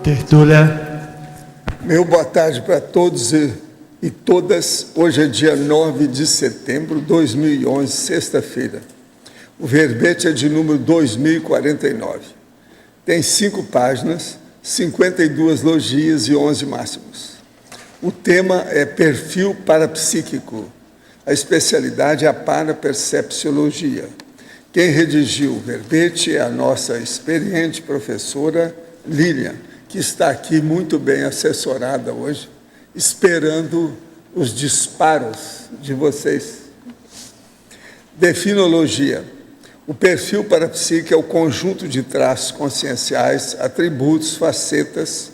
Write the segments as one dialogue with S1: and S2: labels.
S1: Tertúlia.
S2: Meu boa tarde para todos e todas. Hoje é dia 9 de setembro de 2011, sexta-feira. O verbete é de número 2049. Tem 5 páginas, 52 logias e 11 máximos. O tema é perfil parapsíquico. A especialidade é a parapercepciologia. Quem redigiu o verbete é a nossa experiente professora Lilian, que está aqui muito bem assessorada hoje, esperando os disparos de vocês. Definologia. O perfil parapsíquico é o conjunto de traços conscienciais, atributos, facetas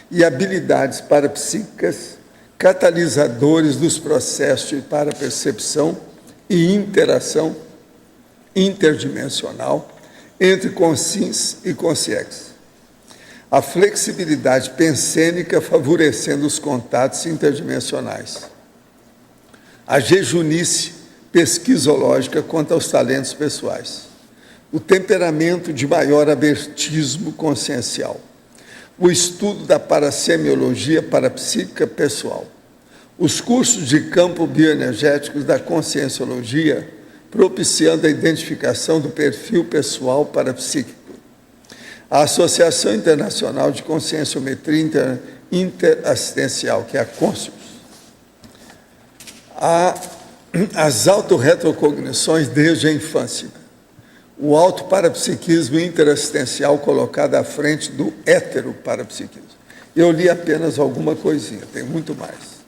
S2: e habilidades parapsíquicas, catalisadores dos processos de parapercepção e interação interdimensional entre consciência e consciência. A flexibilidade pensênica favorecendo os contatos interdimensionais. A jejunice pesquisológica quanto aos talentos pessoais. O temperamento de maior abertismo consciencial. O estudo da parasemiologia parapsíquica pessoal. Os cursos de campo bioenergéticos da conscienciologia, propiciando a identificação do perfil pessoal parapsíquico. A Associação Internacional de Conscienciometria Interassistencial, que é a CONSCIUS. As autorretrocognições desde a infância. O autoparapsiquismo interassistencial colocado à frente do heteroparapsiquismo. Eu li apenas alguma coisinha, tem muito mais.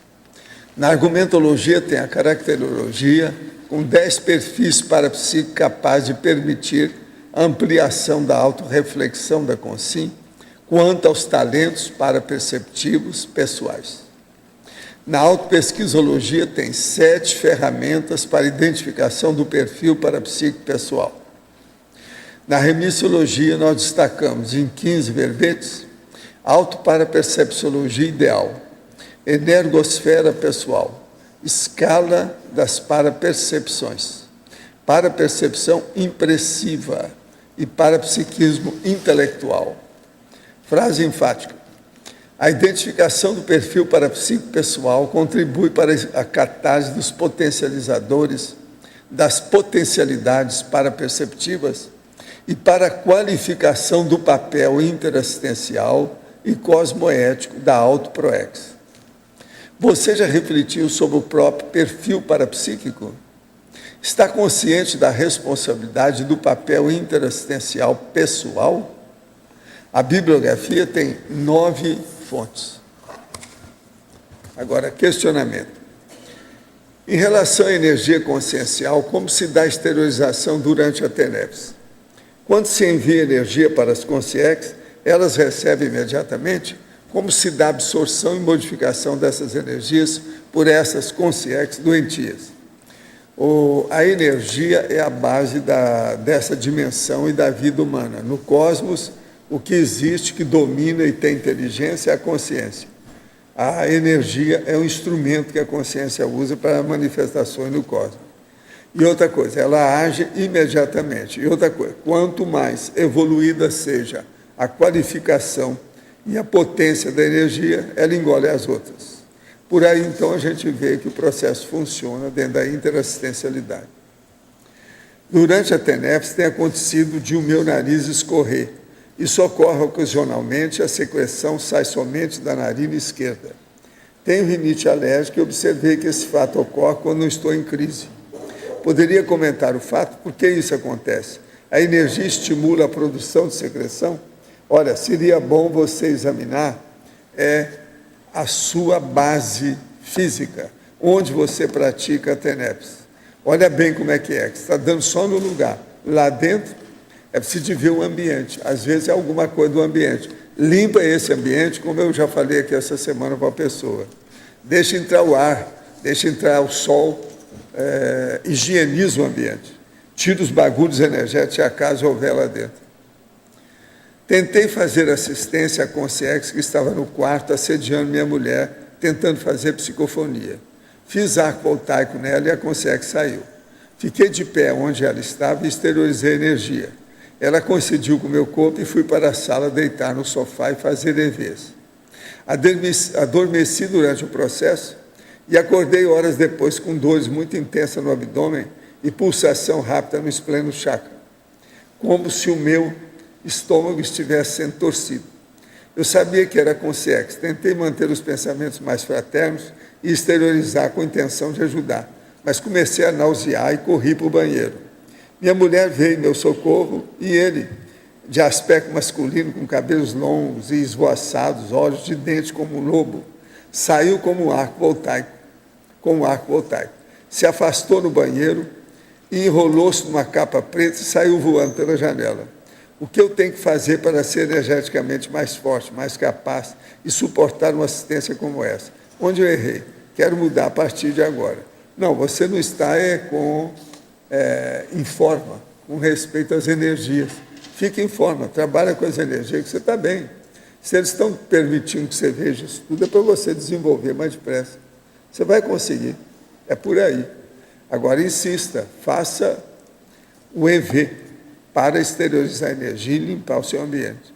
S2: Na argumentologia tem a caracterologia, com 10 perfis parapsíquicos capazes de permitir a ampliação da autorreflexão da consciência quanto aos talentos paraperceptivos pessoais. Na autopesquisologia tem 7 ferramentas para identificação do perfil parapsíquico pessoal. Na remissiologia nós destacamos em 15 verbetes autoparapercepciologia ideal, energosfera pessoal, escala das parapercepções, parapercepção impressiva e parapsiquismo intelectual. Frase enfática. A identificação do perfil parapsíquico pessoal contribui para a catálise dos potencializadores, das potencialidades paraperceptivas e para a qualificação do papel interassistencial e cosmoético da autoproex. Você já refletiu sobre o próprio perfil parapsíquico? Está consciente da responsabilidade do papel interassistencial pessoal? A bibliografia tem 9 fontes. Agora, questionamento. Em relação à energia consciencial, como se dá a exteriorização durante a TENEPS? Quando se envia energia para as consciências, elas recebem imediatamente? Como se dá a absorção e modificação dessas energias por essas consciências doentias? A energia é a base dessa dimensão e da vida humana. No cosmos, o que existe, que domina e tem inteligência é a consciência. A energia é um instrumento que a consciência usa para manifestações no cosmos. E outra coisa, ela age imediatamente. E outra coisa, quanto mais evoluída seja a qualificação e a potência da energia, ela engole as outras. Por aí, então, a gente vê que o processo funciona dentro da interassistencialidade. Durante a TENEPS tem acontecido de o meu nariz escorrer. Isso ocorre ocasionalmente, a secreção sai somente da narina esquerda. Tenho rinite alérgica e observei que esse fato ocorre quando não estou em crise. Poderia comentar o fato? Por que isso acontece? A energia estimula a produção de secreção? Olha, seria bom você examinar a sua base física, onde você pratica a TENEPS. Olha bem como é que você está dando só no lugar. Lá dentro, é preciso ver o ambiente. Às vezes é alguma coisa do ambiente. Limpa esse ambiente, como eu já falei aqui essa semana para a pessoa. Deixa entrar o ar, deixa entrar o sol, higieniza o ambiente. Tira os bagulhos energéticos se acaso houver lá dentro. Tentei fazer assistência à consciência que estava no quarto assediando minha mulher, tentando fazer psicofonia. Fiz arco voltaico nela e a consciência saiu. Fiquei de pé onde ela estava e exteriorizei a energia. Ela coincidiu com o meu corpo e fui para a sala deitar no sofá e fazer EVs. Adormeci durante o processo e acordei horas depois com dores muito intensas no abdômen e pulsação rápida no espleno chakra, como se o meu estômago estivesse sendo torcido. Eu sabia que era consciência. Tentei manter os pensamentos mais fraternos e exteriorizar com a intenção de ajudar, mas comecei a nausear e corri para o banheiro. Minha mulher veio em meu socorro e ele, de aspecto masculino, com cabelos longos e esvoaçados, olhos de dente como um lobo, saiu como um arco voltaico, se afastou no banheiro e enrolou-se numa capa preta e saiu voando pela janela. O que eu tenho que fazer para ser energeticamente mais forte, mais capaz e suportar uma assistência como essa? Onde eu errei? Quero mudar a partir de agora. Não, você não está em forma, com respeito às energias. Fique em forma, trabalha com as energias que você está bem. Se eles estão permitindo que você veja isso tudo, é para você desenvolver mais depressa. Você vai conseguir, é por aí. Agora, insista, faça o EV para exteriorizar a energia e limpar o seu ambiente.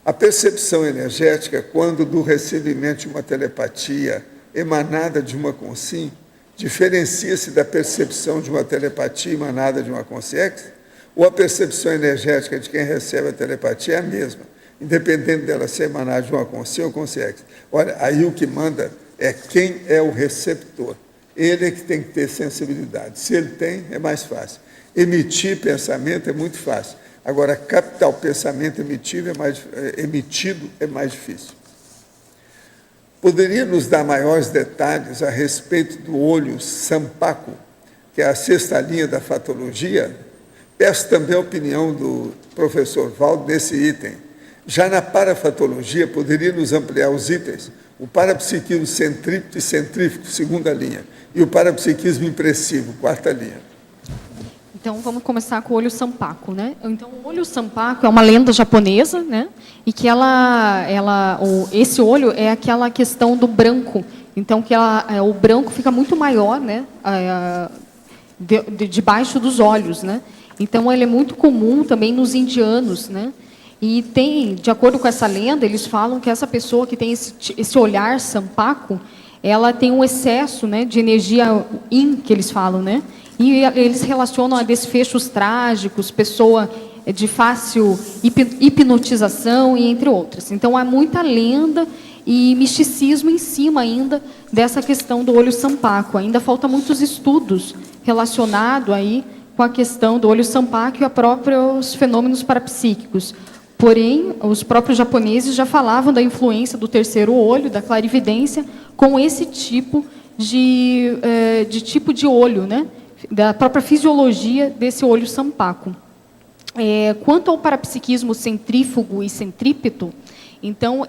S2: A percepção energética, quando do recebimento de uma telepatia emanada de uma consciência, diferencia-se da percepção de uma telepatia emanada de uma consciência, ou a percepção energética de quem recebe a telepatia é a mesma, independente dela ser emanada de uma consciência ou consciência. Olha, aí o que manda é quem é o receptor. Ele é que tem que ter sensibilidade. Se ele tem, é mais fácil. Emitir pensamento é muito fácil. Agora, captar o pensamento emitido é mais difícil. Poderia nos dar maiores detalhes a respeito do olho sampaco, que é a sexta linha da fatologia? Peço também a opinião do professor Valdo nesse item. Já na parafatologia, poderia nos ampliar os itens? O parapsiquismo centrípeto e centrífugo, segunda linha, e o parapsiquismo impressivo, quarta linha.
S1: Então, vamos começar com o olho sampaco, né? Então, o olho sampaco é uma lenda japonesa, né? E que esse olho é aquela questão do branco. Então, o branco fica muito maior, né? Debaixo dos olhos, né? Então, ele é muito comum também nos indianos, né? E tem, de acordo com essa lenda, eles falam que essa pessoa que tem esse olhar sampaco, ela tem um excesso, né, de energia yin, que eles falam, né? E eles relacionam a desfechos trágicos, pessoa de fácil hipnotização e entre outras. Então, há muita lenda e misticismo em cima ainda dessa questão do olho sampaco. Ainda falta muitos estudos relacionados aí com a questão do olho sampaco e a próprios fenômenos parapsíquicos. Porém, os próprios japoneses já falavam da influência do terceiro olho, da clarividência, com esse tipo de olho, né? Da própria fisiologia desse olho sampaco. Quanto ao parapsiquismo centrífugo e centrípeto, então,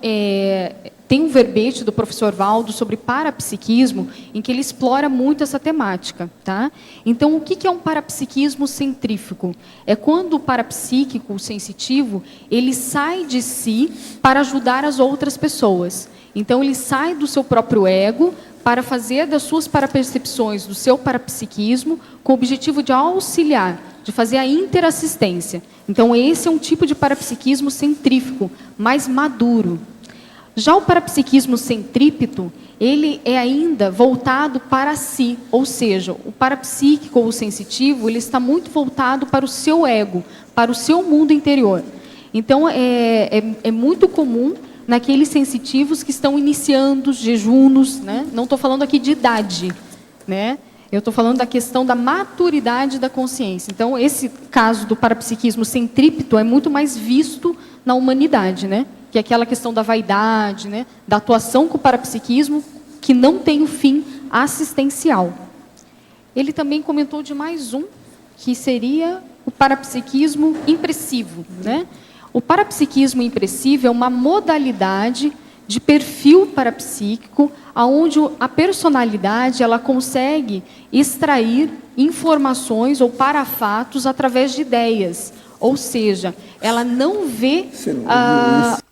S1: tem um verbete do professor Valdo sobre parapsiquismo, em que ele explora muito essa temática. Tá? Então, o que é um parapsiquismo centrífugo? É quando o parapsíquico, o sensitivo, ele sai de si para ajudar as outras pessoas. Então, ele sai do seu próprio ego para fazer das suas parapercepções, do seu parapsiquismo, com o objetivo de auxiliar, de fazer a interassistência. Então, esse é um tipo de parapsiquismo centrífugo, mais maduro. Já o parapsiquismo centrípeto, ele é ainda voltado para si, ou seja, o parapsíquico ou o sensitivo, ele está muito voltado para o seu ego, para o seu mundo interior. Então, é muito comum naqueles sensitivos que estão iniciando jejunos, né? Não estou falando aqui de idade, né? Eu estou falando da questão da maturidade da consciência. Então, esse caso do parapsiquismo centrípeto é muito mais visto na humanidade, né? Que é aquela questão da vaidade, né? Da atuação com o parapsiquismo que não tem o fim assistencial. Ele também comentou de mais um, que seria o parapsiquismo impressivo, né? O parapsiquismo impressivo é uma modalidade de perfil parapsíquico, onde a personalidade ela consegue extrair informações ou parafatos através de ideias. Ou seja, ela não vê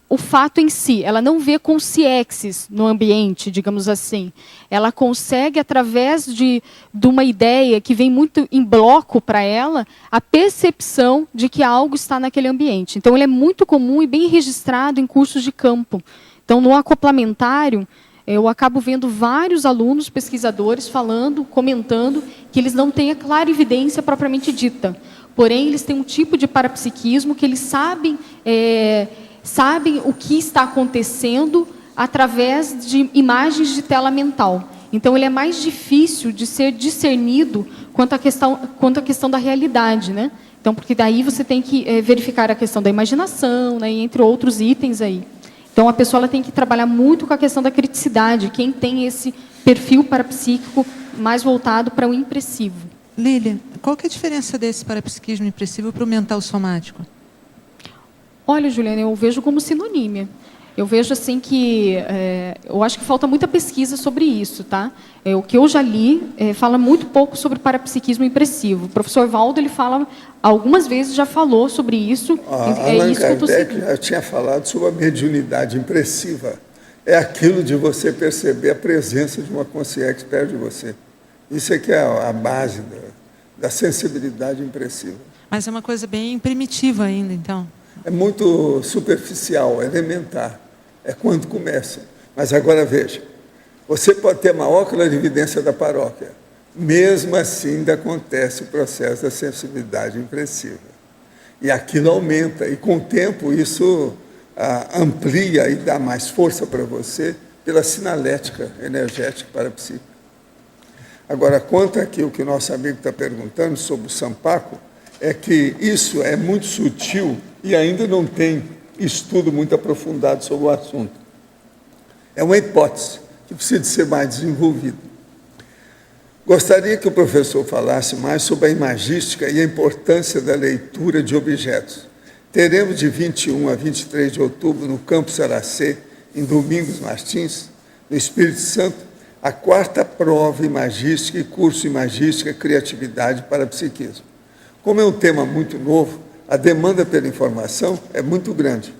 S1: o fato em si, ela não vê consciexes no ambiente, digamos assim. Ela consegue, através de uma ideia que vem muito em bloco para ela, a percepção de que algo está naquele ambiente. Então, ele é muito comum e bem registrado em cursos de campo. Então, no acoplamentário, eu acabo vendo vários alunos, pesquisadores, falando, comentando, que eles não têm a clarividência propriamente dita. Porém, eles têm um tipo de parapsiquismo que eles sabem o que está acontecendo através de imagens de tela mental. Então, ele é mais difícil de ser discernido quanto à questão da realidade, né? Então, porque daí você tem que verificar a questão da imaginação, né, entre outros itens aí. Então, a pessoa ela tem que trabalhar muito com a questão da criticidade, quem tem esse perfil parapsíquico mais voltado para o impressivo.
S3: Lília, qual que é a diferença desse parapsiquismo impressivo para o mental somático?
S1: Olha, Juliana, eu vejo como sinonímia. Eu vejo assim que eu acho que falta muita pesquisa sobre isso, tá? O que eu já li fala muito pouco sobre parapsiquismo impressivo. O professor Valdo, ele fala algumas vezes, já falou sobre isso.
S2: Allan Kardec já tinha falado sobre a mediunidade impressiva. É aquilo de você perceber a presença de uma consciência perto de você. Isso é que é a base da sensibilidade impressiva.
S3: Mas é uma coisa bem primitiva ainda, então.
S2: É muito superficial, elementar. É quando começa. Mas agora veja, você pode ter a maior clarividência da paróquia. Mesmo assim, ainda acontece o processo da sensibilidade impressiva. E aquilo aumenta. E com o tempo, isso amplia e dá mais força para você pela sinalética energética parapsíquica. Agora, quanto aqui o que o nosso amigo está perguntando sobre o Sampaco, é que isso é muito sutil e ainda não tem estudo muito aprofundado sobre o assunto. É uma hipótese que precisa de ser mais desenvolvida. Gostaria que o professor falasse mais sobre a imagística e a importância da leitura de objetos. Teremos de 21 a 23 de outubro, no Campus Aracê, em Domingos Martins, no Espírito Santo, a 4ª prova imagística e curso Imagística, Criatividade para Psiquismo. Como é um tema muito novo, a demanda pela informação é muito grande.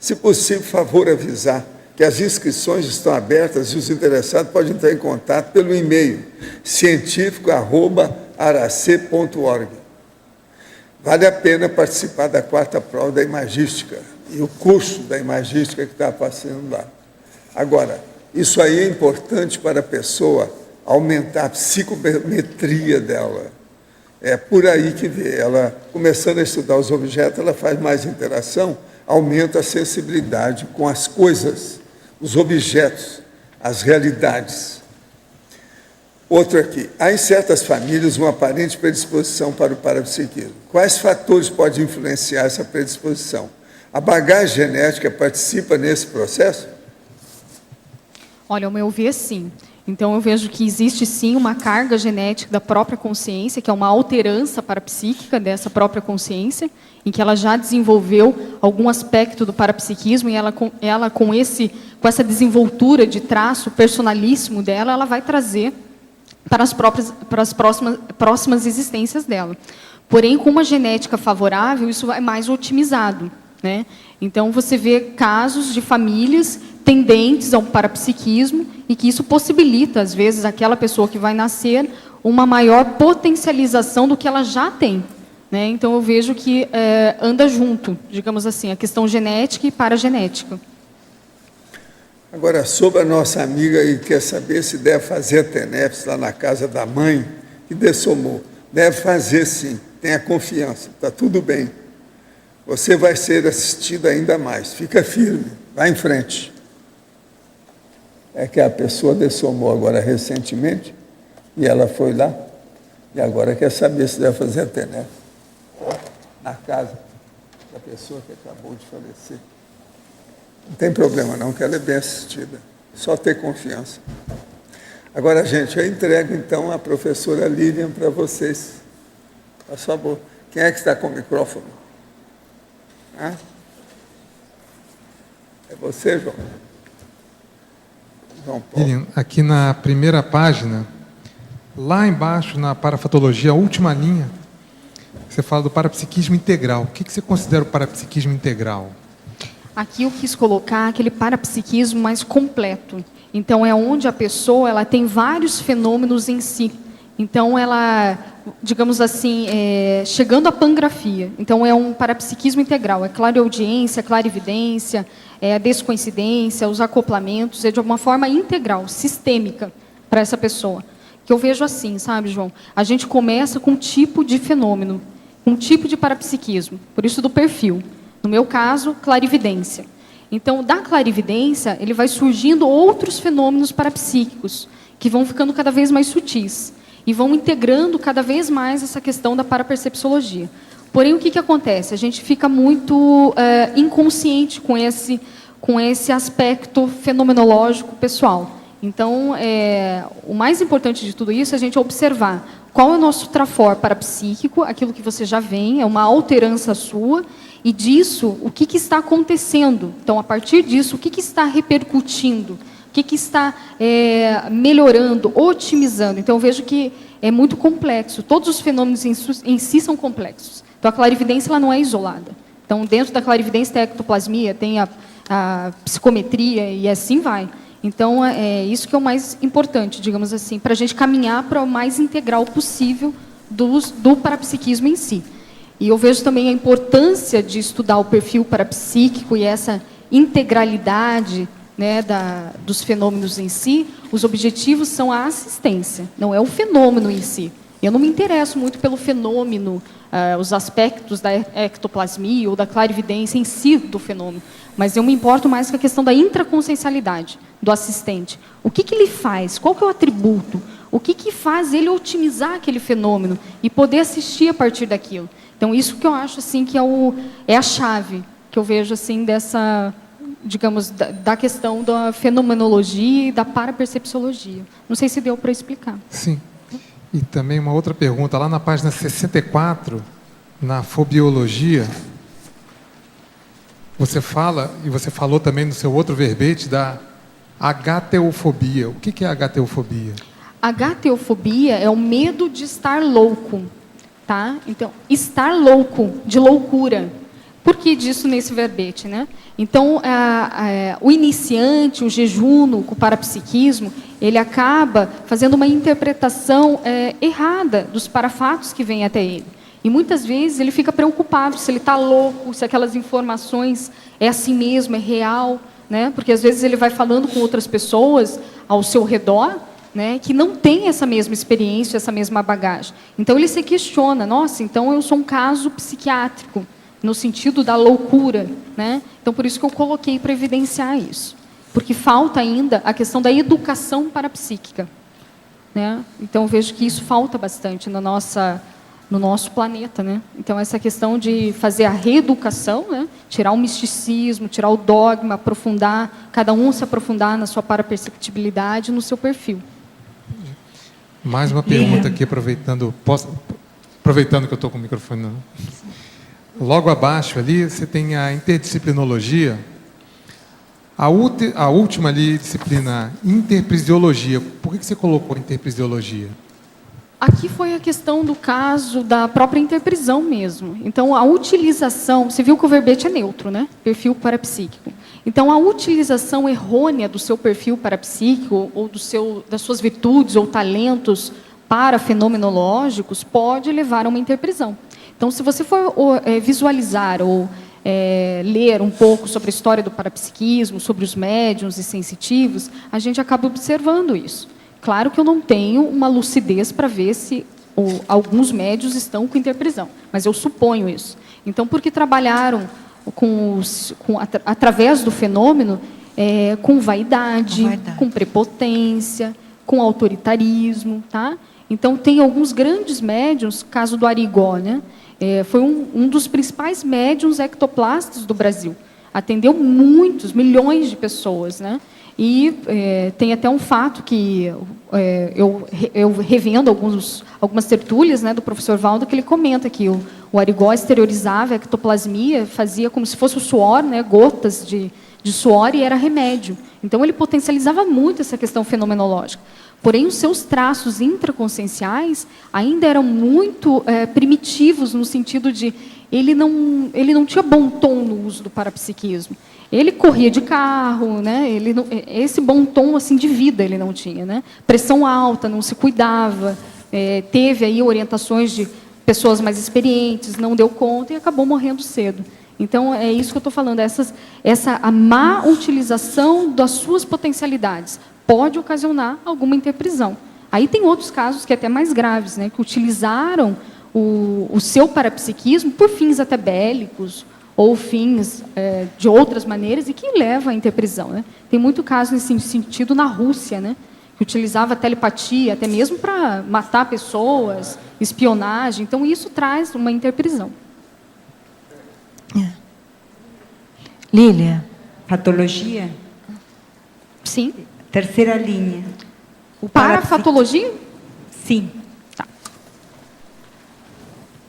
S2: Se possível, favor avisar que as inscrições estão abertas e os interessados podem entrar em contato pelo e-mail cientifico@arac.org. Vale a pena participar da 4ª prova da Imagística e o curso da Imagística que está passando lá. Agora, isso aí é importante para a pessoa aumentar a psicometria dela. É por aí que vê. Ela, começando a estudar os objetos, ela faz mais interação, aumenta a sensibilidade com as coisas, os objetos, as realidades. Outro aqui. Há em certas famílias uma aparente predisposição para o parapsiquismo. Quais fatores podem influenciar essa predisposição? A bagagem genética participa nesse processo?
S1: Olha, ao meu ver, sim. Então, eu vejo que existe, sim, uma carga genética da própria consciência, que é uma alterança parapsíquica dessa própria consciência, em que ela já desenvolveu algum aspecto do parapsiquismo, e ela com essa desenvoltura de traço personalíssimo dela, ela vai trazer para as próximas existências dela. Porém, com uma genética favorável, isso é mais otimizado, né? Então, você vê casos de famílias tendentes ao parapsiquismo e que isso possibilita, às vezes, aquela pessoa que vai nascer uma maior potencialização do que ela já tem, né? Então, eu vejo que anda junto, digamos assim, a questão genética e paragenética.
S2: Agora, sobre a nossa amiga e quer saber se deve fazer a TENEPS lá na casa da mãe, que dessomou. Deve fazer, sim. Tenha confiança, está tudo bem. Você vai ser assistido ainda mais. Fica firme, vai em frente. É que a pessoa dessomou agora recentemente, e ela foi lá, e agora quer saber se deve fazer a TENEPS na casa da pessoa que acabou de falecer. Não tem problema não, que ela é bem assistida. Só ter confiança. Agora, gente, eu entrego, então, a professora Lilian para vocês. Por favor. Quem é que está com o microfone? Ah? É você, João? João Paulo.
S4: Lilian, aqui na primeira página, lá embaixo, na parafatologia, a última linha, você fala do parapsiquismo integral. O que você considera o parapsiquismo integral?
S1: Aqui eu quis colocar aquele parapsiquismo mais completo. Então, é onde a pessoa ela tem vários fenômenos em si. Então, ela, digamos assim, chegando à pangrafia. Então, é um parapsiquismo integral. É clareaudiência, clarividência, é a descoincidência, os acoplamentos. É de uma forma integral, sistêmica, para essa pessoa. Que eu vejo assim, sabe, João? A gente começa com um tipo de fenômeno, um tipo de parapsiquismo. Por isso, do perfil. No meu caso, clarividência. Então, da clarividência, ele vai surgindo outros fenômenos parapsíquicos, que vão ficando cada vez mais sutis, e vão integrando cada vez mais essa questão da parapercepciologia. Porém, o que acontece? A gente fica muito inconsciente com esse aspecto fenomenológico pessoal. Então, o mais importante de tudo isso é a gente observar qual é o nosso trafor parapsíquico, aquilo que você já vem, é uma alterança sua, e disso, o que está acontecendo? Então, a partir disso, o que está repercutindo? O que está melhorando, otimizando? Então, eu vejo que é muito complexo. Todos os fenômenos em si são complexos. Então, a clarividência ela não é isolada. Então, dentro da clarividência tem a ectoplasmia, tem a psicometria e assim vai. Então, é isso que é o mais importante, digamos assim, para a gente caminhar para o mais integral possível do parapsiquismo em si. E eu vejo também a importância de estudar o perfil parapsíquico e essa integralidade, né, dos fenômenos em si. Os objetivos são a assistência, não é o fenômeno em si. Eu não me interesso muito pelo fenômeno, os aspectos da ectoplasmia ou da clarividência em si do fenômeno, mas eu me importo mais com a questão da intraconsciencialidade do assistente. O que ele faz? Qual que é o atributo? O que faz ele otimizar aquele fenômeno e poder assistir a partir daquilo? Então, isso que eu acho assim, que é a chave que eu vejo assim, dessa, digamos, da questão da fenomenologia e da parapercepciologia. Não sei se deu para explicar.
S4: Sim. E também uma outra pergunta, lá na página 64, na fobiologia, você fala, e você falou também no seu outro verbete, da agateofobia. O que é agateofobia?
S1: Agateofobia é o medo de estar louco. Tá? Então, estar louco, de loucura. Por que disso nesse verbete? Né? Então, o iniciante, o jejuno, o parapsiquismo, ele acaba fazendo uma interpretação errada dos parafatos que vêm até ele. E muitas vezes ele fica preocupado se ele está louco, se aquelas informações é assim mesmo, é real. Né? Porque às vezes ele vai falando com outras pessoas ao seu redor, né, que não tem essa mesma experiência, essa mesma bagagem. Então, ele se questiona, nossa, então eu sou um caso psiquiátrico, no sentido da loucura. Né? Então, por isso que eu coloquei para evidenciar isso. Porque falta ainda a questão da educação parapsíquica. Né? Então, eu vejo que isso falta bastante no nosso planeta. Né? Então, essa questão de fazer a reeducação, né? Tirar o misticismo, tirar o dogma, aprofundar, cada um se aprofundar na sua paraperceptibilidade, no seu perfil.
S4: Mais uma pergunta aqui, aproveitando que eu estou com o microfone. Logo abaixo ali, você tem a interdisciplinologia. A última ali, disciplina, interprisiologia. Por que você colocou interprisiologia?
S1: Aqui foi a questão do caso da própria interprisão mesmo. Então, a utilização... Você viu que o verbete é neutro, né? Perfil parapsíquico. Então, a utilização errônea do seu perfil parapsíquico ou das suas virtudes ou talentos parafenomenológicos pode levar a uma interprisão. Então, se você for visualizar ou ler um pouco sobre a história do parapsiquismo, sobre os médiuns e sensitivos, a gente acaba observando isso. Claro que eu não tenho uma lucidez para ver se alguns médiuns estão com interprisão, mas eu suponho isso. Então, porque trabalharam através do fenômeno, com vaidade, com prepotência, com autoritarismo. Tá? Então, tem alguns grandes médiuns, caso do Arigó, né? Foi um dos principais médiuns ectoplastas do Brasil. Atendeu milhões de pessoas, né? E tem até um fato que eu revendo algumas tertúlias, né, do professor Valdo, que ele comenta que o Arigó exteriorizava a ectoplasmia, fazia como se fosse o suor, né, gotas de suor, e era remédio. Então, ele potencializava muito essa questão fenomenológica. Porém, os seus traços intraconscienciais ainda eram muito primitivos, no sentido de ele não tinha bom tom no uso do parapsiquismo. Ele corria de carro, né? Ele não, esse bom tom assim de vida ele não tinha, né? Pressão alta, não se cuidava, teve aí orientações de pessoas mais experientes, não deu conta e acabou morrendo cedo. Então é isso que eu estou falando, a má utilização das suas potencialidades pode ocasionar alguma interprisão. Aí tem outros casos que até mais graves, né? Que utilizaram o seu parapsiquismo por fins até bélicos ou fins de outras maneiras e que leva à interprisão, né? Tem muito caso nesse sentido na Rússia, né? Que utilizava telepatia até mesmo para matar pessoas, espionagem. Então isso traz uma interprisão.
S5: Lília.
S6: Patologia?
S1: Sim.
S6: Terceira linha. O
S1: Parafatologia?
S6: Sim.
S1: Tá.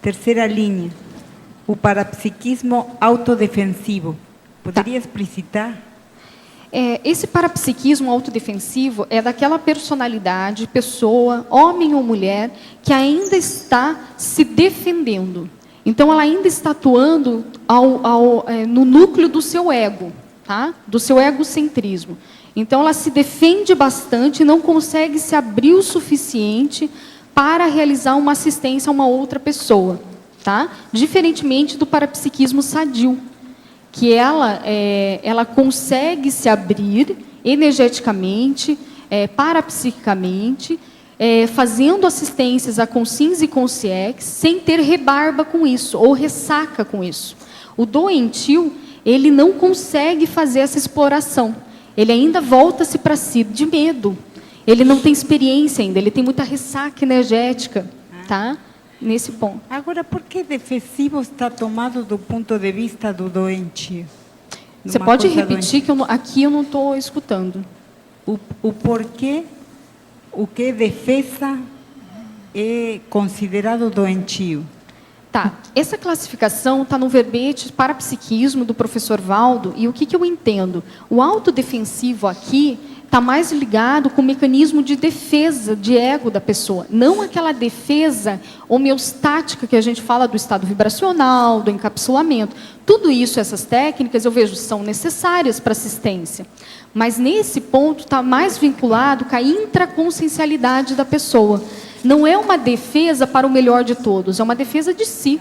S6: Terceira linha. O parapsiquismo autodefensivo. Poderia explicitar?
S1: Esse parapsiquismo autodefensivo é daquela personalidade, pessoa, homem ou mulher, que ainda está se defendendo. Então, ela ainda está atuando no núcleo do seu ego, tá? Do seu egocentrismo. Então, ela se defende bastante e não consegue se abrir o suficiente para realizar uma assistência a uma outra pessoa. Tá? Diferentemente do parapsiquismo sadio, que ela consegue se abrir energeticamente, parapsiquicamente, fazendo assistências a consciência e consciex, sem ter rebarba com isso, ou ressaca com isso. O doentio, ele não consegue fazer essa exploração. Ele ainda volta-se para si, de medo. Ele não tem experiência ainda, ele tem muita ressaca energética, tá? Nesse ponto.
S6: Agora, por que defensivo está tomado do ponto de vista do doente?
S1: Você pode repetir, que aqui eu não estou escutando.
S6: O porquê, o que defesa é considerado doentio?
S1: Tá. Essa classificação está no verbete parapsiquismo do professor Valdo, e o que eu entendo? O autodefensivo aqui está mais ligado com o mecanismo de defesa de ego da pessoa, não aquela defesa homeostática que a gente fala do estado vibracional, do encapsulamento. Tudo isso, essas técnicas, eu vejo, são necessárias para assistência. Mas nesse ponto está mais vinculado com a intraconsciencialidade da pessoa. Não é uma defesa para o melhor de todos, é uma defesa de si.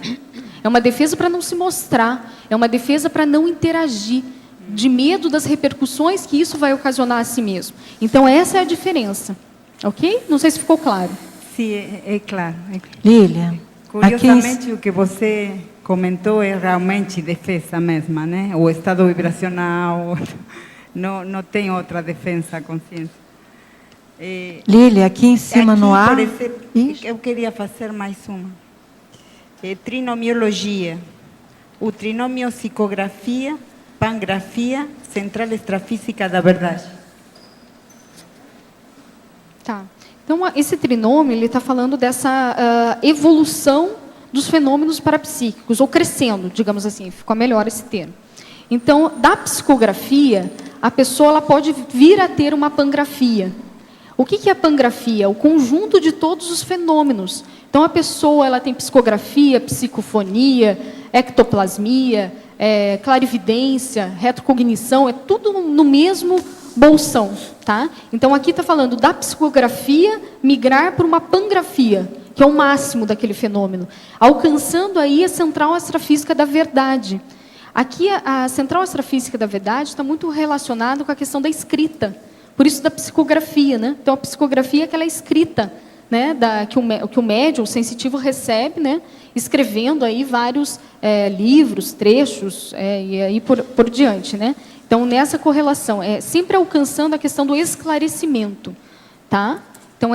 S1: É uma defesa para não se mostrar, é uma defesa para não interagir, de medo das repercussões que isso vai ocasionar a si mesmo. Então, essa é a diferença. Ok? Não sei se ficou claro.
S6: Sim, é claro.
S5: Lília.
S6: Curiosamente, o que você comentou é realmente defesa mesma, né? O estado vibracional, não tem outra defesa à consciência.
S5: Lília, aqui em cima
S6: aqui,
S5: no ar.
S6: Eu queria fazer mais uma. Trinomiologia. O trinômio psicografia, pangrafia, central extrafísica da verdade.
S1: Tá. Então, esse trinômio, ele está falando dessa evolução dos fenômenos parapsíquicos, ou crescendo, digamos assim, ficou melhor esse termo. Então, da psicografia, a pessoa ela pode vir a ter uma pangrafia. O que é a pangrafia? O conjunto de todos os fenômenos. Então, a pessoa ela tem psicografia, psicofonia, ectoplasmia, clarividência, retrocognição, é tudo no mesmo bolsão. Tá? Então, aqui está falando da psicografia migrar para uma pangrafia, que é o máximo daquele fenômeno, alcançando aí a central extrafísica da verdade. Aqui, a central extrafísica da verdade está muito relacionada com a questão da escrita, por isso da psicografia. Né? Então, a psicografia é aquela escrita, né, que o médium, o sensitivo, recebe, né, escrevendo aí vários livros, trechos, e aí por diante. Né? Então, nessa correlação, sempre alcançando a questão do esclarecimento. Tá? Então,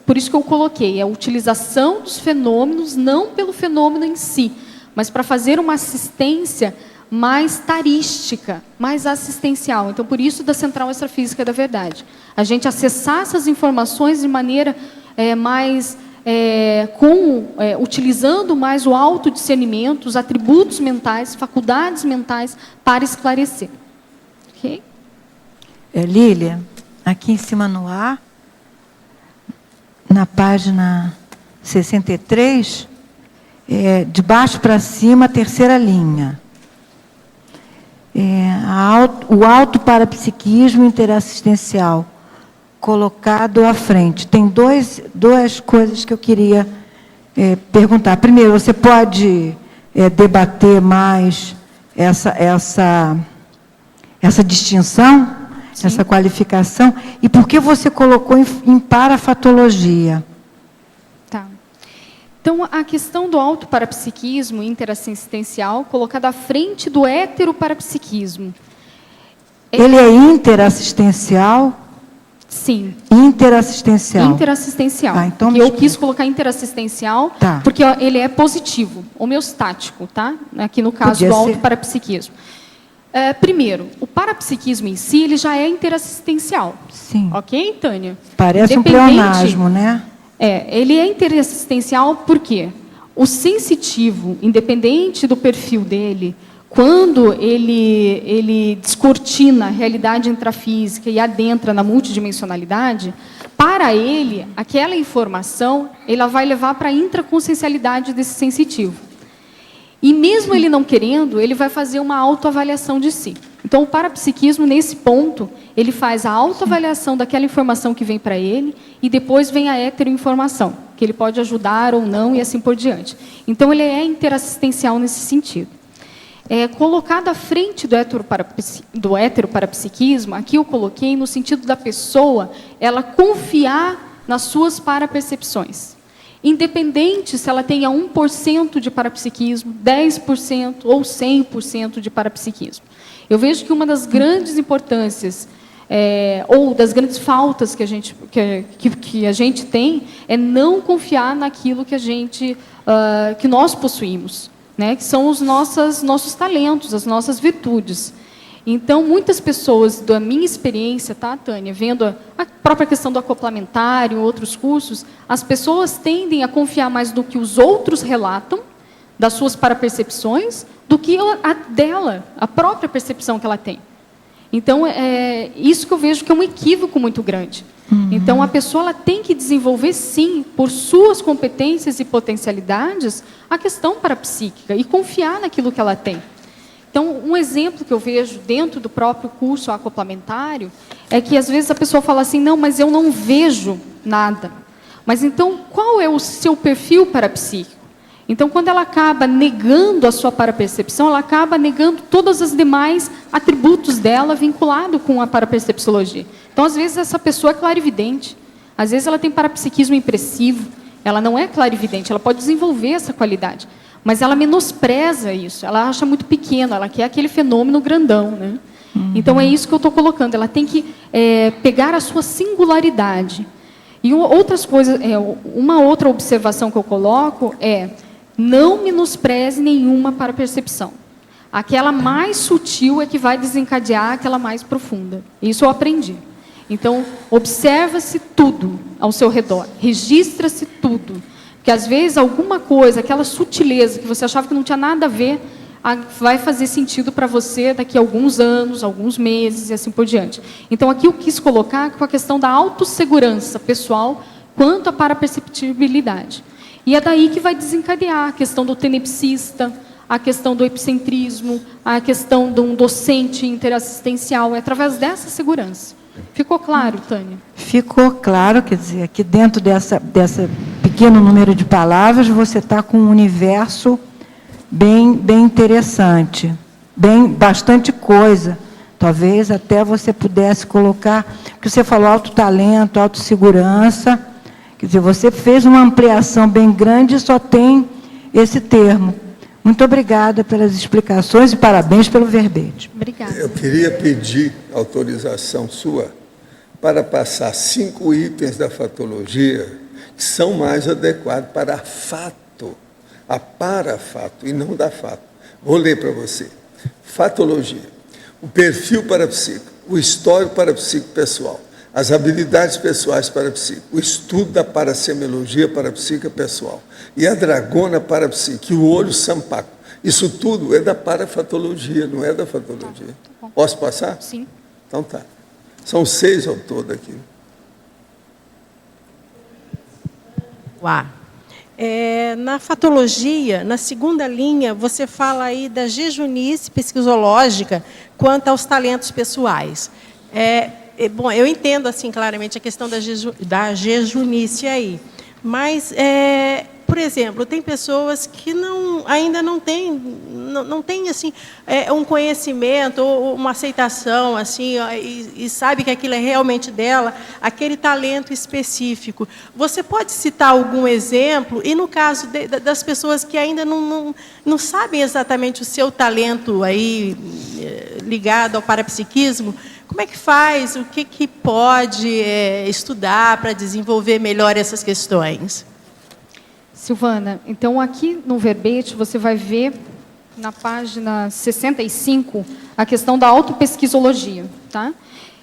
S1: por isso que eu coloquei, a utilização dos fenômenos, não pelo fenômeno em si, mas para fazer uma assistência mais tarística, mais assistencial. Então, por isso da central extrafísica da verdade. A gente acessar essas informações de maneira mais... utilizando mais o autodiscernimento, os atributos mentais, faculdades mentais, para esclarecer. Ok?
S5: Lília, aqui em cima no ar, na página 63, de baixo para cima, a terceira linha. o autoparapsiquismo interassistencial colocado à frente. Tem duas coisas que eu queria perguntar. Primeiro, você pode debater mais essa distinção,
S1: Sim.
S5: essa qualificação? E por que você colocou em parafatologia?
S1: Tá. Então, a questão do autoparapsiquismo interassistencial colocada à frente do heteroparapsiquismo.
S5: Ele é interassistencial?
S1: Sim.
S5: Interassistencial.
S1: Interassistencial.
S5: Ah, então
S1: Que
S5: me
S1: eu
S5: explica.
S1: quis colocar interassistencial,
S5: Tá.
S1: porque ó, ele é positivo, homeostático, tá? Aqui no caso
S5: Podia
S1: do
S5: ser.
S1: autoparapsiquismo. Primeiro, o parapsiquismo em si, ele já é interassistencial.
S5: Sim.
S1: Ok, Tânia?
S5: Parece um
S1: Independente-
S5: pleonasmo, né?
S1: ele é interassistencial porque o sensitivo, independente do perfil dele, quando ele descortina a realidade intrafísica e adentra na multidimensionalidade, para ele, aquela informação, ela vai levar para a intraconsciencialidade desse sensitivo. E mesmo ele não querendo, ele vai fazer uma autoavaliação de si. Então, o parapsiquismo, nesse ponto, ele faz a autoavaliação daquela informação que vem para ele e depois vem a heteroinformação, que ele pode ajudar ou não e assim por diante. Então, ele é interassistencial nesse sentido. Colocado à frente do heteroparapsiquismo, aqui eu coloquei no sentido da pessoa ela confiar nas suas parapercepções. Independente se ela tenha 1% de parapsiquismo, 10% ou 100% de parapsiquismo. Eu vejo que uma das grandes importâncias, ou das grandes faltas que a gente tem, é não confiar naquilo que nós possuímos, né? Que são os nossos talentos, as nossas virtudes. Então, muitas pessoas, da minha experiência, tá, Tânia, vendo a própria questão do acoplamentário, outros cursos, as pessoas tendem a confiar mais no que os outros relatam, das suas parapercepções, do que a própria percepção que ela tem. Então, isso que eu vejo que é um equívoco muito grande. Então, a pessoa ela tem que desenvolver, sim, por suas competências e potencialidades, a questão parapsíquica e confiar naquilo que ela tem. Então, um exemplo que eu vejo dentro do próprio curso acoplamentário é que, às vezes, a pessoa fala assim, não, mas eu não vejo nada. Mas, então, qual é o seu perfil parapsíquico? Então, quando ela acaba negando a sua parapercepção, ela acaba negando todas as demais atributos dela vinculado com a parapercepciologia. Então, às vezes, essa pessoa é clarividente. Às vezes, ela tem parapsiquismo impressivo. Ela não é clarividente, ela pode desenvolver essa qualidade. Mas ela menospreza isso, ela acha muito pequeno, ela quer aquele fenômeno grandão, né? Então, é isso que eu estou colocando. Ela tem que pegar a sua singularidade. E outras coisas, uma outra observação que eu coloco é não menospreze nenhuma parapercepção. Aquela mais sutil é que vai desencadear aquela mais profunda. Isso eu aprendi. Então, observa-se tudo ao seu redor, registra-se tudo. Porque, às vezes, alguma coisa, aquela sutileza que você achava que não tinha nada a ver, vai fazer sentido para você daqui a alguns anos, alguns meses e assim por diante. Então, aqui eu quis colocar com a questão da autossegurança pessoal quanto à paraperceptibilidade. E é daí que vai desencadear a questão do tenepsista, a questão do epicentrismo, a questão de um docente interassistencial, é através dessa segurança. Ficou claro, Tânia?
S5: Ficou claro, quer dizer, aqui dentro dessa pequeno número de palavras, você está com um universo bem interessante, bastante coisa. Talvez até você pudesse colocar, porque você falou alto talento, autossegurança, quer dizer, você fez uma ampliação bem grande e só tem esse termo. Muito obrigada pelas explicações e parabéns pelo verbete.
S1: Obrigada.
S2: Eu queria pedir autorização sua para passar 5 itens da fatologia que são mais adequados para a parafato e não da fato. Vou ler para você. Fatologia. O perfil parapsíquico, o histórico parapsíquico pessoal, as habilidades pessoais parapsíquicas, o estudo da parasemiologia parapsíquica pessoal e a dragona parapsíquica e o olho sampaco. Isso tudo é da parafatologia, não é da fatologia.
S1: bom.
S2: Posso passar?
S1: Sim.
S2: Então tá. São 6 ao todo aqui.
S7: Na fatologia, na segunda linha, você fala aí da jejunice psicológica quanto aos talentos pessoais. Bom, eu entendo assim claramente a questão da jejunice aí, mas, por exemplo, tem pessoas que ainda não têm assim, um conhecimento ou uma aceitação assim, e sabe que aquilo é realmente dela, aquele talento específico. Você pode citar algum exemplo? E no caso das pessoas que ainda não sabem exatamente o seu talento aí, ligado ao parapsiquismo, como é que faz? O que pode estudar para desenvolver melhor essas questões?
S1: Silvana, então aqui no verbete você vai ver na página 65 a questão da autopesquisologia, tá?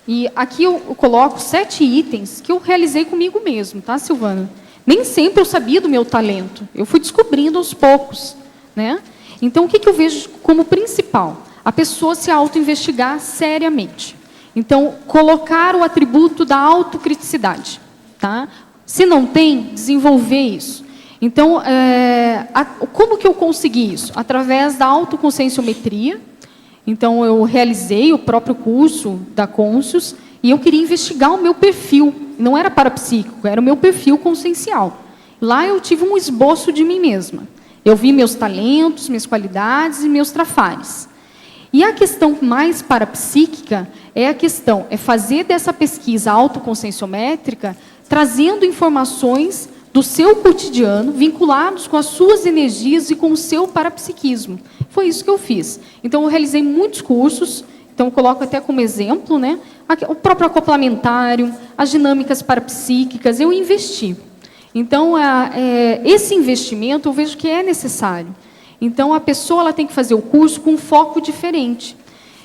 S1: E aqui eu coloco 7 itens que eu realizei comigo mesmo, tá, Silvana? Nem sempre eu sabia do meu talento, eu fui descobrindo aos poucos, né? Então o que eu vejo como principal? A pessoa se auto-investigar seriamente. Então, colocar o atributo da autocriticidade, tá? Se não tem, desenvolver isso. Então, como que eu consegui isso? Através da autoconscienciometria. Então, eu realizei o próprio curso da Conscius e eu queria investigar o meu perfil. Não era parapsíquico, era o meu perfil consciencial. Lá eu tive um esboço de mim mesma. Eu vi meus talentos, minhas qualidades e meus trafares. E a questão mais parapsíquica é fazer dessa pesquisa autoconscienciométrica, trazendo informações do seu cotidiano, vinculados com as suas energias e com o seu parapsiquismo. Foi isso que eu fiz. Então, eu realizei muitos cursos, então eu coloco até como exemplo, né, o próprio acoplamentário, as dinâmicas parapsíquicas, eu investi. Então, esse investimento eu vejo que é necessário. Então, a pessoa ela tem que fazer o curso com um foco diferente.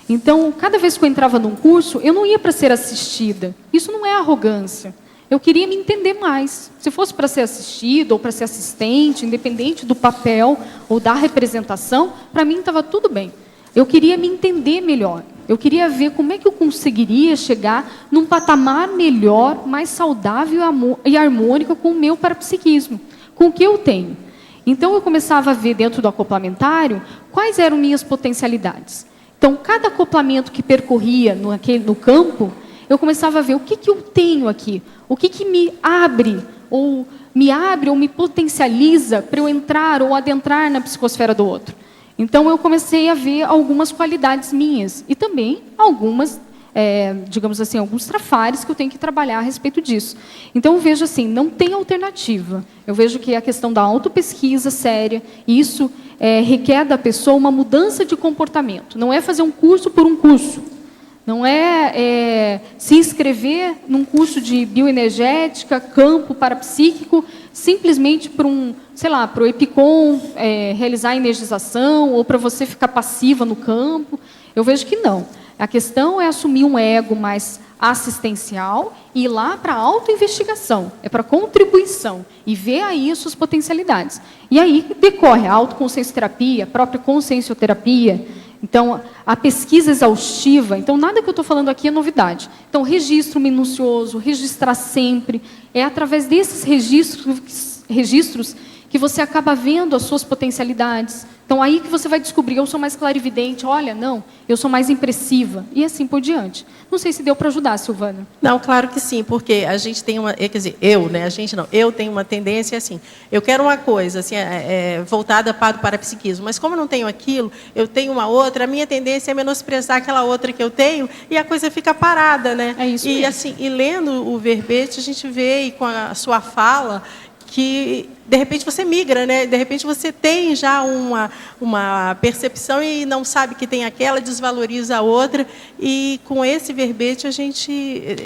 S1: Então, cada vez que eu entrava num curso, eu não ia para ser assistida. Isso não é arrogância. Eu queria me entender mais. Se fosse para ser assistida ou para ser assistente, independente do papel ou da representação, para mim estava tudo bem. Eu queria me entender melhor. Eu queria ver como é que eu conseguiria chegar num patamar melhor, mais saudável e harmônico com o meu parapsiquismo, com o que eu tenho. Então, eu começava a ver dentro do acoplamentário quais eram minhas potencialidades. Então, cada acoplamento que percorria no campo, eu começava a ver o que eu tenho aqui, o que me abre ou me potencializa para eu entrar ou adentrar na psicosfera do outro. Então, eu comecei a ver algumas qualidades minhas e também algumas, digamos assim, alguns trafares que eu tenho que trabalhar a respeito disso. Então, eu vejo assim, não tem alternativa. Eu vejo que a questão da autopesquisa séria, isso requer da pessoa uma mudança de comportamento. Não é fazer um curso por um curso. Não é se inscrever num curso de bioenergética, campo parapsíquico, simplesmente para para o EPICOM realizar a energização ou para você ficar passiva no campo. Eu vejo que não. A questão é assumir um ego mais assistencial e ir lá para a autoinvestigação, é para contribuição e ver aí as suas potencialidades. E aí decorre a autoconsciencioterapia, a própria consciencioterapia. Então, a pesquisa exaustiva, então nada que eu estou falando aqui é novidade. Então, registro minucioso, registrar sempre, é através desses registros que você acaba vendo as suas potencialidades. Então, aí que você vai descobrir, eu sou mais clarividente, olha, não, eu sou mais impressiva, e assim por diante. Não sei se deu para ajudar, Silvana.
S7: Não, claro que sim, porque a gente tem uma, quer dizer, eu tenho uma tendência assim, eu quero uma coisa assim, voltada para o parapsiquismo, mas como eu não tenho aquilo, eu tenho uma outra, a minha tendência é menosprezar aquela outra que eu tenho, e a coisa fica parada, né?
S1: É isso
S7: e
S1: mesmo.
S7: assim, e lendo o verbete, a gente vê, e com a sua fala, que, de repente, você migra, né? De repente, você tem já uma percepção e não sabe que tem aquela, desvaloriza a outra, e com esse verbete,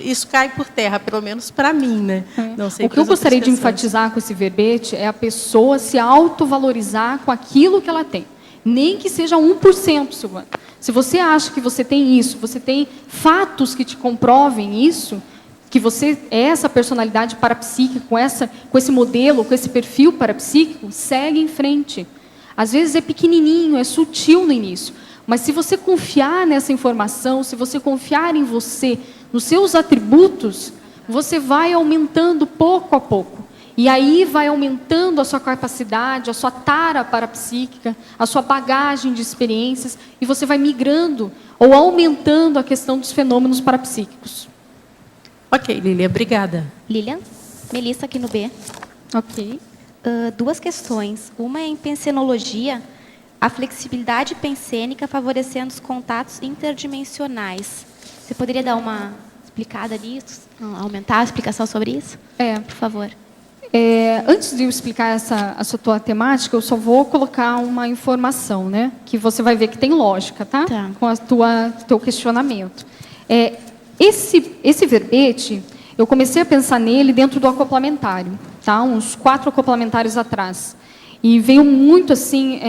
S7: isso cai por terra, pelo menos para mim, né? Não sei
S1: o que eu gostaria de enfatizar com esse verbete é a pessoa se autovalorizar com aquilo que ela tem. Nem que seja 1%, Silvana. Se você acha que você tem isso, você tem fatos que te comprovem isso, que você é essa personalidade parapsíquica, com esse modelo, com esse perfil parapsíquico, segue em frente. Às vezes é pequenininho, é sutil no início, mas se você confiar nessa informação, se você confiar em você, nos seus atributos, você vai aumentando pouco a pouco. E aí vai aumentando a sua capacidade, a sua tara parapsíquica, a sua bagagem de experiências, e você vai migrando ou aumentando a questão dos fenômenos parapsíquicos.
S7: Ok, Lília, obrigada.
S8: Lilian, Melissa aqui no B.
S1: Ok.
S8: Duas questões. Uma é em pensenologia, a flexibilidade pensênica favorecendo os contatos interdimensionais. Você poderia dar uma explicada nisso? Aumentar a explicação sobre isso? Por favor.
S1: Antes de eu explicar essa tua temática, eu só vou colocar uma informação, né? Que você vai ver que tem lógica, tá?
S8: Tá.
S1: Com a teu questionamento. Esse verbete, eu comecei a pensar nele dentro do acoplamentário, tá? Uns 4 acoplamentários atrás. E veio muito assim,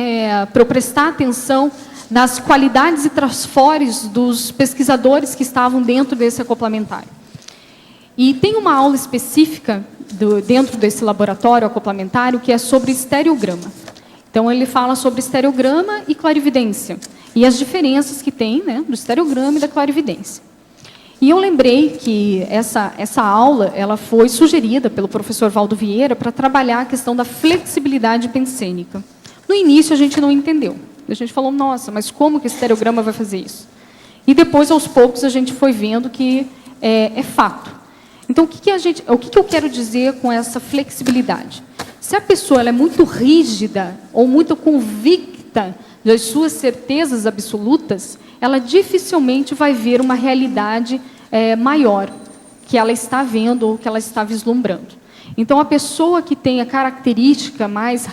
S1: para eu prestar atenção nas qualidades e trasfores dos pesquisadores que estavam dentro desse acoplamentário. E tem uma aula específica dentro desse laboratório acoplamentário que é sobre estereograma. Então, ele fala sobre estereograma e clarividência, e as diferenças que tem, né, do estereograma e da clarividência. E eu lembrei que essa aula ela foi sugerida pelo professor Valdo Vieira para trabalhar a questão da flexibilidade pensênica. No início, a gente não entendeu. A gente falou, nossa, mas como que o estereograma vai fazer isso? E depois, aos poucos, a gente foi vendo que é fato. Então, o que eu quero dizer com essa flexibilidade? Se a pessoa ela é muito rígida ou muito convicta das suas certezas absolutas, ela dificilmente vai ver uma realidade maior que ela está vendo ou que ela está vislumbrando. Então, a pessoa que tem a característica mais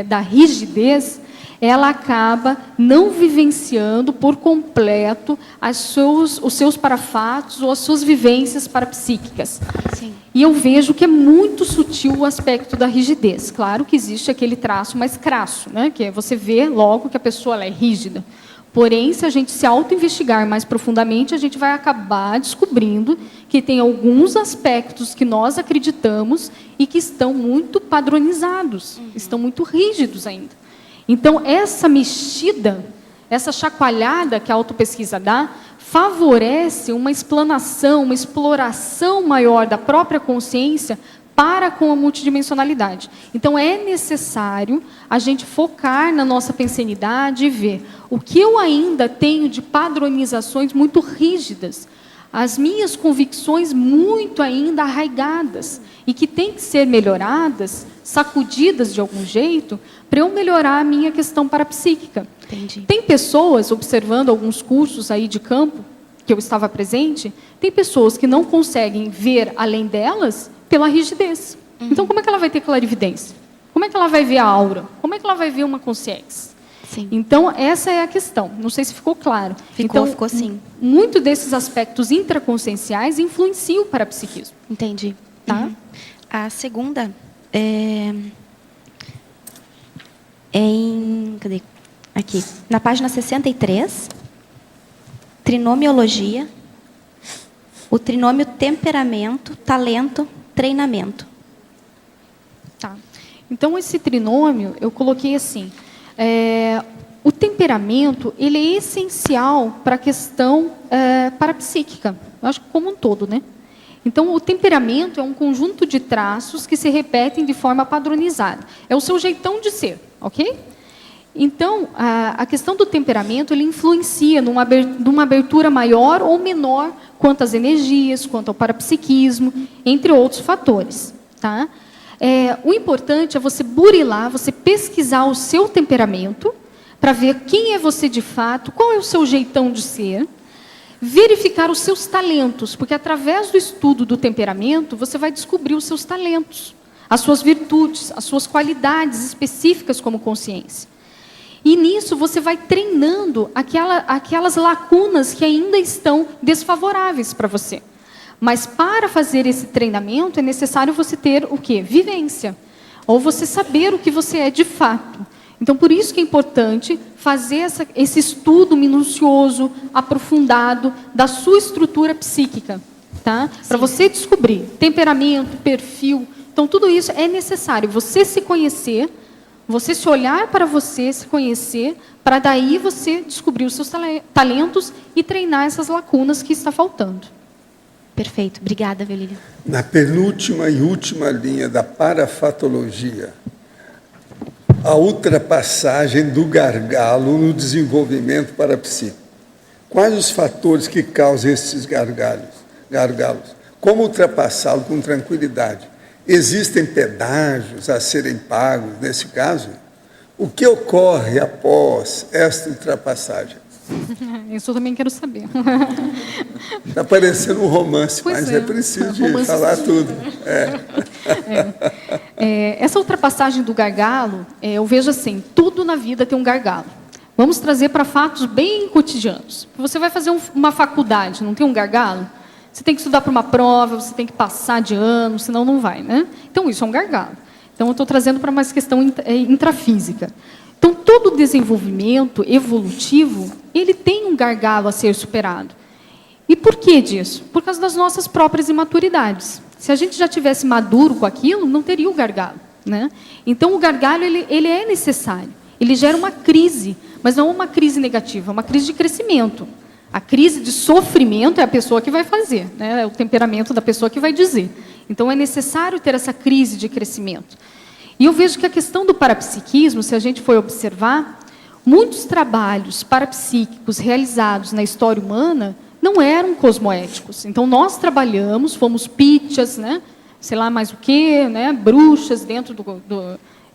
S1: da rigidez, ela acaba não vivenciando por completo os seus parafatos ou as suas vivências parapsíquicas.
S8: Sim.
S1: E eu vejo que é muito sutil o aspecto da rigidez. Claro que existe aquele traço mais crasso, né? Que é você vê logo que a pessoa ela é rígida. Porém, se a gente se auto-investigar mais profundamente, a gente vai acabar descobrindo que tem alguns aspectos que nós acreditamos e que estão muito padronizados, estão muito rígidos ainda. Então, essa mexida, essa chacoalhada que a autopesquisa dá, favorece uma explanação, uma exploração maior da própria consciência para com a multidimensionalidade. Então, é necessário a gente focar na nossa pensenidade e ver o que eu ainda tenho de padronizações muito rígidas, as minhas convicções muito ainda arraigadas e que têm que ser melhoradas, sacudidas de algum jeito, para eu melhorar a minha questão parapsíquica.
S8: Entendi.
S1: Tem pessoas, observando alguns cursos aí de campo, que eu estava presente, tem pessoas que não conseguem ver além delas pela rigidez. Então, como é que ela vai ter clarividência? Como é que ela vai ver a aura? Como é que ela vai ver uma consciência?
S8: Sim.
S1: Então, essa é a questão. Não sei se ficou claro.
S8: Ficou sim.
S1: Muito desses aspectos intraconscienciais influenciam o parapsiquismo.
S8: Entendi.
S1: Tá?
S8: A segunda cadê? Aqui, na página 63, trinomiologia, o trinômio temperamento, talento, treinamento.
S1: Tá. Então, esse trinômio, eu coloquei assim, o temperamento, ele é essencial para a questão parapsíquica, eu acho que como um todo, né? Então, o temperamento é um conjunto de traços que se repetem de forma padronizada. É o seu jeitão de ser, ok? Então, a questão do temperamento, ele influencia numa abertura maior ou menor quanto às energias, quanto ao parapsiquismo, entre outros fatores, tá? O importante é você burilar, você pesquisar o seu temperamento, para ver quem é você de fato, qual é o seu jeitão de ser, verificar os seus talentos, porque através do estudo do temperamento, você vai descobrir os seus talentos, as suas virtudes, as suas qualidades específicas como consciência. E nisso você vai treinando aquelas lacunas que ainda estão desfavoráveis para você. Mas para fazer esse treinamento é necessário você ter o quê? Vivência. Ou você saber o que você é de fato. Então, por isso que é importante fazer esse estudo minucioso, aprofundado, da sua estrutura psíquica. Tá? Para você descobrir temperamento, perfil. Então, tudo isso é necessário. Você se conhecer, você se olhar para você, se conhecer, para daí você descobrir os seus talentos e treinar essas lacunas que está faltando.
S8: Perfeito. Obrigada, Violília.
S2: Na penúltima e última linha da parafatologia, a ultrapassagem do gargalo no desenvolvimento parapsíquico. Quais os fatores que causam esses gargalos? Como ultrapassá-lo com tranquilidade? Existem pedágios a serem pagos nesse caso? O que ocorre após esta ultrapassagem?
S1: Isso eu também quero saber.
S2: Está parecendo um romance,
S1: Pois
S2: mas
S1: é.
S2: é preciso de
S1: Romance
S2: falar
S1: sim.
S2: tudo.
S1: Essa ultrapassagem do gargalo, eu vejo assim, tudo na vida tem um gargalo. Vamos trazer para fatos bem cotidianos. Você vai fazer uma faculdade, não tem um gargalo? Você tem que estudar para uma prova, você tem que passar de ano, senão não vai, né? Então, isso é um gargalo. Então, eu estou trazendo para mais questão intrafísica. Então, todo desenvolvimento evolutivo, ele tem um gargalo a ser superado. E por que disso? Por causa das nossas próprias imaturidades. Se a gente já tivesse maduro com aquilo, não teria o gargalo, né? Então, o gargalo ele é necessário. Ele gera uma crise, mas não uma crise negativa, é uma crise de crescimento. A crise de sofrimento é a pessoa que vai fazer, né? É o temperamento da pessoa que vai dizer. Então, é necessário ter essa crise de crescimento. E eu vejo que a questão do parapsiquismo, se a gente for observar, muitos trabalhos parapsíquicos realizados na história humana não eram cosmoéticos. Então, nós trabalhamos, fomos pitchas, né? Sei lá mais o quê, né? Bruxas dentro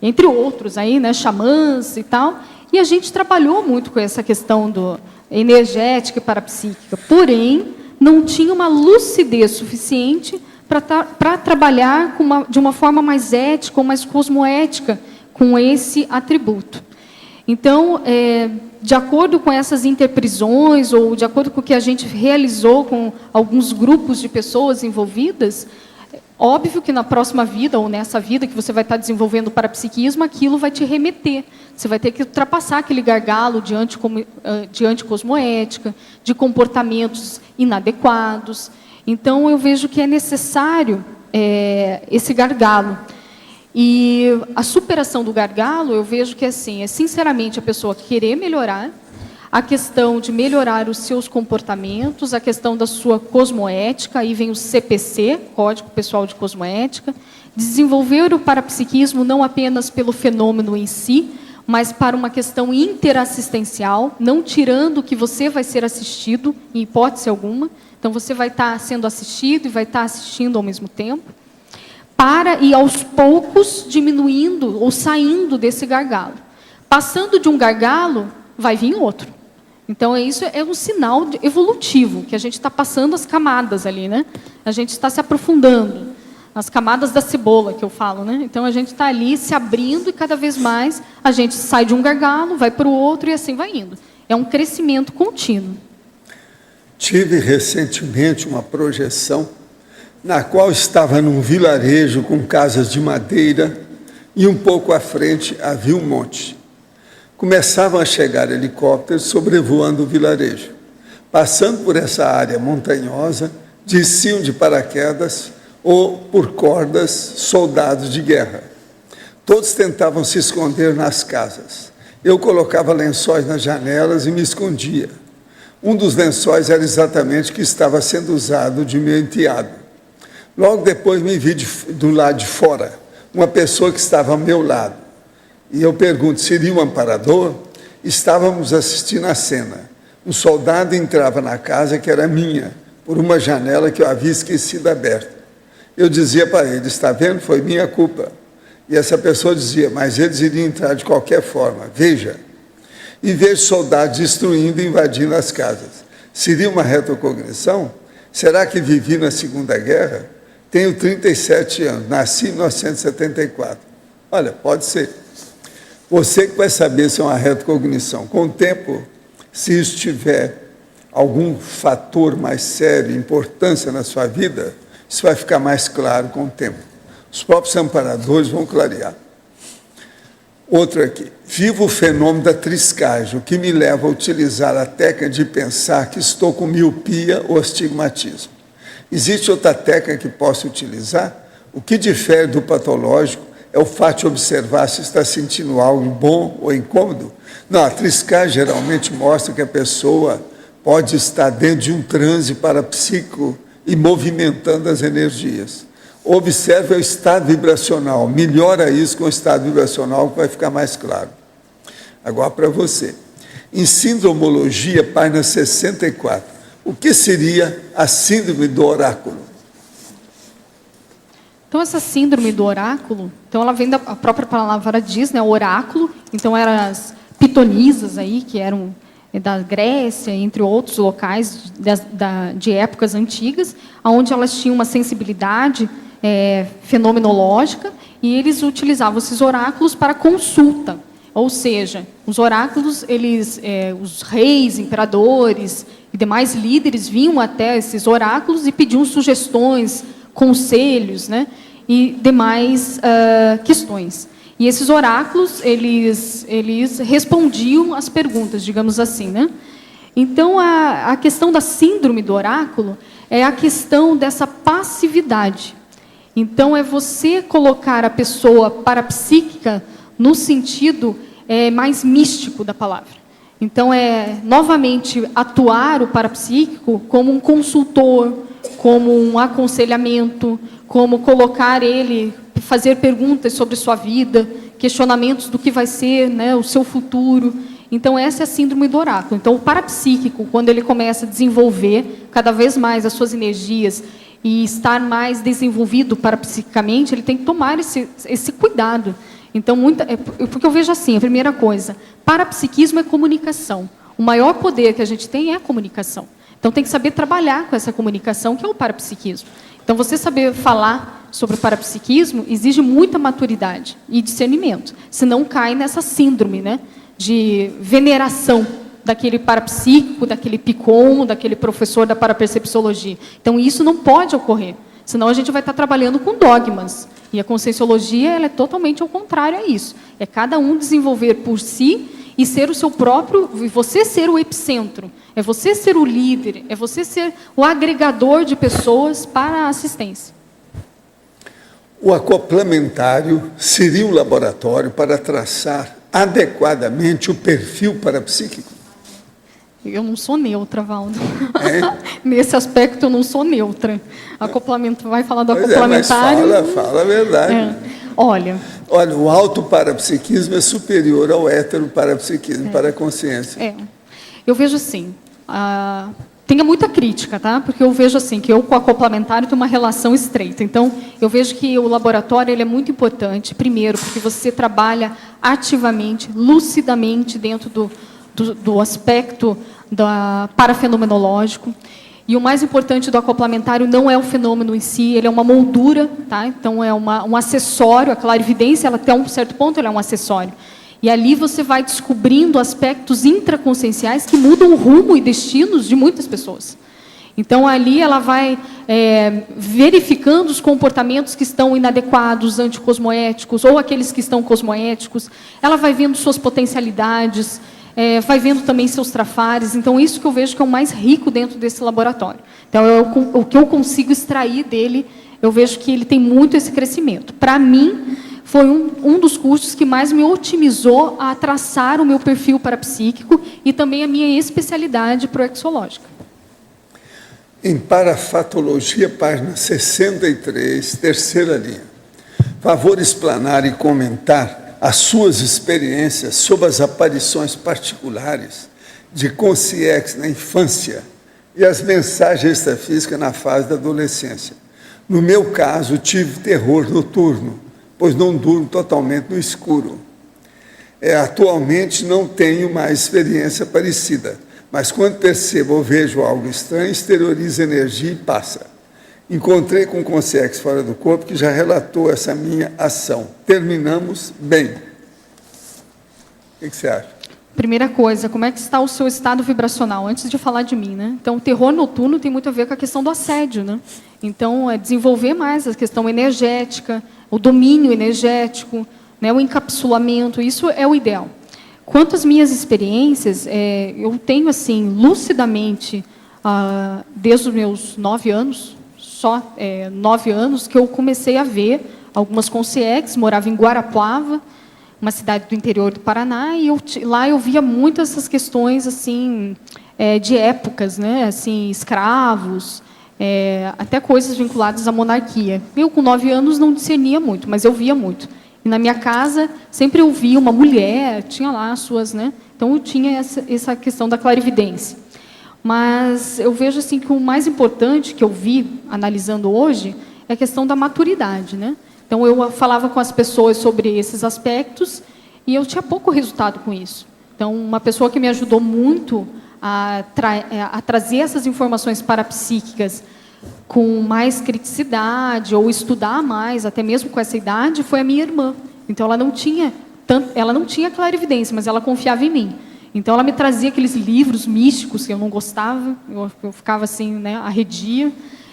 S1: entre outros, aí, né? Xamãs e tal. E a gente trabalhou muito com essa questão energética e parapsíquica. Porém, não tinha uma lucidez suficiente para trabalhar de uma forma mais ética ou mais cosmoética com esse atributo. Então, de acordo com essas interprisões, ou de acordo com o que a gente realizou com alguns grupos de pessoas envolvidas, óbvio que na próxima vida, ou nessa vida que você vai estar desenvolvendo o parapsiquismo, aquilo vai te remeter. Você vai ter que ultrapassar aquele gargalo de anticosmoética, de comportamentos inadequados. Então, eu vejo que é necessário esse gargalo. E a superação do gargalo, eu vejo que assim, é sinceramente a pessoa querer melhorar, a questão de melhorar os seus comportamentos, a questão da sua cosmoética, aí vem o CPC, Código Pessoal de Cosmoética, desenvolver o parapsiquismo não apenas pelo fenômeno em si, mas para uma questão interassistencial, não tirando que você vai ser assistido, em hipótese alguma. Então, você vai estar sendo assistido e vai estar assistindo ao mesmo tempo, para ir aos poucos diminuindo ou saindo desse gargalo. Passando de um gargalo, vai vir outro. Então, isso é um sinal evolutivo, que a gente está passando as camadas ali, né? A gente está se aprofundando. As camadas da cebola, que eu falo, né? Então, a gente está ali se abrindo e, cada vez mais, a gente sai de um gargalo, vai para o outro e assim vai indo. É um crescimento contínuo.
S2: Tive recentemente uma projeção na qual estava num vilarejo com casas de madeira e um pouco à frente havia um monte. Começavam a chegar helicópteros sobrevoando o vilarejo. Passando por essa área montanhosa, desciam de paraquedas ou por cordas soldados de guerra. Todos tentavam se esconder nas casas. Eu colocava lençóis nas janelas e me escondia. Um dos lençóis era exatamente o que estava sendo usado de meu enteado. Logo depois me vi do lado de fora, uma pessoa que estava ao meu lado. E eu pergunto, seria um amparador? Estávamos assistindo a cena. Um soldado entrava na casa que era minha, por uma janela que eu havia esquecido aberta. Eu dizia para ele, está vendo? Foi minha culpa. E essa pessoa dizia, mas eles iriam entrar de qualquer forma, veja. E vejo soldados destruindo e invadindo as casas. Seria uma retrocognição? Será que vivi na Segunda Guerra? Tenho 37 anos, nasci em 1974. Olha, pode ser. Você que vai saber se é uma retrocognição. Com o tempo, se isso tiver algum fator mais sério, importância na sua vida, isso vai ficar mais claro com o tempo. Os próprios amparadores vão clarear. Outro aqui. Vivo o fenômeno da triscagem, o que me leva a utilizar a técnica de pensar que estou com miopia ou astigmatismo. Existe outra técnica que posso utilizar? O que difere do patológico é o fato de observar se está sentindo algo bom ou incômodo? Não, a triscagem geralmente mostra que a pessoa pode estar dentro de um transe parapsíquico e movimentando as energias. Observe o estado vibracional, melhora isso com o estado vibracional, que vai ficar mais claro. Agora para você. Em Sindromologia, página 64, o que seria a síndrome do oráculo?
S1: Então, essa síndrome do oráculo, então ela vem da a própria palavra diz, né, oráculo, então eram as pitonisas aí, que eram da Grécia, entre outros locais de épocas antigas, onde elas tinham uma sensibilidade fenomenológica, e eles utilizavam esses oráculos para consulta. Ou seja, os oráculos, os reis, imperadores e demais líderes vinham até esses oráculos e pediam sugestões, conselhos, né, e demais questões. E esses oráculos, eles respondiam às perguntas, digamos assim, né? Então, a questão da síndrome do oráculo é a questão dessa passividade. Então, é você colocar a pessoa parapsíquica no sentido mais místico da palavra. Então, novamente, atuar o parapsíquico como um consultor, como um aconselhamento, como colocar ele, fazer perguntas sobre sua vida, questionamentos do que vai ser, né, o seu futuro. Então, essa é a síndrome do oráculo. Então, o parapsíquico, quando ele começa a desenvolver cada vez mais as suas energias e estar mais desenvolvido parapsiquicamente, ele tem que tomar esse cuidado. Então, porque eu vejo assim, a primeira coisa, parapsiquismo é comunicação. O maior poder que a gente tem é a comunicação. Então, tem que saber trabalhar com essa comunicação, que é o parapsiquismo. Então, você saber falar sobre o parapsiquismo exige muita maturidade e discernimento. Senão, cai nessa síndrome, né, de veneração daquele parapsíquico, daquele picom, daquele professor da parapercepciologia. Então, isso não pode ocorrer. Senão, a gente vai estar trabalhando com dogmas. E a conscienciologia, ela é totalmente ao contrário a isso. É cada um desenvolver por si e ser o seu próprio, você ser o epicentro, é você ser o líder, é você ser o agregador de pessoas para a assistência.
S2: O acoplamentário seria um laboratório para traçar adequadamente o perfil parapsíquico?
S1: Eu não sou neutra, Valdo. Nesse aspecto, eu não sou neutra. Acoplamento, vai falar do acoplamentário.
S2: Mas fala a verdade.
S1: Olha,
S2: o autoparapsiquismo é superior ao heteroparapsiquismo para a consciência.
S1: Eu vejo assim, tenha muita crítica, tá? Porque eu vejo assim, que eu com o acoplamentário tenho uma relação estreita. Então, eu vejo que o laboratório ele é muito importante, primeiro, porque você trabalha ativamente, lucidamente, dentro do aspecto parafenomenológico. E o mais importante do acoplamentário não é o fenômeno em si, ele é uma moldura, tá? Então é um acessório, a clarividência, ela até um certo ponto ela é um acessório. E ali você vai descobrindo aspectos intraconscienciais que mudam o rumo e destinos de muitas pessoas. Então ali ela vai verificando os comportamentos que estão inadequados, anticosmoéticos, ou aqueles que estão cosmoéticos, ela vai vendo suas potencialidades, vai vendo também seus trafares. Então, isso que eu vejo que é o mais rico dentro desse laboratório. Então, o que eu consigo extrair dele, eu vejo que ele tem muito esse crescimento. Para mim, foi um dos cursos que mais me otimizou a traçar o meu perfil parapsíquico e também a minha especialidade proexológica.
S2: Em Parafatologia, página 63, terceira linha. Favor explanar e comentar as suas experiências sobre as aparições particulares de consciex na infância e as mensagens extrafísicas na fase da adolescência. No meu caso, tive terror noturno, pois não durmo totalmente no escuro. Atualmente não tenho mais experiência parecida, mas quando percebo ou vejo algo estranho, exteriorizo energia e passa. Encontrei com um consciex fora do corpo que já relatou essa minha ação. Terminamos bem. O que você acha?
S1: Primeira coisa, como é que está o seu estado vibracional? Antes de falar de mim, né? Então, o terror noturno tem muito a ver com a questão do assédio, né? Então, é desenvolver mais a questão energética, o domínio energético, né? O encapsulamento, isso é o ideal. Quanto às minhas experiências, eu tenho, assim, lucidamente, desde os meus 9 anos, 9 anos, que eu comecei a ver algumas consciex, morava em Guarapuava, uma cidade do interior do Paraná, e lá eu via muitas essas questões assim, de épocas, né? Assim, escravos, até coisas vinculadas à monarquia. Eu, com 9 anos, não discernia muito, mas eu via muito. E na minha casa, sempre eu via uma mulher, tinha lá as suas, né? Então, eu tinha essa questão da clarividência. Mas eu vejo assim que o mais importante que eu vi, analisando hoje, é a questão da maturidade, né? Então, eu falava com as pessoas sobre esses aspectos e eu tinha pouco resultado com isso. Então, uma pessoa que me ajudou muito a trazer essas informações parapsíquicas com mais criticidade ou estudar mais, até mesmo com essa idade, foi a minha irmã. Então, ela não tinha clarividência, mas ela confiava em mim. Então, ela me trazia aqueles livros místicos que eu não gostava, eu ficava assim, né, arredia,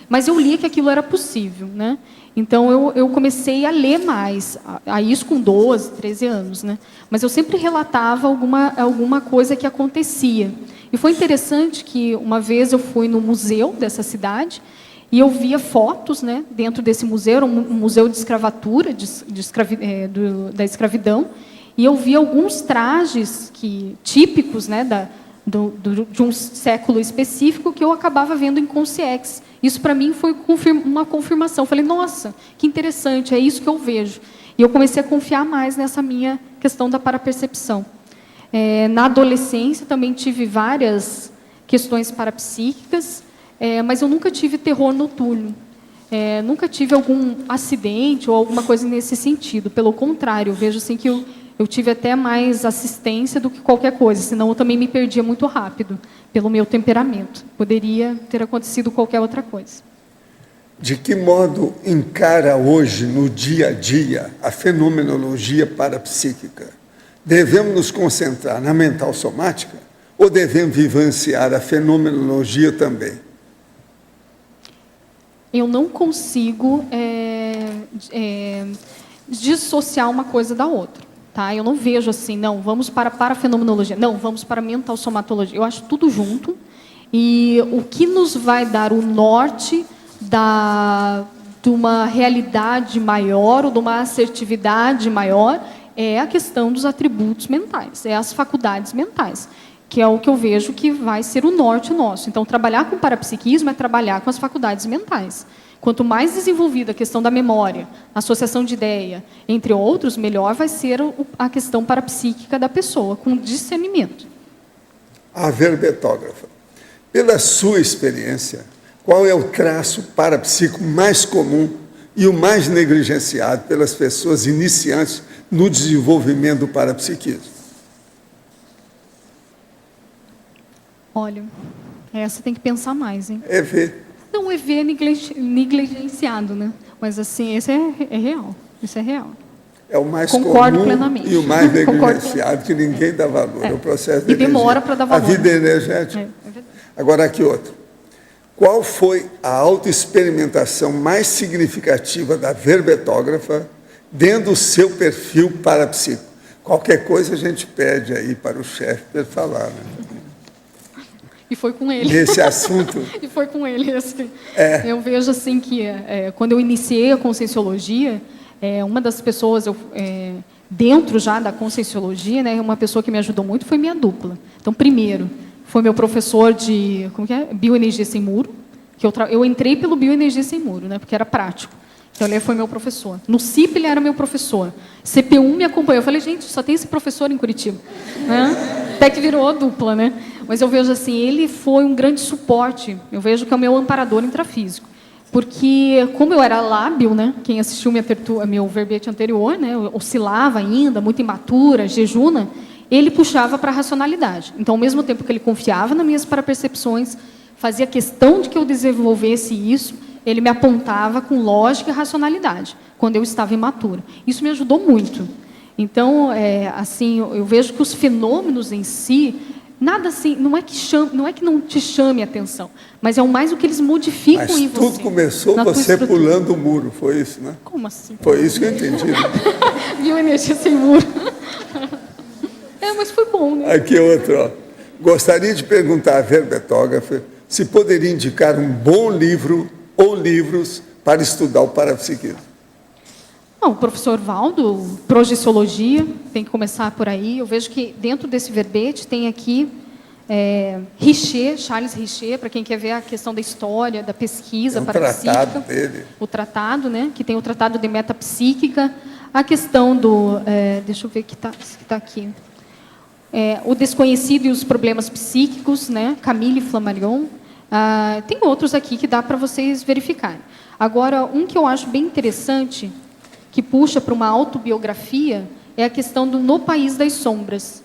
S1: mas eu lia que aquilo era possível, né? Então, eu comecei a ler mais, a isso com 12, 13 anos, né? Mas eu sempre relatava alguma coisa que acontecia. E foi interessante que, uma vez, eu fui no museu dessa cidade e eu via fotos, né, dentro desse museu, um museu de escravatura, da escravidão, e eu vi alguns trajes típicos, né, de um século específico que eu acabava vendo em consciex. Isso, para mim, foi uma confirmação. Eu falei, nossa, que interessante, é isso que eu vejo. E eu comecei a confiar mais nessa minha questão da parapercepção. Na adolescência, também tive várias questões parapsíquicas, mas eu nunca tive terror noturno. Nunca tive algum acidente ou alguma coisa nesse sentido. Pelo contrário, eu vejo assim que eu tive até mais assistência do que qualquer coisa, senão eu também me perdia muito rápido, pelo meu temperamento. Poderia ter acontecido qualquer outra coisa.
S2: De que modo encara hoje, no dia a dia, a fenomenologia parapsíquica? Devemos nos concentrar na mental somática ou devemos vivenciar a fenomenologia também?
S1: Eu não consigo dissociar uma coisa da outra. Tá? Eu não vejo assim, não, vamos para a parafenomenologia, não, vamos para a mental somatologia. Eu acho tudo junto. E o que nos vai dar o norte de uma realidade maior ou de uma assertividade maior é a questão dos atributos mentais, é as faculdades mentais, que é o que eu vejo que vai ser o norte nosso. Então, trabalhar com parapsiquismo é trabalhar com as faculdades mentais. Quanto mais desenvolvida a questão da memória, associação de ideia, entre outros, melhor vai ser a questão parapsíquica da pessoa, com discernimento.
S2: A verbetógrafa, pela sua experiência, qual é o traço parapsíquico mais comum e o mais negligenciado pelas pessoas iniciantes no desenvolvimento do parapsiquismo?
S1: Olha, essa tem que pensar mais, hein?
S2: EV.
S1: Não, o EV é negligenciado, né? Mas, assim, esse é real. Isso é real.
S2: É o mais
S1: Concordo
S2: comum
S1: plenamente.
S2: e o mais negligenciado, que ninguém dá valor. É o processo de
S1: e demora para dar valor.
S2: A vida energética.
S1: É verdade.
S2: Agora, aqui outro. Qual foi a autoexperimentação mais significativa da verbetógrafa dentro do seu perfil parapsíquico? Qualquer coisa a gente pede aí para o chefe para ele falar, né?
S1: E foi com ele.
S2: Nesse assunto.
S1: E foi com ele. Assim. Eu vejo assim que, quando eu iniciei a Conscienciologia, uma das pessoas, dentro já da Conscienciologia, né, uma pessoa que me ajudou muito foi minha dupla. Então, primeiro, foi meu professor de Bioenergia Sem Muro, que eu entrei pelo Bioenergia Sem Muro, né, porque era prático. Então, ele foi meu professor. No CIP, ele era meu professor. CPU me acompanhou. Eu falei, gente, só tem esse professor em Curitiba. Né? Até que virou a dupla, né? Mas eu vejo assim, ele foi um grande suporte. Eu vejo que é o meu amparador intrafísico. Porque, como eu era lábil, né? Quem assistiu meu verbete anterior, né? Eu oscilava ainda, muito imatura, jejuna, ele puxava para a racionalidade. Então, ao mesmo tempo que ele confiava nas minhas parapercepções, fazia questão de que eu desenvolvesse isso, ele me apontava com lógica e racionalidade, quando eu estava imatura. Isso me ajudou muito. Então, assim, eu vejo que os fenômenos em si, nada assim, não é que não te chame a atenção, mas é mais o que eles modificam em você.
S2: Mas tudo começou você pulando o muro, foi isso, né?
S1: Como assim?
S2: Foi isso que eu entendi. Né?
S1: Bioenergia sem muro. Mas foi bom, né?
S2: Aqui outro, ó. Gostaria de perguntar à verbetógrafa se poderia indicar um bom livro ou livros para estudar o parapsiquismo.
S1: Não, o professor Valdo, Projeciologia, tem que começar por aí. Eu vejo que dentro desse verbete tem aqui Richer, Charles Richer, para quem quer ver a questão da história, da pesquisa parapsíquica.
S2: Tratado dele.
S1: O tratado, né, que tem o tratado de metapsíquica, a questão do... deixa eu ver que está aqui. O desconhecido e os problemas psíquicos, né, Camille Flammarion. Tem outros aqui que dá para vocês verificarem. Agora, um que eu acho bem interessante, que puxa para uma autobiografia, é a questão do No País das Sombras,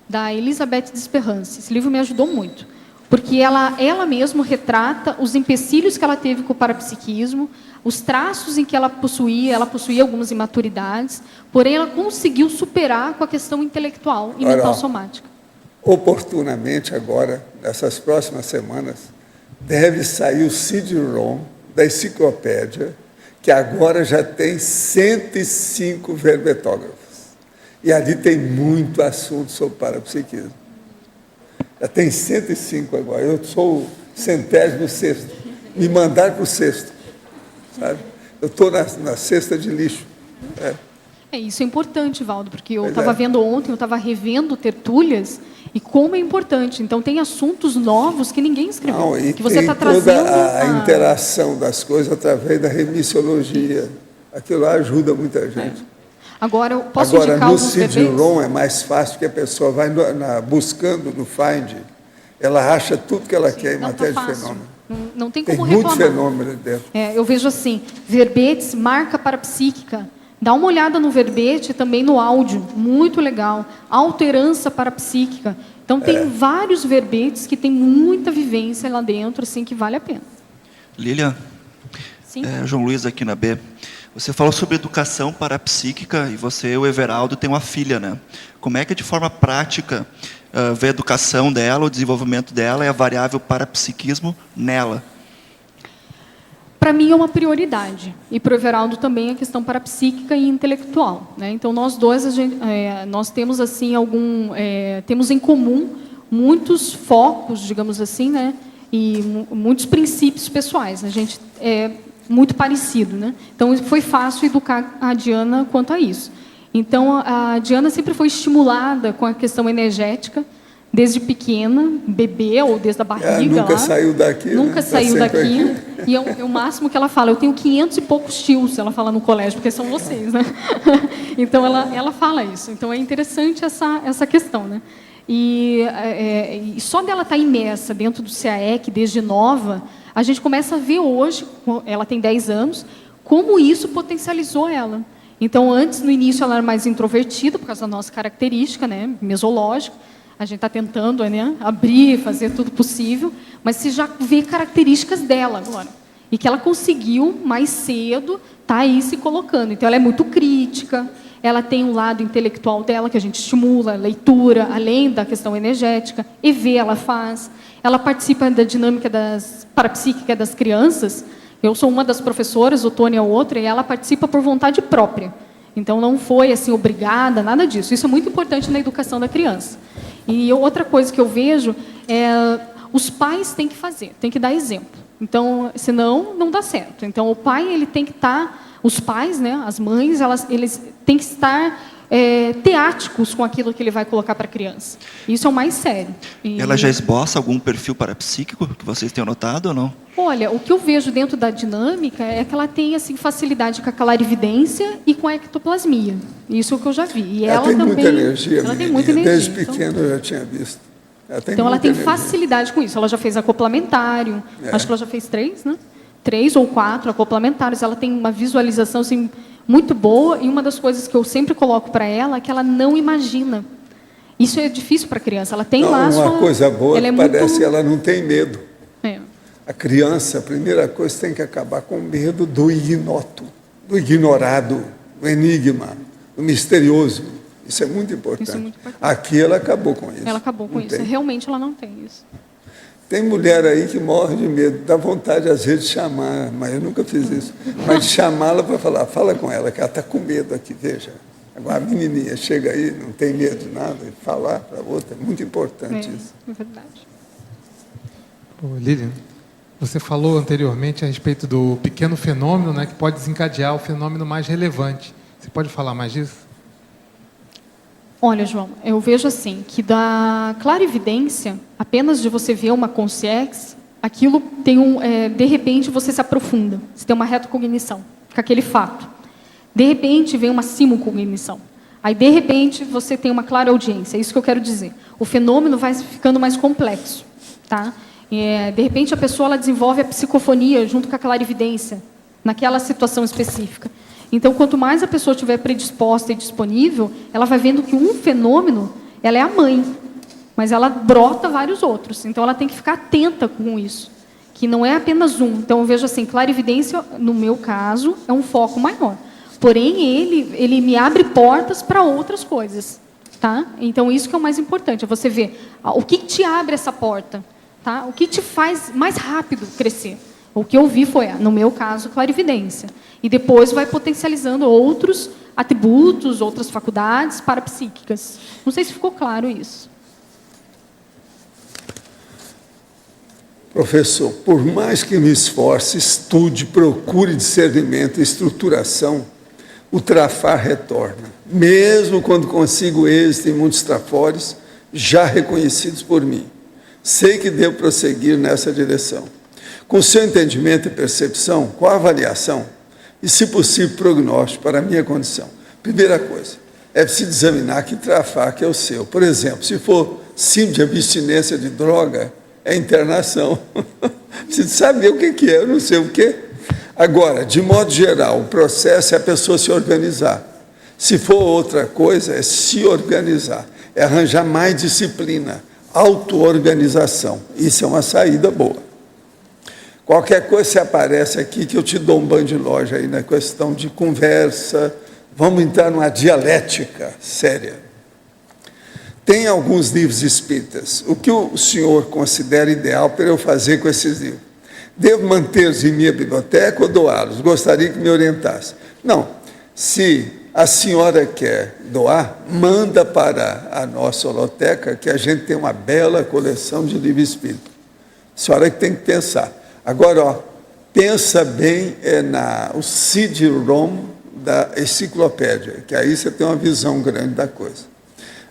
S1: da Elizabeth Desperance. Esse livro me ajudou muito, porque ela mesma retrata os empecilhos que ela teve com o parapsiquismo, os traços em que ela possuía algumas imaturidades, porém ela conseguiu superar com a questão intelectual e mental somática.
S2: Oportunamente agora, nessas próximas semanas, deve sair o CD-ROM da enciclopédia, que agora já tem 105 verbetógrafos. E ali tem muito assunto sobre parapsiquismo. Já tem 105 agora. Eu sou o 106º. Me mandaram para o 6º. Sabe? Eu estou na cesta de lixo.
S1: Isso é importante, Valdo, porque eu estava vendo ontem, eu estava revendo tertúlias, e como é importante. Então, tem assuntos novos que ninguém escreveu.
S2: Não, e
S1: que você está
S2: toda
S1: trazendo
S2: a interação das coisas através da remissiologia. Aquilo lá ajuda muita gente.
S1: Agora, eu posso indicar
S2: no
S1: alguns verbetes?
S2: CD-ROM é mais fácil, porque a pessoa vai buscando no Find, ela acha tudo que ela quer em matéria de fenômeno.
S1: Não tem
S2: Tem
S1: como
S2: muito
S1: reclamar.
S2: fenômeno dentro.
S1: Eu vejo assim, verbetes, marca parapsíquica. Dá uma olhada no verbete, também no áudio, muito legal. Autoherança parapsíquica. Então, tem vários verbetes que tem muita vivência lá dentro, assim, que vale a pena.
S9: Lilian,
S1: Sim.
S9: João Luiz aqui na B. Você falou sobre educação parapsíquica e você, o Everaldo, tem uma filha, né? Como é que, de forma prática, vê a educação dela, o desenvolvimento dela e a variável parapsiquismo nela?
S1: Para mim é uma prioridade. E para o Everaldo também a questão parapsíquica e intelectual, né? Então, nós dois, nós temos, assim, temos em comum muitos focos, digamos assim, né? E muitos princípios pessoais. A gente muito parecido, né? Então, foi fácil educar a Diana quanto a isso. Então, a Diana sempre foi estimulada com a questão energética, desde pequena, bebê, ou desde a barriga.
S2: Nunca saiu daqui.
S1: Nunca saiu daqui.
S2: Aqui.
S1: E é o máximo que ela fala. Eu tenho 500 e poucos tios, ela fala no colégio, porque são vocês, né? Então, ela fala isso. Então, é interessante essa questão, né? E só dela estar imersa dentro do CAEC, desde nova, a gente começa a ver hoje, ela tem 10 anos, como isso potencializou ela. Então, antes, no início, ela era mais introvertida, por causa da nossa característica, né, mesológica. A gente está tentando, né, abrir, fazer tudo possível, mas você já vê características dela agora. E que ela conseguiu, mais cedo, tá aí se colocando. Então, ela é muito crítica, ela tem um lado intelectual dela, que a gente estimula, leitura, além da questão energética, EV ela faz. Ela participa da dinâmica parapsíquica das crianças. Eu sou uma das professoras, o Tony é outra, e ela participa por vontade própria. Então, não foi assim obrigada, nada disso. Isso é muito importante na educação da criança. E outra coisa que eu vejo os pais têm que fazer, têm que dar exemplo. Então, senão, não dá certo. Então, o pai ele tem que estar, os pais, né, as mães, eles têm que estar teáticos com aquilo que ele vai colocar para a criança. Isso é o mais sério.
S9: Ela já esboça algum perfil parapsíquico que vocês tenham notado ou não?
S1: Olha, o que eu vejo dentro da dinâmica é que ela tem assim, facilidade com a clarividência e com a ectoplasmia. Isso é o que eu já vi. E ela
S2: tem
S1: também,
S2: muita energia,
S1: ela tem muita energia.
S2: Desde pequeno eu já tinha visto.
S1: Então ela tem facilidade com isso. Ela já fez acoplamentário, acho que ela já fez 3, né? 3 ou 4 acoplamentários. Ela tem uma visualização assim, muito boa, e uma das coisas que eu sempre coloco para ela é que ela não imagina. Isso é difícil para a criança. Ela tem lá
S2: uma coisa boa,
S1: ela
S2: parece que ela não tem medo.
S1: É.
S2: A criança, a primeira coisa, tem que acabar com o medo do ignoto, do ignorado, do enigma, do misterioso. Isso é muito importante.
S1: Isso é muito importante.
S2: Aqui ela acabou com isso.
S1: Ela acabou com
S2: não
S1: isso.
S2: tem.
S1: Realmente ela não tem isso.
S2: Tem mulher aí que morre de medo, dá vontade às vezes de chamar, mas eu nunca fiz isso. Mas de chamá-la para falar, fala com ela, que ela está com medo aqui, veja. Agora a menininha chega aí, não tem medo de nada, e falar para a outra, é muito importante isso.
S1: É verdade.
S4: Lilian, você falou anteriormente a respeito do pequeno fenômeno, né, que pode desencadear o fenômeno mais relevante. Você pode falar mais disso?
S1: Olha, João, eu vejo assim, que da clarividência, apenas de você ver uma consciência, aquilo tem de repente você se aprofunda, você tem uma retrocognição com aquele fato. De repente vem uma simulcognição. Aí, de repente, você tem uma clara audiência. É isso que eu quero dizer. O fenômeno vai ficando mais complexo. Tá? De repente, a pessoa ela desenvolve a psicofonia junto com a clarividência, naquela situação específica. Então, quanto mais a pessoa estiver predisposta e disponível, ela vai vendo que um fenômeno, ela é a mãe, mas ela brota vários outros. Então, ela tem que ficar atenta com isso, que não é apenas um. Então, eu vejo assim, clarividência, no meu caso, é um foco maior. Porém, ele me abre portas para outras coisas. Tá? Então, isso que é o mais importante, é você ver o que te abre essa porta, tá? O que te faz mais rápido crescer. O que eu vi foi, no meu caso, clarividência. E depois vai potencializando outros atributos, outras faculdades parapsíquicas. Não sei se ficou claro isso.
S2: Professor, por mais que me esforce, estude, procure discernimento e estruturação, o trafar retorna, mesmo quando consigo êxito em muitos trafores já reconhecidos por mim. Sei que devo prosseguir nessa direção. Com seu entendimento e percepção, qual a avaliação e, se possível, prognóstico para a minha condição? Primeira coisa, é preciso examinar que trafar que é o seu. Por exemplo, se for síndrome de abstinência de droga, é internação. Preciso saber o que é, eu não sei o que. Agora, de modo geral, o processo é a pessoa se organizar. Se for outra coisa, é se organizar, é arranjar mais disciplina, auto-organização. Isso é uma saída boa. Qualquer coisa que aparece aqui, que eu te dou um banho de loja aí na questão de conversa, vamos entrar numa dialética séria. Tem alguns livros espíritas. O que o senhor considera ideal para eu fazer com esses livros? Devo mantê-los em minha biblioteca ou doá-los? Gostaria que me orientasse. Não, se a senhora quer doar, manda para a nossa holoteca, que a gente tem uma bela coleção de livros espíritas. A senhora que tem que pensar. Agora, pensa bem o CD-ROM da enciclopédia, que aí você tem uma visão grande da coisa.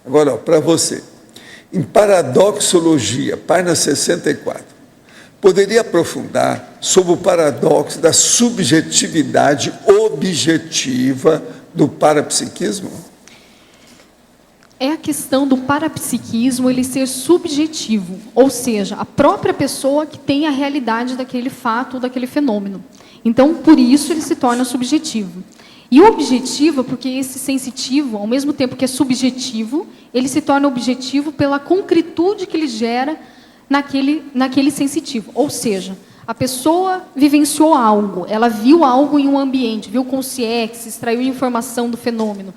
S2: Agora, para você, em Paradoxologia, página 64, poderia aprofundar sobre o paradoxo da subjetividade objetiva do parapsiquismo?
S1: É a questão do parapsiquismo ele ser subjetivo, ou seja, a própria pessoa que tem a realidade daquele fato ou daquele fenômeno. Então, por isso ele se torna subjetivo. E objetivo, porque esse sensitivo, ao mesmo tempo que é subjetivo, ele se torna objetivo pela concretude que ele gera naquele sensitivo. Ou seja, a pessoa vivenciou algo, ela viu algo em um ambiente, viu consciência, extraiu informação do fenômeno.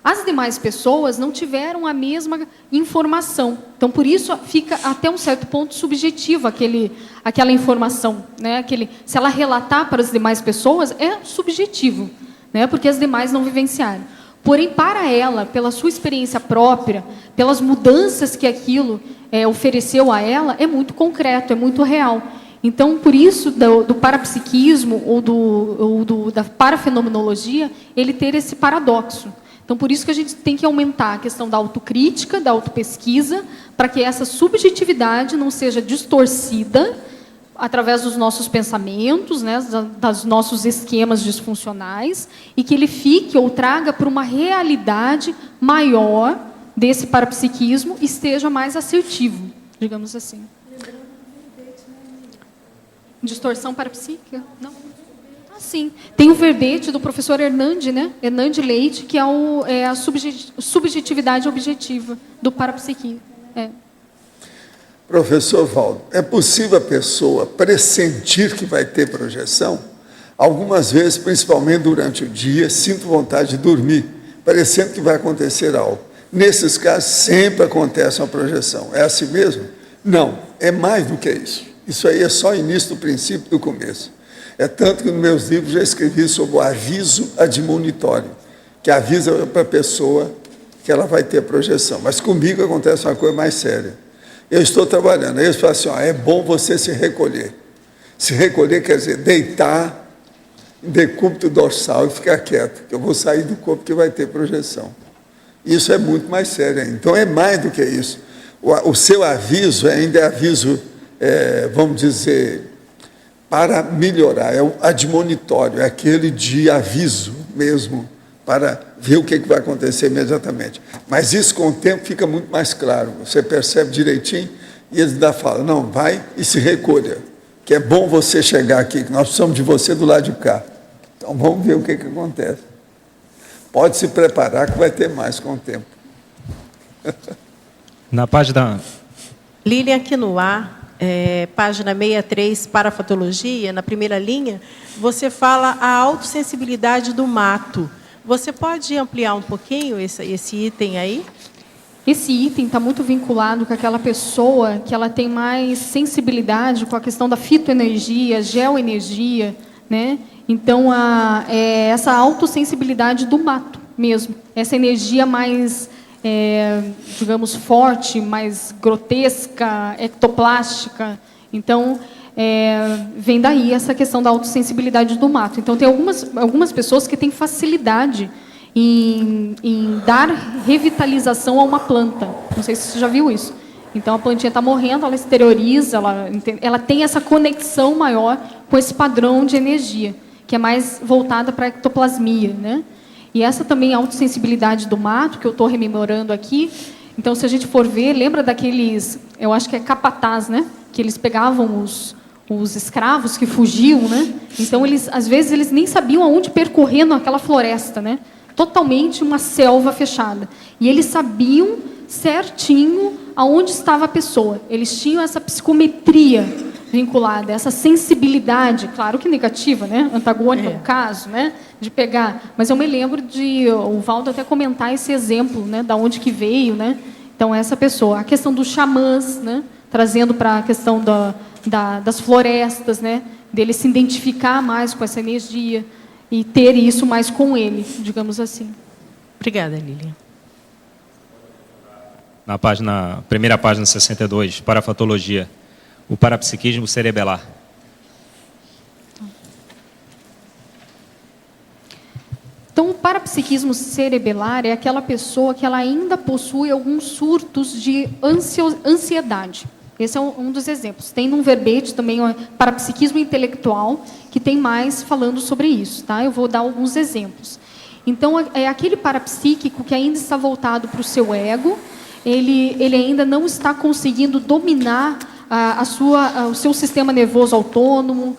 S1: As demais pessoas não tiveram a mesma informação. Então, por isso, fica até um certo ponto subjetivo aquela informação. Né? Se ela relatar para as demais pessoas, é subjetivo, né? Porque as demais não vivenciaram. Porém, para ela, pela sua experiência própria, pelas mudanças que aquilo ofereceu a ela, é muito concreto, é muito real. Então, por isso, do parapsiquismo ou da parafenomenologia, ele ter esse paradoxo. Então, por isso que a gente tem que aumentar a questão da autocrítica, da autopesquisa, para que essa subjetividade não seja distorcida através dos nossos pensamentos, né, dos nossos esquemas disfuncionais, e que ele fique ou traga para uma realidade maior desse parapsiquismo e esteja mais assertivo, digamos assim. Distorção parapsíquica? Não. Sim. Tem o verbete do professor Hernande, né? Hernande Leite, que é a subjetividade objetiva do parapsiquismo.
S2: Professor Valdo, é possível a pessoa pressentir que vai ter projeção? Algumas vezes, principalmente durante o dia, sinto vontade de dormir, parecendo que vai acontecer algo. Nesses casos, sempre acontece uma projeção. É assim mesmo? Não, é mais do que isso. Isso aí é só início do princípio do começo. É tanto que nos meus livros já escrevi sobre o aviso admonitório, que avisa para a pessoa que ela vai ter projeção. Mas comigo acontece uma coisa mais séria. Eu estou trabalhando, aí eles falam assim, é bom você se recolher. Se recolher quer dizer deitar em decúbito dorsal e ficar quieto, que eu vou sair do corpo que vai ter projeção. Isso é muito mais sério ainda. Então é mais do que isso. O seu aviso ainda é aviso, vamos dizer, para melhorar, é o admonitório, é aquele de aviso mesmo, para ver o que vai acontecer imediatamente. Mas isso, com o tempo, fica muito mais claro. Você percebe direitinho e ele ainda fala, não, vai e se recolha, que é bom você chegar aqui, que nós precisamos de você do lado de cá. Então, vamos ver o que acontece. Pode se preparar que vai ter mais com o tempo.
S10: Na página...
S7: Lilian Quinoa, página 63, parafatologia, na primeira linha, você fala a autossensibilidade do mato. Você pode ampliar um pouquinho esse item aí?
S1: Esse item está muito vinculado com aquela pessoa que ela tem mais sensibilidade com a questão da fitoenergia, geoenergia, né? Então, essa autossensibilidade do mato mesmo, essa energia mais, digamos, forte, mais grotesca, ectoplástica. Então, vem daí essa questão da autossensibilidade do mato. Então, tem algumas pessoas que têm facilidade em dar revitalização a uma planta. Não sei se você já viu isso. Então, a plantinha está morrendo, ela exterioriza, ela tem essa conexão maior com esse padrão de energia, que é mais voltada para a ectoplasmia, né? E essa também autossensibilidade do mato, que eu estou rememorando aqui. Então, se a gente for ver, lembra daqueles, eu acho que é capataz, né? Que eles pegavam os escravos que fugiam, né? Então, às vezes, eles nem sabiam aonde percorrer naquela floresta, né? Totalmente uma selva fechada. E eles sabiam certinho aonde estava a pessoa. Eles tinham essa psicometria vinculada, essa sensibilidade, claro que negativa, né? Antagônica no caso, né? De pegar. Mas eu me lembro de o Valdo até comentar esse exemplo, né? Da onde que veio, né? Então, essa pessoa. A questão dos xamãs, né? Trazendo para a questão das florestas, né? Dele se identificar mais com essa energia e ter isso mais com ele, digamos assim.
S7: Obrigada, Lilian.
S10: Na primeira página 62, parafatologia, o parapsiquismo cerebelar.
S1: Então, o parapsiquismo cerebelar é aquela pessoa que ela ainda possui alguns surtos de ansiedade. Esse é um dos exemplos. Tem num verbete também o parapsiquismo intelectual, que tem mais falando sobre isso. Tá? Eu vou dar alguns exemplos. Então, é aquele parapsíquico que ainda está voltado para o seu ego, ele ainda não está conseguindo dominar o seu sistema nervoso autônomo,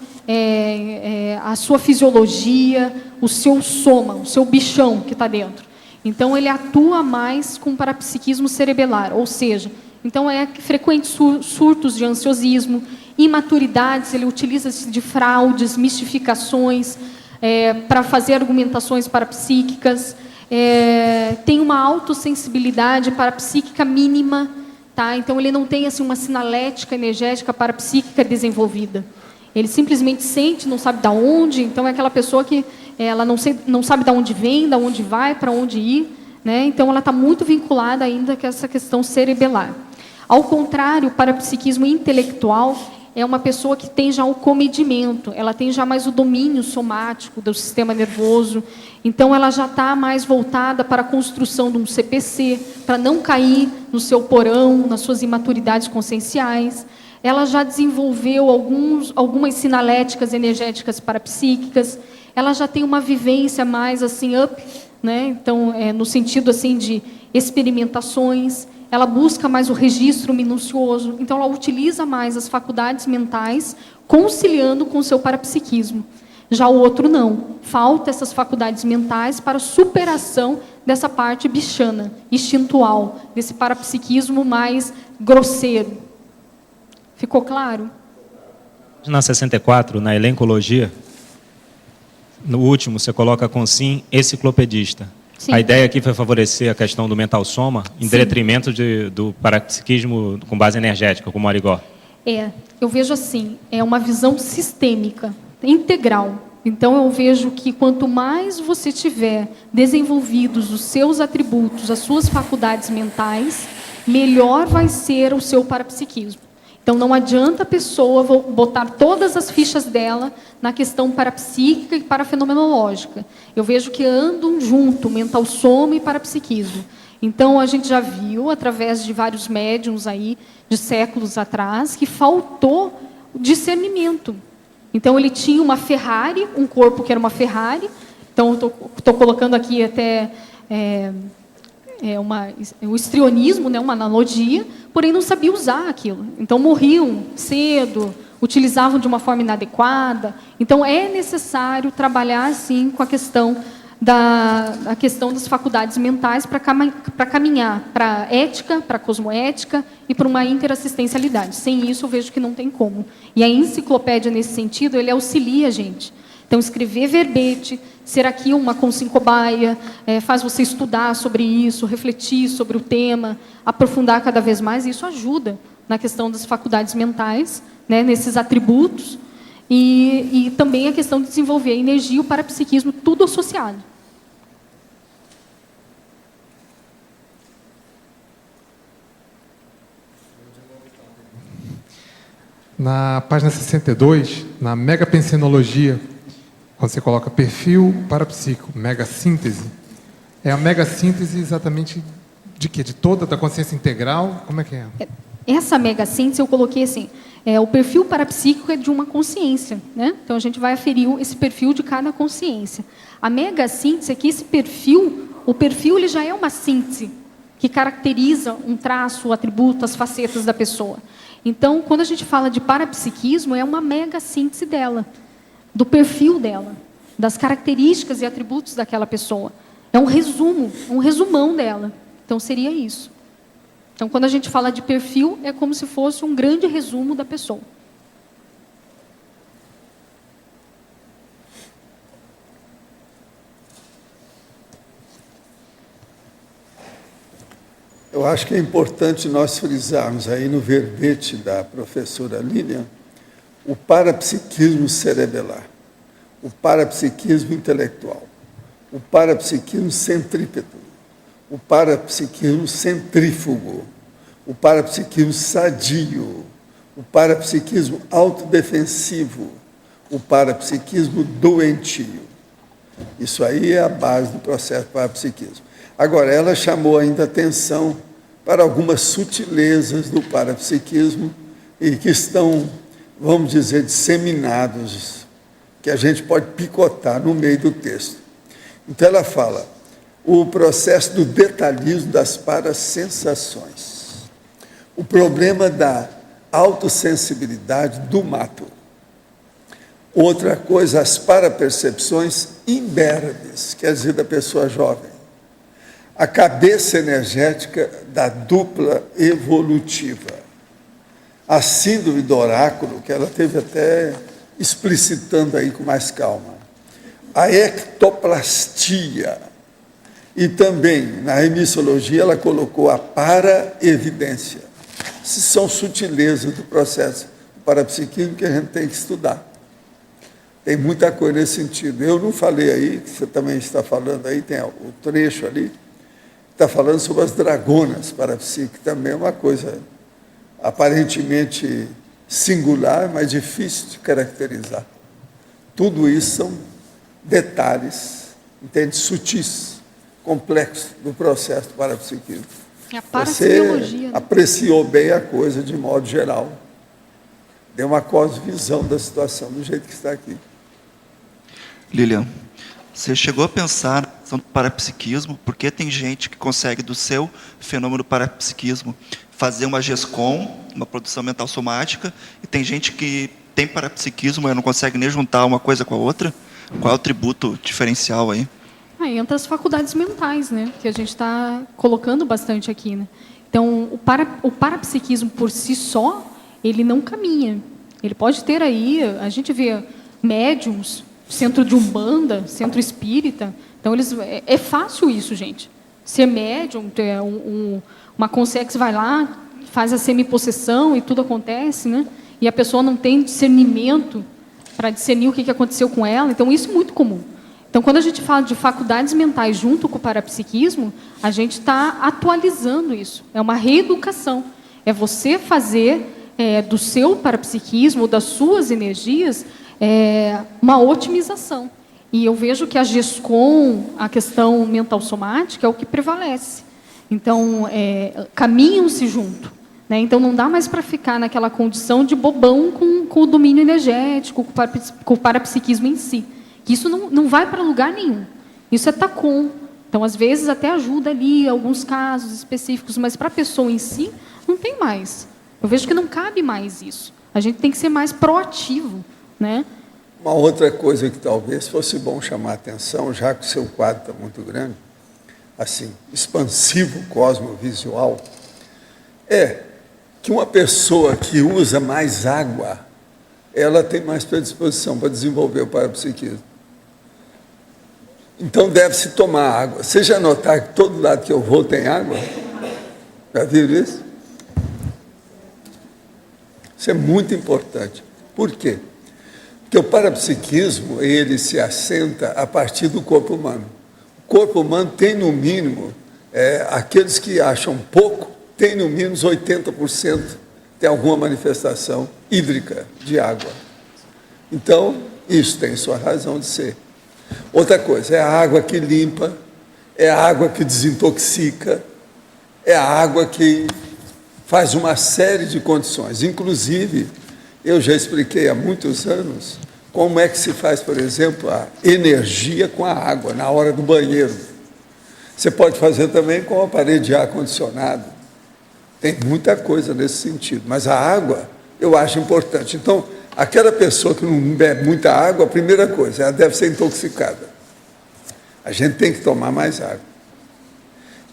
S1: a sua fisiologia, o seu soma, o seu bichão que está dentro. Então, ele atua mais com parapsiquismo cerebelar, ou seja, então frequentes surtos de ansiosismo, imaturidades, ele utiliza-se de fraudes, mistificações, para fazer argumentações parapsíquicas, tem uma autossensibilidade parapsíquica mínima, tá? Então ele não tem assim uma sinalética energética parapsíquica desenvolvida. Ele simplesmente sente, não sabe de onde, então é aquela pessoa que ela não sabe de onde vem, de onde vai, para onde ir, né? Então ela está muito vinculada ainda com essa questão cerebelar. Ao contrário, o parapsiquismo intelectual é uma pessoa que tem já o comedimento, ela tem já mais o domínio somático do sistema nervoso, então ela já está mais voltada para a construção de um CPC, para não cair no seu porão, nas suas imaturidades conscienciais. Ela já desenvolveu algumas sinaléticas energéticas parapsíquicas, ela já tem uma vivência mais assim up, né? Então, no sentido assim de experimentações, ela busca mais o registro minucioso, então ela utiliza mais as faculdades mentais, conciliando com o seu parapsiquismo. Já o outro não, falta essas faculdades mentais para a superação dessa parte bichana, instintual, desse parapsiquismo mais grosseiro. Ficou claro?
S10: Na 64, na elencologia, no último, você coloca com sim enciclopedista. Sim. A ideia aqui foi favorecer a questão do mental soma, em detrimento do parapsiquismo com base energética, como o Arigó.
S1: Eu vejo assim, é uma visão sistêmica, integral. Então, eu vejo que quanto mais você tiver desenvolvidos os seus atributos, as suas faculdades mentais, melhor vai ser o seu parapsiquismo. Então, não adianta a pessoa botar todas as fichas dela na questão parapsíquica e parafenomenológica. Eu vejo que andam junto, mental soma e parapsiquismo. Então, a gente já viu, através de vários médiums aí, de séculos atrás, que faltou discernimento. Então, ele tinha uma Ferrari, um corpo que era uma Ferrari. Então, estou colocando aqui até o histrionismo, né, uma analogia, porém não sabia usar aquilo. Então, morriam cedo, utilizavam de uma forma inadequada. Então, é necessário trabalhar, sim, com a questão das faculdades mentais para caminhar para a ética, para a cosmoética e para uma interassistencialidade. Sem isso, eu vejo que não tem como. E a enciclopédia, nesse sentido, ele auxilia a gente. Então, escrever verbete, ser aqui uma consincobaia, faz você estudar sobre isso, refletir sobre o tema, aprofundar cada vez mais, e isso ajuda na questão das faculdades mentais, né, nesses atributos, e também a questão de desenvolver a energia e o parapsiquismo, tudo associado.
S4: Na página 62, na megapensenologia, quando você coloca perfil parapsíquico, megassíntese, é a megassíntese exatamente de quê? De toda, da consciência integral? Como é que é?
S1: Essa megassíntese eu coloquei assim, o perfil parapsíquico é de uma consciência, né? Então a gente vai aferir esse perfil de cada consciência. A megassíntese é que esse perfil, o perfil ele já é uma síntese que caracteriza um traço, o atributo, as facetas da pessoa. Então, quando a gente fala de parapsiquismo, é uma mega síntese dela, do perfil dela, das características e atributos daquela pessoa. É um resumo, um resumão dela. Então, seria isso. Então, quando a gente fala de perfil, é como se fosse um grande resumo da pessoa.
S2: Eu acho que é importante nós frisarmos aí no verbete da professora Lilian o parapsiquismo cerebelar, o parapsiquismo intelectual, o parapsiquismo centrípeto, o parapsiquismo centrífugo, o parapsiquismo sadio, o parapsiquismo autodefensivo, o parapsiquismo doentio. Isso aí é a base do processo do parapsiquismo. Agora, ela chamou ainda atenção para algumas sutilezas do parapsiquismo e que estão, vamos dizer, disseminados, que a gente pode picotar no meio do texto. Então, ela fala o processo do detalhismo das parasensações, o problema da autossensibilidade do mato. Outra coisa, as parapercepções imberbes, quer dizer, da pessoa jovem. A cabeça energética da dupla evolutiva. A síndrome do oráculo, que ela teve até explicitando aí com mais calma. A ectoplastia. E também, na remissologia, ela colocou a para-evidência. Essas são sutilezas do processo do parapsiquismo que a gente tem que estudar. Tem muita coisa nesse sentido. Eu não falei aí, que você também está falando aí, tem o trecho ali, está falando sobre as dragonas parapsíquicas, também é uma coisa aparentemente singular, mas difícil de caracterizar. Tudo isso são detalhes, entende, sutis, complexos do processo do parapsiquismo.
S1: A parapsicologia,
S2: Você apreciou bem a coisa de modo geral. Deu uma cosvisão da situação, do jeito que está aqui.
S9: Lilian, você chegou a pensar na questão do parapsiquismo? Porque tem gente que consegue, do seu fenômeno parapsiquismo, fazer uma GESCOM, uma produção mental somática, e tem gente que tem parapsiquismo e não consegue nem juntar uma coisa com a outra? Qual é o tributo diferencial aí?
S1: Entra as faculdades mentais, né, que a gente está colocando bastante aqui, né? Então, o parapsiquismo por si só, ele não caminha. Ele pode ter aí, a gente vê médiums, centro de umbanda, centro espírita. Então, é fácil isso, gente. Ser médium, ter uma consex vai lá, faz a semipossessão e tudo acontece, né? E a pessoa não tem discernimento para discernir o que aconteceu com ela. Então, isso é muito comum. Então, quando a gente fala de faculdades mentais junto com o parapsiquismo, a gente está atualizando isso. É uma reeducação. É você fazer do seu parapsiquismo, das suas energias, uma otimização. E eu vejo que a GESCOM, a questão mental somática, é o que prevalece. Então, caminham-se junto. Né? Então, não dá mais para ficar naquela condição de bobão com o domínio energético, com o parapsiquismo em si. Que isso não vai para lugar nenhum. Isso é TACOM. Então, às vezes, até ajuda ali, alguns casos específicos, mas para a pessoa em si, não tem mais. Eu vejo que não cabe mais isso. A gente tem que ser mais proativo. Né?
S2: Uma outra coisa que talvez fosse bom chamar a atenção, já que o seu quadro está muito grande, assim, expansivo, cosmovisual, é que uma pessoa que usa mais água, ela tem mais predisposição para desenvolver o parapsiquismo. Então, deve-se tomar água. Você já notaram que todo lado que eu vou tem água? Já viram isso? Isso é muito importante. Por quê? Porque o parapsiquismo, ele se assenta a partir do corpo humano. O corpo humano tem, no mínimo, aqueles que acham pouco, tem, no mínimo, 80% tem alguma manifestação hídrica de água. Então, isso tem sua razão de ser. Outra coisa, é a água que limpa, é a água que desintoxica, é a água que faz uma série de condições. Inclusive, eu já expliquei há muitos anos como é que se faz, por exemplo, a energia com a água, na hora do banheiro. Você pode fazer também com o aparelho de ar-condicionado. Tem muita coisa nesse sentido, mas a água eu acho importante. Então, aquela pessoa que não bebe muita água, a primeira coisa, ela deve ser intoxicada. A gente tem que tomar mais água.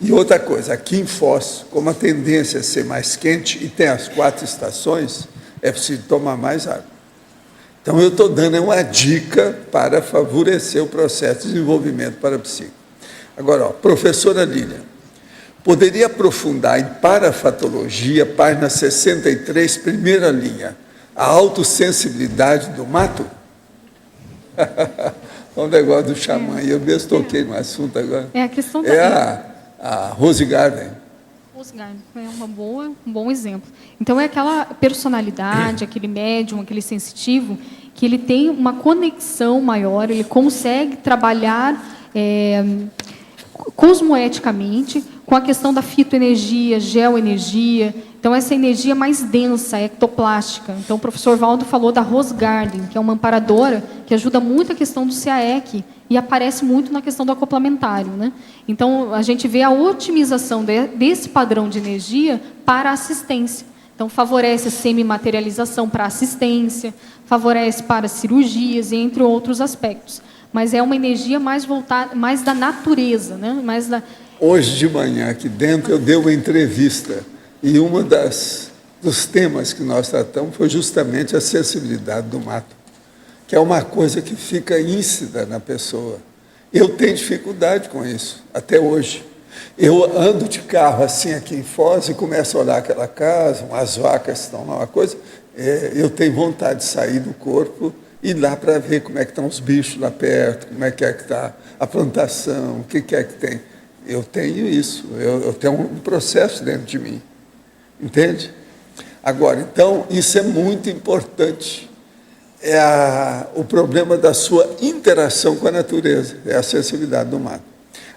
S2: E outra coisa, aqui em Foz, como a tendência é ser mais quente e tem as 4 estações, é preciso tomar mais água. Então, eu estou dando uma dica para favorecer o processo de desenvolvimento parapsíquico. Agora, professora Lília, poderia aprofundar em parafatologia, página 63, primeira linha, a autossensibilidade do mato? O negócio do xamã, eu mesmo toquei no assunto agora.
S1: É a questão da...
S2: a Rose Garden.
S1: Rose Garden é um bom exemplo. Então, é aquela personalidade, aquele médium, aquele sensitivo, que ele tem uma conexão maior, ele consegue trabalhar cosmoeticamente com a questão da fitoenergia, geoenergia. Então, essa energia mais densa, ectoplástica. Então, o professor Valdo falou da Rose Garden, que é uma amparadora que ajuda muito a questão do CAEC e aparece muito na questão do acoplamentário. Né? Então, a gente vê a otimização desse padrão de energia para a assistência. Então, favorece a semimaterialização para assistência, favorece para cirurgias, entre outros aspectos. Mas é uma energia mais voltada, mais da natureza. Né? Mais da...
S2: Hoje de manhã, aqui dentro, eu dei uma entrevista e um dos temas que nós tratamos foi justamente a sensibilidade do mato, que é uma coisa que fica íncida na pessoa. Eu tenho dificuldade com isso, até hoje. Eu ando de carro assim aqui em Foz e começo a olhar aquela casa, umas vacas estão lá, uma coisa, eu tenho vontade de sair do corpo e ir lá para ver como é que estão os bichos lá perto, como é que está a plantação, o que é que tem. Eu tenho isso, eu tenho um processo dentro de mim, entende? Agora, então, isso é muito importante. O problema da sua interação com a natureza, é a sensibilidade do mato.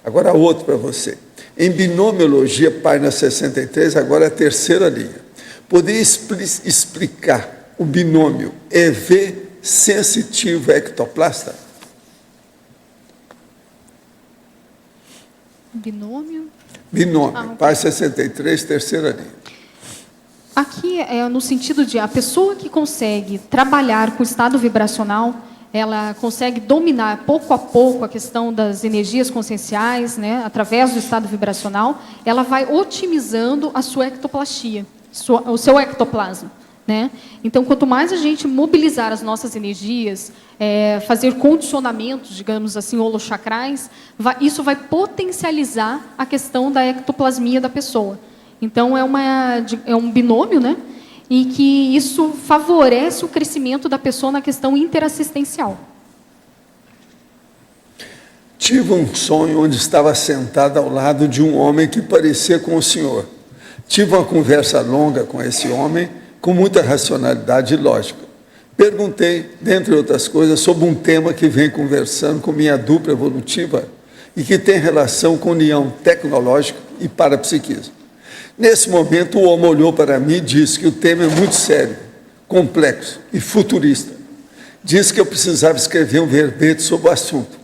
S2: Agora, outro para você. Em binomiologia, página 63, agora a terceira linha. Poderia explicar o binômio EV sensitivo ectoplasta?
S1: Binômio?
S2: Binômio, página 63, terceira linha.
S1: Aqui é no sentido de a pessoa que consegue trabalhar com o estado vibracional, ela consegue dominar pouco a pouco a questão das energias conscienciais, né, através do estado vibracional, ela vai otimizando a sua ectoplastia, o seu ectoplasma. Né? Então, quanto mais a gente mobilizar as nossas energias, fazer condicionamentos, digamos assim, holochacrais, isso vai potencializar a questão da ectoplasmia da pessoa. Então, é um binômio, né? E que isso favorece o crescimento da pessoa na questão interassistencial.
S2: Tive um sonho onde estava sentada ao lado de um homem que parecia com o senhor. Tive uma conversa longa com esse homem, com muita racionalidade e lógica. Perguntei, dentre outras coisas, sobre um tema que vem conversando com minha dupla evolutiva e que tem relação com união tecnológica e parapsiquismo. Nesse momento, o homem olhou para mim e disse que o tema é muito sério, complexo e futurista. Disse que eu precisava escrever um verbete sobre o assunto.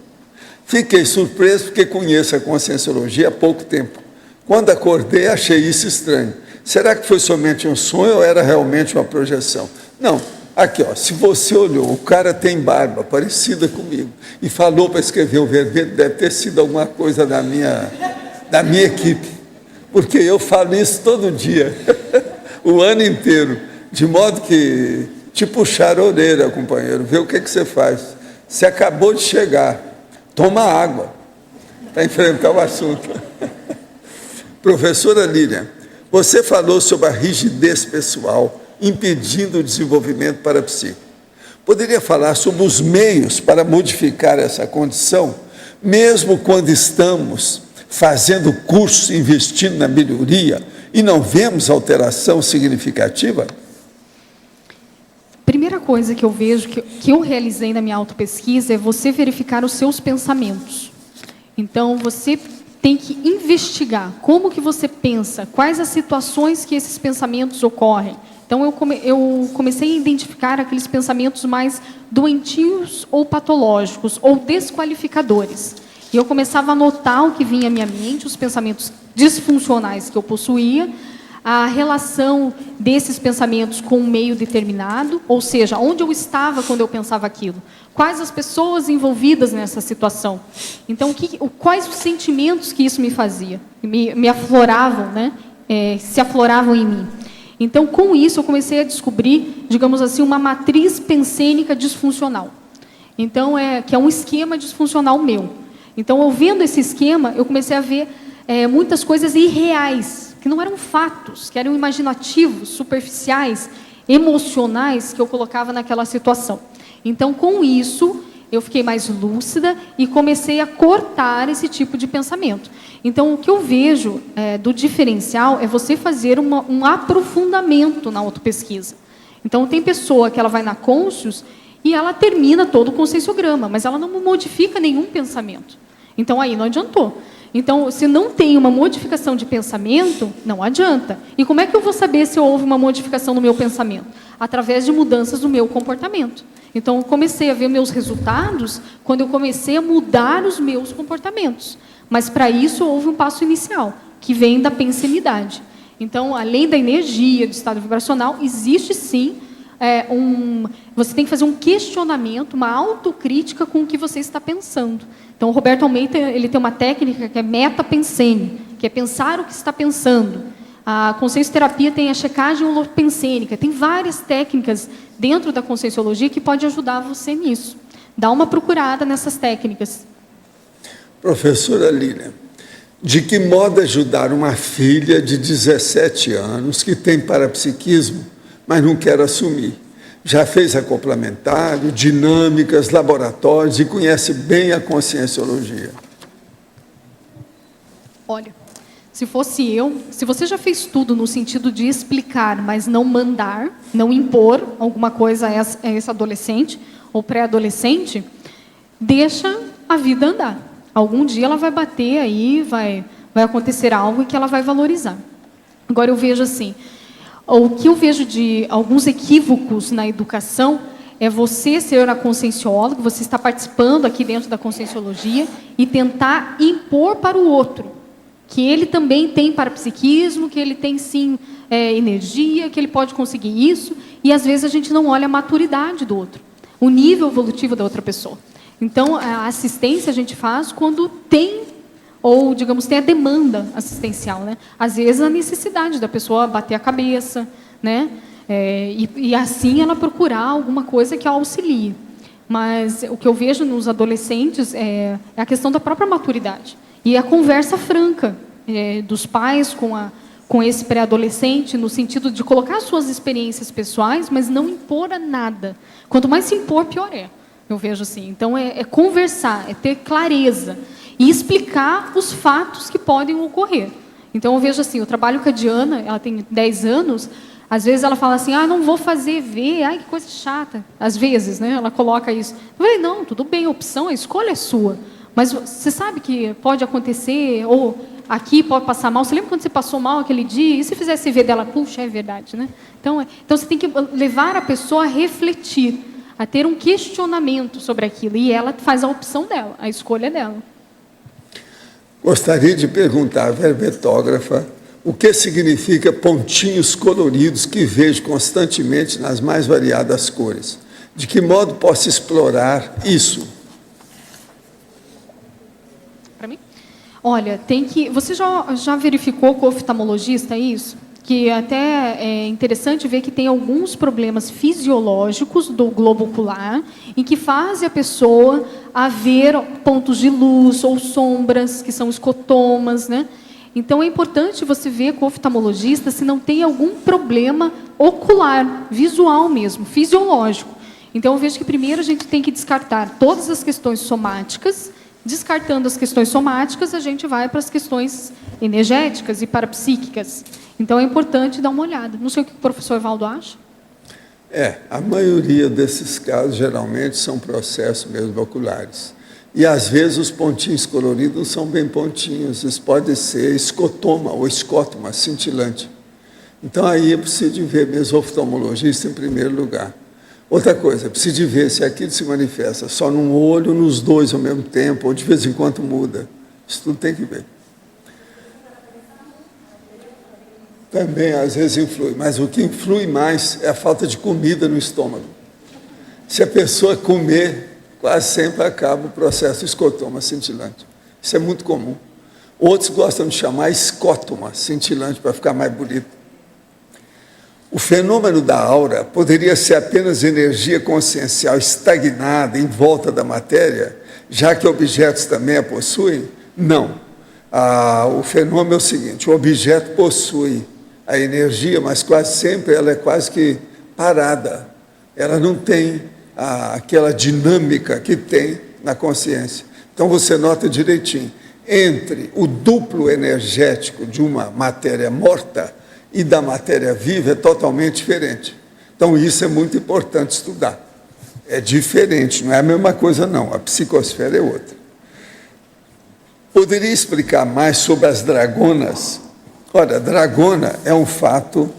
S2: Fiquei surpreso porque conheço a Conscienciologia há pouco tempo. Quando acordei, achei isso estranho. Será que foi somente um sonho ou era realmente uma projeção? Não. Aqui, ó, se você olhou, o cara tem barba parecida comigo e falou para escrever um verbete, deve ter sido alguma coisa da minha equipe, porque eu falo isso todo dia, o ano inteiro, de modo que te puxar a orelha, companheiro, vê o que você faz. Você acabou de chegar, toma água para enfrentar o assunto. Professora Lilian, você falou sobre a rigidez pessoal impedindo o desenvolvimento parapsíquico. Poderia falar sobre os meios para modificar essa condição, mesmo quando estamos fazendo curso, investindo na melhoria e não vemos alteração significativa?
S1: Primeira coisa que eu vejo, que eu realizei na minha autopesquisa, é você verificar os seus pensamentos. Então, você tem que investigar como que você pensa, quais as situações que esses pensamentos ocorrem. Então, eu comecei a identificar aqueles pensamentos mais doentios ou patológicos, ou desqualificadores. E eu começava a notar o que vinha à minha mente, os pensamentos disfuncionais que eu possuía, a relação desses pensamentos com um meio determinado, ou seja, onde eu estava quando eu pensava aquilo, quais as pessoas envolvidas nessa situação. Então, quais os sentimentos que isso me fazia, me afloravam, né? Se afloravam em mim. Então, com isso, eu comecei a descobrir, digamos assim, uma matriz pensênica disfuncional. Então, que é um esquema disfuncional meu. Então, eu vendo esse esquema, eu comecei a ver muitas coisas irreais, que não eram fatos, que eram imaginativos, superficiais, emocionais, que eu colocava naquela situação. Então, com isso, eu fiquei mais lúcida e comecei a cortar esse tipo de pensamento. Então, o que eu vejo do diferencial é você fazer um aprofundamento na autopesquisa. Então, tem pessoa que ela vai na Conscius e ela termina todo o conscienciograma, mas ela não modifica nenhum pensamento. Então, aí não adiantou. Então, se não tem uma modificação de pensamento, não adianta. E como é que eu vou saber se houve uma modificação no meu pensamento? Através de mudanças no meu comportamento. Então, eu comecei a ver meus resultados quando eu comecei a mudar os meus comportamentos. Mas, para isso, houve um passo inicial, que vem da pensenidade. Então, além da energia, do estado vibracional, existe, sim, você tem que fazer um questionamento, uma autocrítica com o que você está pensando. Então, o Roberto Almeida ele tem uma técnica que é metapensene, que é pensar o que está pensando. A consciencioterapia tem a checagem holopensênica. Tem várias técnicas dentro da conscienciologia que pode ajudar você nisso. Dá uma procurada nessas técnicas.
S2: Professora Lilian, de que modo ajudar uma filha de 17 anos que tem parapsiquismo, mas não quer assumir? Já fez acoplamentário, dinâmicas, laboratórios e conhece bem a conscienciologia.
S1: Olha, se fosse eu, se você já fez tudo no sentido de explicar, mas não mandar, não impor alguma coisa a esse adolescente ou pré-adolescente, deixa a vida andar. Algum dia ela vai bater aí, vai acontecer algo e que ela vai valorizar. Agora eu vejo assim, o que eu vejo de alguns equívocos na educação é você ser a consciencióloga, você está participando aqui dentro da conscienciologia e tentar impor para o outro que ele também tem parapsiquismo, que ele tem sim energia, que ele pode conseguir isso, e às vezes a gente não olha a maturidade do outro, o nível evolutivo da outra pessoa. Então, a assistência a gente faz quando tem, ou, digamos, tem a demanda assistencial, né? Às vezes, a necessidade da pessoa bater a cabeça, né? E assim ela procurar alguma coisa que a auxilie. Mas o que eu vejo nos adolescentes é a questão da própria maturidade. E a conversa franca dos pais com esse pré-adolescente, no sentido de colocar suas experiências pessoais, mas não impor a nada. Quanto mais se impor, pior é. Eu vejo assim. Então, é conversar, é ter clareza e explicar os fatos que podem ocorrer. Então, eu vejo assim, eu trabalho com a Diana, ela tem 10 anos, às vezes ela fala assim, não vou fazer ver, ai, que coisa chata. Às vezes, né, ela coloca isso. Eu falei, não, tudo bem, a opção, a escolha é sua. Mas você sabe que pode acontecer, ou aqui pode passar mal. Você lembra quando você passou mal aquele dia? E se fizesse ver dela, puxa, é verdade, né? Então você tem que levar a pessoa a refletir, a ter um questionamento sobre aquilo. E ela faz a opção dela, a escolha dela.
S2: Gostaria de perguntar à verbetógrafa o que significa pontinhos coloridos que vejo constantemente nas mais variadas cores. De que modo posso explorar isso?
S1: Para mim? Olha, você já verificou com o oftalmologista isso? Que até é interessante ver que tem alguns problemas fisiológicos do globo ocular em que fazem a pessoa a ver pontos de luz ou sombras, que são escotomas, né? Então, é importante você ver com o oftalmologista se não tem algum problema ocular, visual mesmo, fisiológico. Então, eu vejo que primeiro a gente tem que descartar todas as questões somáticas. Descartando as questões somáticas, a gente vai para as questões energéticas e parapsíquicas. Então, é importante dar uma olhada. Não sei o que o professor Valdo acha.
S2: A maioria desses casos, geralmente, são processos mesmo oculares. E, às vezes, os pontinhos coloridos não são bem pontinhos. Isso pode ser escotoma ou escótoma, cintilante. Então, aí é preciso de ver mesmo o oftalmologista em primeiro lugar. Outra coisa, preciso de ver se aquilo se manifesta só num olho, nos dois ao mesmo tempo, ou de vez em quando muda. Isso tudo tem que ver. Também, às vezes, influi, mas o que influi mais é a falta de comida no estômago. Se a pessoa comer, quase sempre acaba o processo escotoma cintilante. Isso é muito comum. Outros gostam de chamar escótoma cintilante, para ficar mais bonito. O fenômeno da aura poderia ser apenas energia consciencial estagnada em volta da matéria, já que objetos também a possuem? Não. O fenômeno é o seguinte: o objeto possui a energia, mas quase sempre ela é quase que parada. Ela não tem aquela dinâmica que tem na consciência. Então você nota direitinho, entre o duplo energético de uma matéria morta e da matéria viva é totalmente diferente. Então, isso é muito importante estudar. É diferente, não é a mesma coisa, não. A psicosfera é outra. Poderia explicar mais sobre as dragonas? Olha, dragona é um fato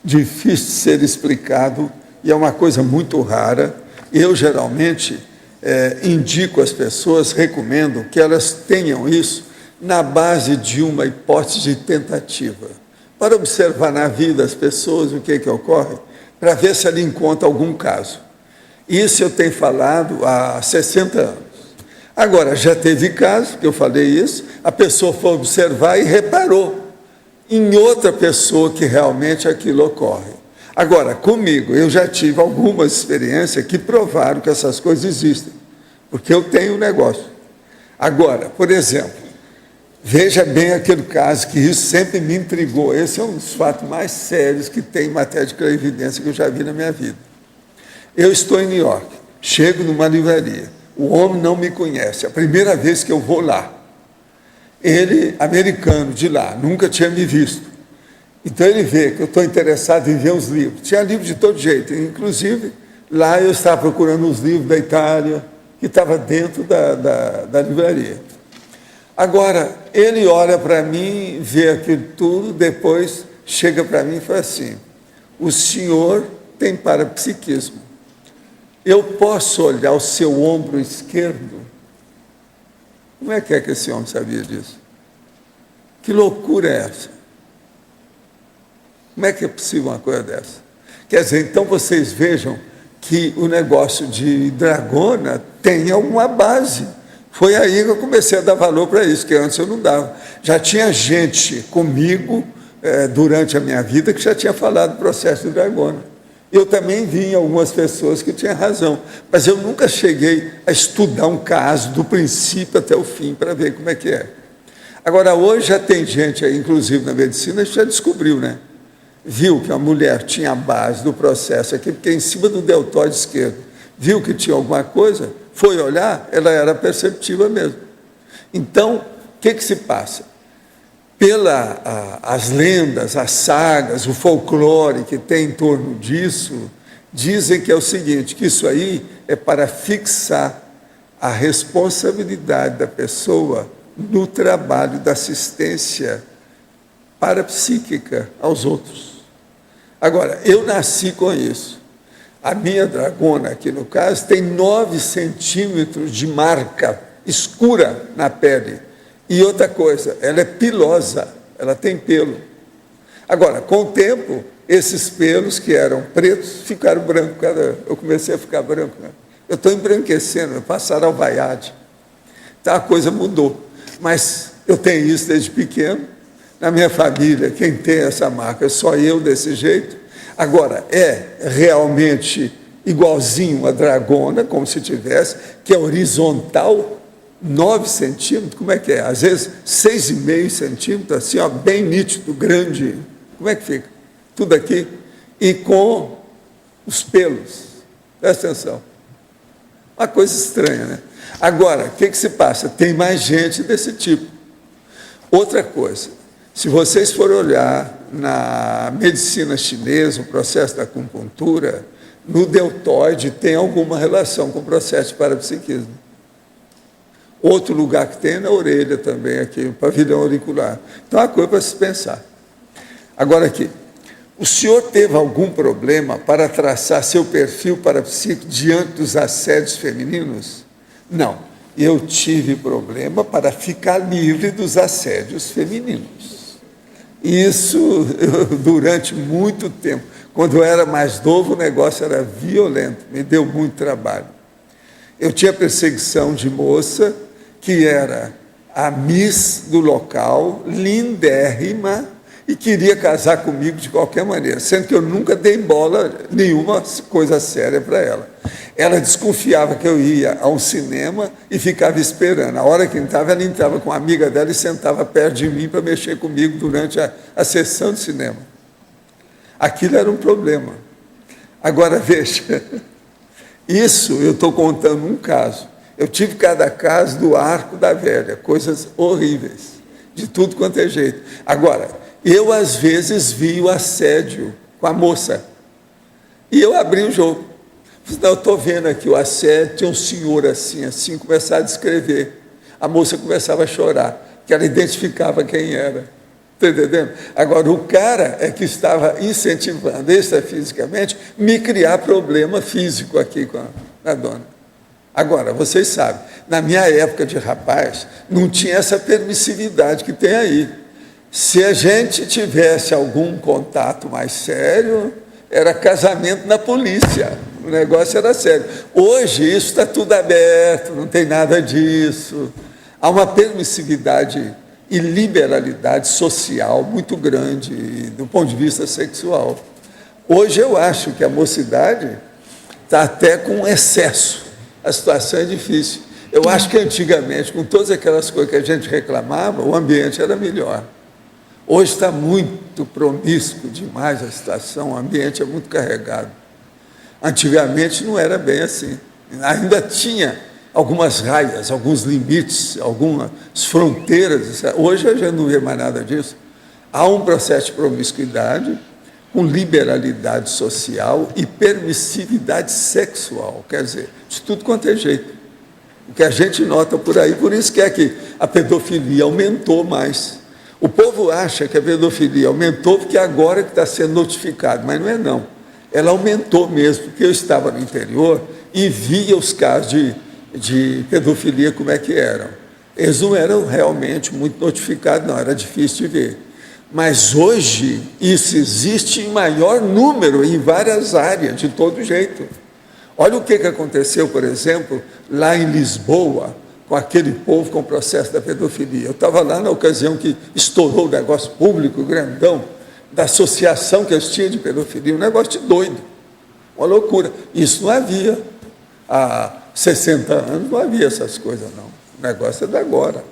S2: difícil de ser explicado e é uma coisa muito rara. Eu, geralmente, indico às pessoas, recomendo que elas tenham isso na base de uma hipótese de tentativa, para observar na vida as pessoas o que ocorre, para ver se ela encontra algum caso. Isso eu tenho falado há 60 anos. Agora, já teve caso, que eu falei isso, a pessoa foi observar e reparou em outra pessoa que realmente aquilo ocorre. Agora, comigo, eu já tive algumas experiências que provaram que essas coisas existem, porque eu tenho um negócio. Agora, por exemplo, veja bem aquele caso, que isso sempre me intrigou. Esse é um dos fatos mais sérios que tem em matéria de clarividência que eu já vi na minha vida. Eu estou em New York, chego numa livraria, o homem não me conhece, a primeira vez que eu vou lá. Ele, americano de lá, nunca tinha me visto. Então ele vê que eu estou interessado em ver os livros. Tinha livros de todo jeito, inclusive lá eu estava procurando os livros da Itália, que estava dentro da livraria. Agora, ele olha para mim, vê aquilo tudo, depois chega para mim e fala assim: o senhor tem parapsiquismo. Eu posso olhar o seu ombro esquerdo? Como é que esse homem sabia disso? Que loucura é essa? Como é que é possível uma coisa dessa? Quer dizer, então vocês vejam que o negócio de dragona tem alguma base. Foi aí que eu comecei a dar valor para isso, que antes eu não dava. Já tinha gente comigo, durante a minha vida, que já tinha falado do processo de dragona. Eu também vi em algumas pessoas que tinham razão, mas eu nunca cheguei a estudar um caso do princípio até o fim para ver como é que é. Agora, hoje já tem gente aí, inclusive na medicina, que já descobriu, né? Viu que a mulher tinha a base do processo aqui, porque em cima do deltóide esquerdo, viu que tinha alguma coisa, foi olhar, ela era perceptiva mesmo. Então, o que se passa? As lendas, as sagas, o folclore que tem em torno disso, dizem que é o seguinte, que isso aí é para fixar a responsabilidade da pessoa no trabalho da assistência parapsíquica aos outros. Agora, eu nasci com isso. A minha dragona, aqui no caso, tem 9 centímetros de marca escura na pele. E outra coisa, ela é pilosa, ela tem pelo. Agora, com o tempo, esses pelos que eram pretos ficaram brancos. Eu comecei a ficar branco. Né? Eu estou embranquecendo, passaram ao vaiade. Então a coisa mudou. Mas eu tenho isso desde pequeno. Na minha família, quem tem essa marca é só eu desse jeito. Agora, é realmente igualzinho a dragona, como se tivesse, que é horizontal, 9 centímetros, como é que é? Às vezes 6,5 centímetros, assim, ó, bem nítido, grande. Como é que fica? Tudo aqui. E com os pelos. Presta atenção. Uma coisa estranha, né? Agora, o que se passa? Tem mais gente desse tipo. Outra coisa, se vocês forem olhar na medicina chinesa, o processo da acupuntura, no deltoide tem alguma relação com o processo de parapsiquismo. Outro lugar que tem é na orelha também, aqui, o pavilhão auricular. Então, é uma coisa para se pensar. Agora aqui, o senhor teve algum problema para traçar seu perfil parapsíquico diante dos assédios femininos? Não. Eu tive problema para ficar livre dos assédios femininos. Isso durante muito tempo. Quando eu era mais novo, o negócio era violento, me deu muito trabalho. Eu tinha perseguição de moça, que era a miss do local, lindérrima, e queria casar comigo de qualquer maneira, sendo que eu nunca dei bola nenhuma coisa séria para ela. Ela desconfiava que eu ia a um cinema e ficava esperando. A hora que entrava, ela entrava com uma amiga dela e sentava perto de mim para mexer comigo durante a sessão de cinema. Aquilo era um problema. Agora, veja, isso eu estou contando um caso. Eu tive cada caso do Arco da Velha, coisas horríveis, de tudo quanto é jeito. Agora, eu às vezes vi o assédio com a moça, e eu abri o jogo. Não, eu estou vendo aqui o assédio, tinha um senhor assim, começava a descrever. A moça começava a chorar, que ela identificava quem era. Está entendendo? Agora, o cara é que estava incentivando extrafisicamente me criar problema físico aqui com a dona. Agora, vocês sabem, na minha época de rapaz, não tinha essa permissividade que tem aí. Se a gente tivesse algum contato mais sério, era casamento na polícia. O negócio era sério. Hoje, isso está tudo aberto, não tem nada disso. Há uma permissividade e liberalidade social muito grande do ponto de vista sexual. Hoje, eu acho que a mocidade está até com excesso. A situação é difícil. Eu acho que antigamente, com todas aquelas coisas que a gente reclamava, o ambiente era melhor. Hoje está muito promíscuo demais a situação, o ambiente é muito carregado. Antigamente não era bem assim. Ainda tinha algumas raias, alguns limites, algumas fronteiras. Hoje a gente não vê mais nada disso. Há um processo de promiscuidade, com liberalidade social e permissividade sexual, quer dizer, de tudo quanto é jeito. O que a gente nota por aí, por isso que é que a pedofilia aumentou mais. O povo acha que a pedofilia aumentou porque agora que está sendo notificado, mas não é não. Ela aumentou mesmo, porque eu estava no interior e via os casos de pedofilia como é que eram. Eles não eram realmente muito notificados, não, era difícil de ver. Mas hoje isso existe em maior número, em várias áreas, de todo jeito. Olha o que aconteceu, por exemplo, lá em Lisboa, com aquele povo com o processo da pedofilia. Eu estava lá na ocasião que estourou o negócio público, grandão, da associação que eles tinham de pedofilia, um negócio de doido, uma loucura. Isso não havia. Há 60 anos não havia essas coisas, não. O negócio é de agora.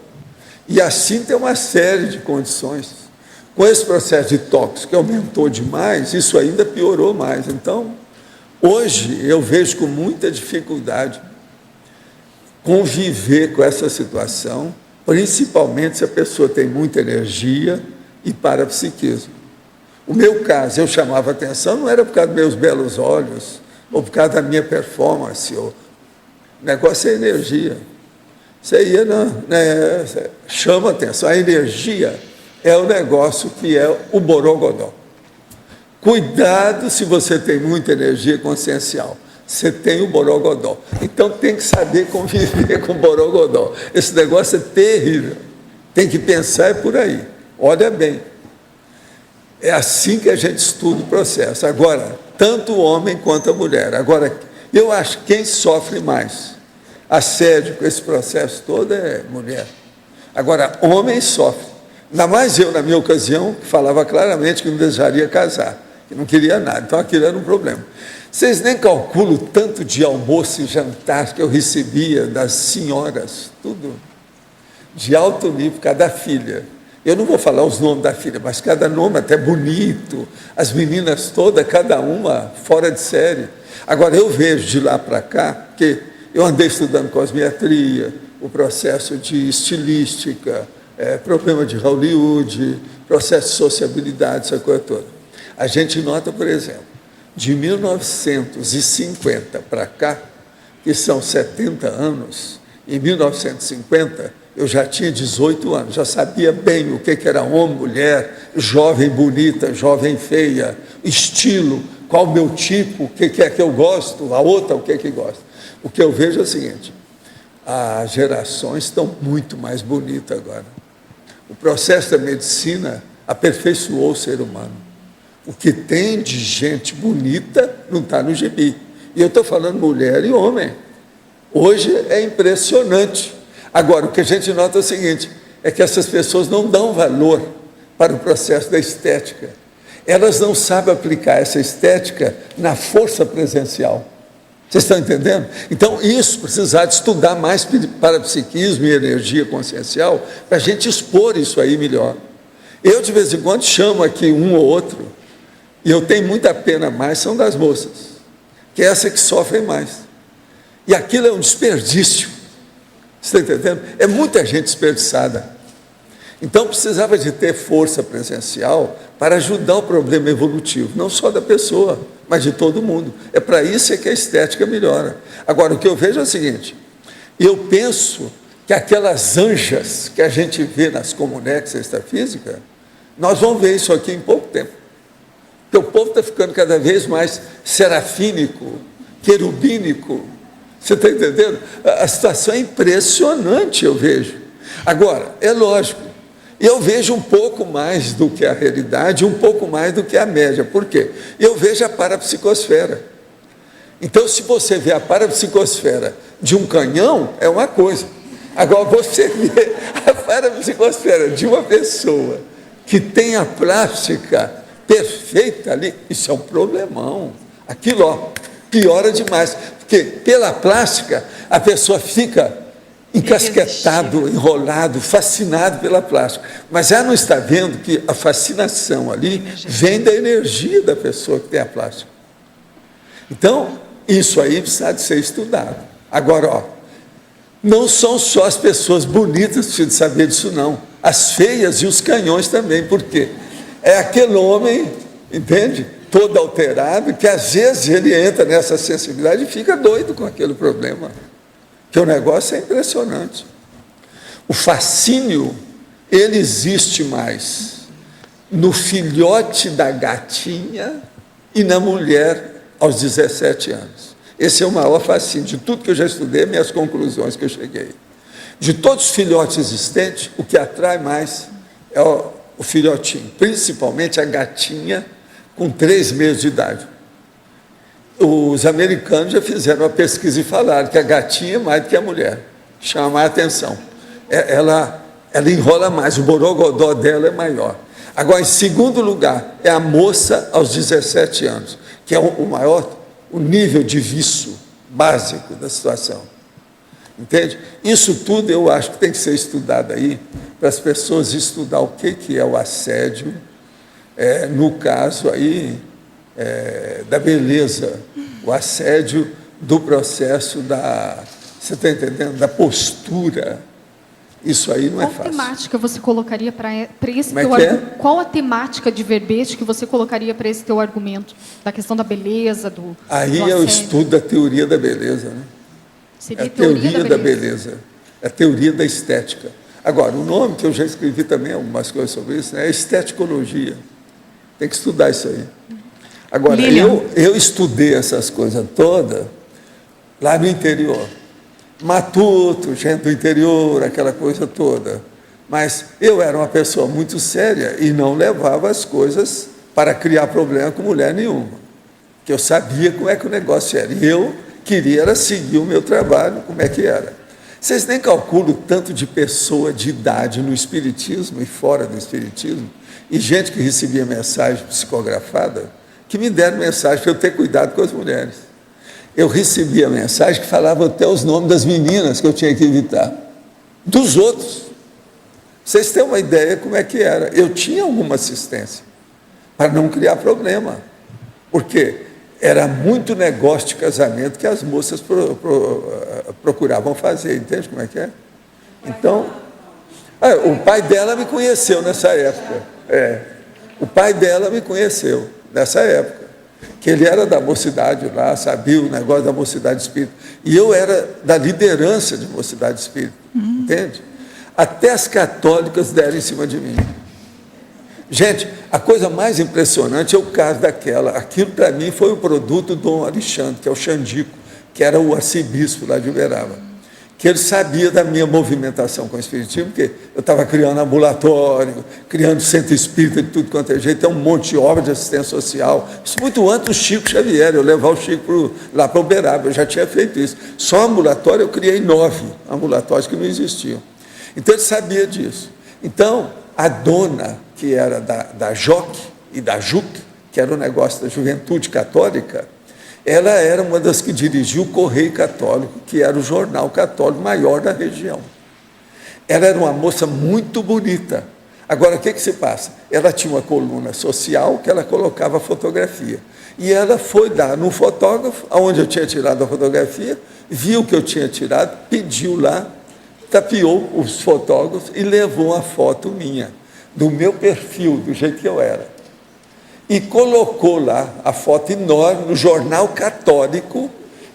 S2: E assim tem uma série de condições. Com esse processo de tóxico que aumentou demais, isso ainda piorou mais. Então, hoje eu vejo com muita dificuldade conviver com essa situação, principalmente se a pessoa tem muita energia e parapsiquismo. O meu caso, eu chamava atenção, não era por causa dos meus belos olhos, ou por causa da minha performance. O negócio é energia. Você ia, chama atenção. A energia é o negócio que é o borogodó. Cuidado se você tem muita energia consciencial. Você tem o borogodó. Então tem que saber conviver com o borogodó. Esse negócio é terrível. Tem que pensar por aí. Olha bem. É assim que a gente estuda o processo. Agora, tanto o homem quanto a mulher. Agora, eu acho que quem sofre mais assédio com esse processo todo é mulher. Agora, homem sofre. Ainda mais eu, na minha ocasião, que falava claramente que não desejaria casar, que não queria nada. Então, aquilo era um problema. Vocês nem calculam o tanto de almoço e jantar que eu recebia das senhoras, tudo de alto nível, cada filha. Eu não vou falar os nomes da filha, mas cada nome até bonito, as meninas todas, cada uma fora de série. Agora, eu vejo de lá para cá, que eu andei estudando cosmetria, o processo de estilística, problema de Hollywood, processo de sociabilidade, essa coisa toda. A gente nota, por exemplo, de 1950 para cá, que são 70 anos, em 1950, eu já tinha 18 anos, já sabia bem o que era homem, mulher, jovem bonita, jovem feia, estilo, qual o meu tipo, o que é que eu gosto, a outra o que é que gosta. O que eu vejo é o seguinte, as gerações estão muito mais bonitas agora. O processo da medicina aperfeiçoou o ser humano. O que tem de gente bonita não está no gibi. E eu estou falando mulher e homem. Hoje é impressionante. Agora, o que a gente nota é o seguinte, é que essas pessoas não dão valor para o processo da estética. Elas não sabem aplicar essa estética na força presencial. Vocês estão entendendo? Então, isso precisar de estudar mais parapsiquismo e energia consciencial para a gente expor isso aí melhor. Eu, de vez em quando, chamo aqui um ou outro, e eu tenho muita pena mais, são das moças, que é essa que sofrem mais. E aquilo é um desperdício. Você está entendendo? É muita gente desperdiçada. Então, precisava de ter força presencial para ajudar o problema evolutivo, não só da pessoa, mas de todo mundo. É para isso que a estética melhora. Agora, o que eu vejo é o seguinte, eu penso que aquelas anjas que a gente vê nas comunex extrafísica, nós vamos ver isso aqui em pouco tempo. Porque o povo está ficando cada vez mais serafínico, querubínico. Você está entendendo? A situação é impressionante, eu vejo. Agora, é lógico, eu vejo um pouco mais do que a realidade, um pouco mais do que a média. Por quê? Eu vejo a parapsicosfera. Então, se você vê a parapsicosfera de um canhão, é uma coisa. Agora, você vê a parapsicosfera de uma pessoa que tem a plástica perfeita ali, isso é um problemão. Aquilo, ó, piora demais. Porque pela plástica, a pessoa fica encasquetado, enrolado, fascinado pela plástica. Mas ela não está vendo que a fascinação ali vem da energia da pessoa que tem a plástica. Então, isso aí precisa de ser estudado. Agora, ó, não são só as pessoas bonitas que precisam saber disso, não. As feias e os canhões também. Por quê? É aquele homem, entende? Todo alterado, que às vezes ele entra nessa sensibilidade e fica doido com aquele problema. Que o negócio é impressionante. O fascínio, ele existe mais no filhote da gatinha e na mulher aos 17 anos. Esse é o maior fascínio. De tudo que eu já estudei, minhas conclusões que eu cheguei. De todos os filhotes existentes, o que atrai mais é o filhotinho, principalmente a gatinha com 3 meses de idade. Os americanos já fizeram uma pesquisa e falaram que a gatinha é mais do que a mulher. Chama a atenção. Ela enrola mais, o borogodó dela é maior. Agora, em segundo lugar, é a moça aos 17 anos, que é o nível de vício básico da situação. Entende? Isso tudo eu acho que tem que ser estudado aí, para as pessoas estudar o que é o assédio, no caso aí da beleza, o assédio do processo você está entendendo, da postura. Isso aí não é fácil.
S1: Qual temática você colocaria para esse
S2: Como
S1: teu
S2: argumento?
S1: Qual a temática de verbete que você colocaria para esse teu argumento? Da questão da beleza, do
S2: Aí
S1: do
S2: é o
S1: assédio?
S2: estudo da teoria da beleza, né?
S1: Seria
S2: A teoria da beleza. É a teoria da estética. Agora, o nome, que eu já escrevi também algumas coisas sobre isso, né, é esteticologia. Tem que estudar isso aí. Agora, eu estudei essas coisas todas lá no interior. Matuto, gente do interior, aquela coisa toda. Mas eu era uma pessoa muito séria e não levava as coisas para criar problema com mulher nenhuma. Porque eu sabia como é que o negócio era. E eu queria era seguir o meu trabalho, como é que era. Vocês nem calculam o tanto de pessoa de idade no espiritismo e fora do espiritismo, e gente que recebia mensagem psicografada, que me deram mensagem para eu ter cuidado com as mulheres. Eu recebia mensagem que falava até os nomes das meninas que eu tinha que evitar, dos outros. Vocês têm uma ideia como é que era. Eu tinha alguma assistência, para não criar problema. Por quê? Era muito negócio de casamento que as moças procuravam fazer, entende como é que é? Então, o pai dela me conheceu nessa época. O pai dela me conheceu nessa época, que ele era da mocidade lá, sabia o negócio da mocidade espírita, e eu era da liderança de mocidade espírita, entende? Até as católicas deram em cima de mim. Gente, a coisa mais impressionante é o caso daquela. Aquilo, para mim, foi o produto do Dom Alexandre, que é o Xandico, que era o arcebispo lá de Uberaba. Que ele sabia da minha movimentação com o espiritismo, porque eu estava criando ambulatório, criando centro espírita de tudo quanto é jeito, tem um monte de obra de assistência social. Isso muito antes do Chico Xavier, eu levar o Chico lá para Uberaba, eu já tinha feito isso. Só ambulatório eu criei 9 ambulatórios que não existiam. Então ele sabia disso. Então, a dona, que era da JOC e da JUC, que era o negócio da Juventude Católica, ela era uma das que dirigiu o Correio Católico, que era o jornal católico maior da região. Ela era uma moça muito bonita. Agora, o que se passa? Ela tinha uma coluna social que ela colocava fotografia. E ela foi dar no fotógrafo, onde eu tinha tirado a fotografia, viu que eu tinha tirado, pediu lá, tapeou os fotógrafos e levou a foto minha, do meu perfil, do jeito que eu era. E colocou lá a foto enorme no jornal católico,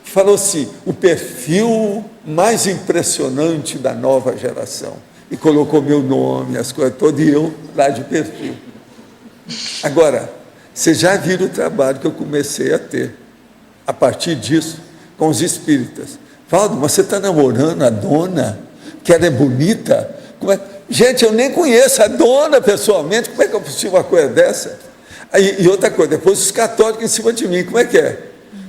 S2: que falou assim, o perfil mais impressionante da nova geração. E colocou meu nome, as coisas todas, e eu lá de perfil. Agora, vocês já viram o trabalho que eu comecei a ter, a partir disso, com os espíritas. Valdo, mas você está namorando a dona, que ela é bonita? Como é? Gente, eu nem conheço a dona pessoalmente, como é que eu possível uma coisa dessa? E outra coisa, depois os católicos em cima de mim, como é que é?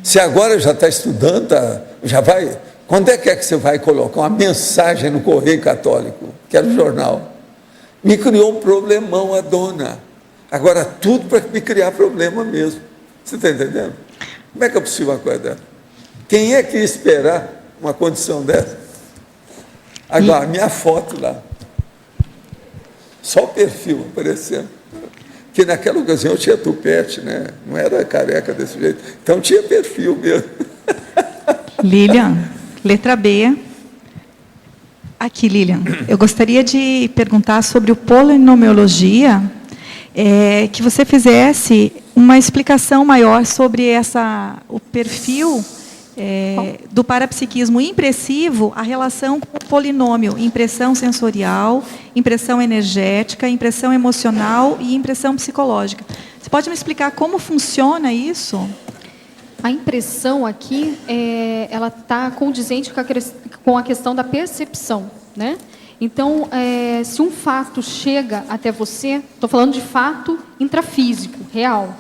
S2: Se agora já está estudando, já vai... Quando é que você vai colocar uma mensagem no Correio Católico, que era o jornal? Me criou um problemão a dona. Agora, tudo para me criar problema mesmo. Você está entendendo? Como é que é possível uma coisa dessa? Quem é que ia esperar uma condição dessa? Agora, a minha foto lá. Só o perfil aparecendo. Que naquela ocasião eu tinha tupete, né? Não era careca desse jeito. Então tinha perfil mesmo.
S11: Lilian, letra B. Aqui, Lilian. Eu gostaria de perguntar sobre o polinomiologia, que você fizesse uma explicação maior sobre o perfil do parapsiquismo impressivo, a relação com o polinômio, impressão sensorial, impressão energética, impressão emocional e impressão psicológica. Você pode me explicar como funciona isso?
S1: A impressão aqui, ela está condizente com a questão da percepção, né? Então, se um fato chega até você, estou falando de fato intrafísico, real,